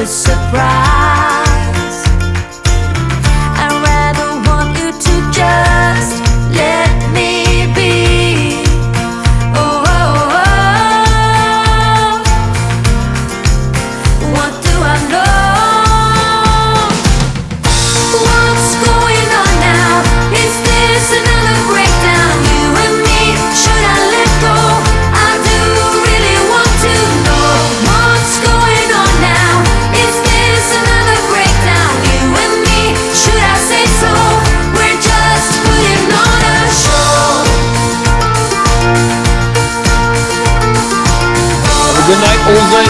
Surprise. I'd rather want you to just let me be. Oh, oh, oh. What do I know? What's going on now? Is this another breakdown? You and me, should I let go? I do really want to know what's going on now. Is this another breakdown? You and me, should I say so? We're just putting on a show. Have a good night, Jose.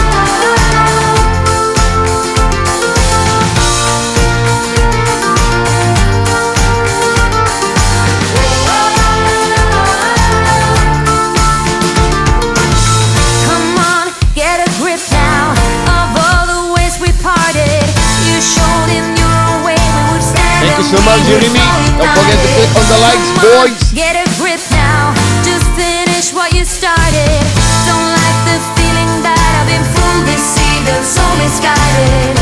Come on, get a grip now of all the ways we parted. You showed in your way we would stand. Thank you so much, Jeremy. Don't forget to click on the likes, boys. Get a grip now, just finish what you started. Don't like the feeling that I've been fooled, deceived, and so misguided.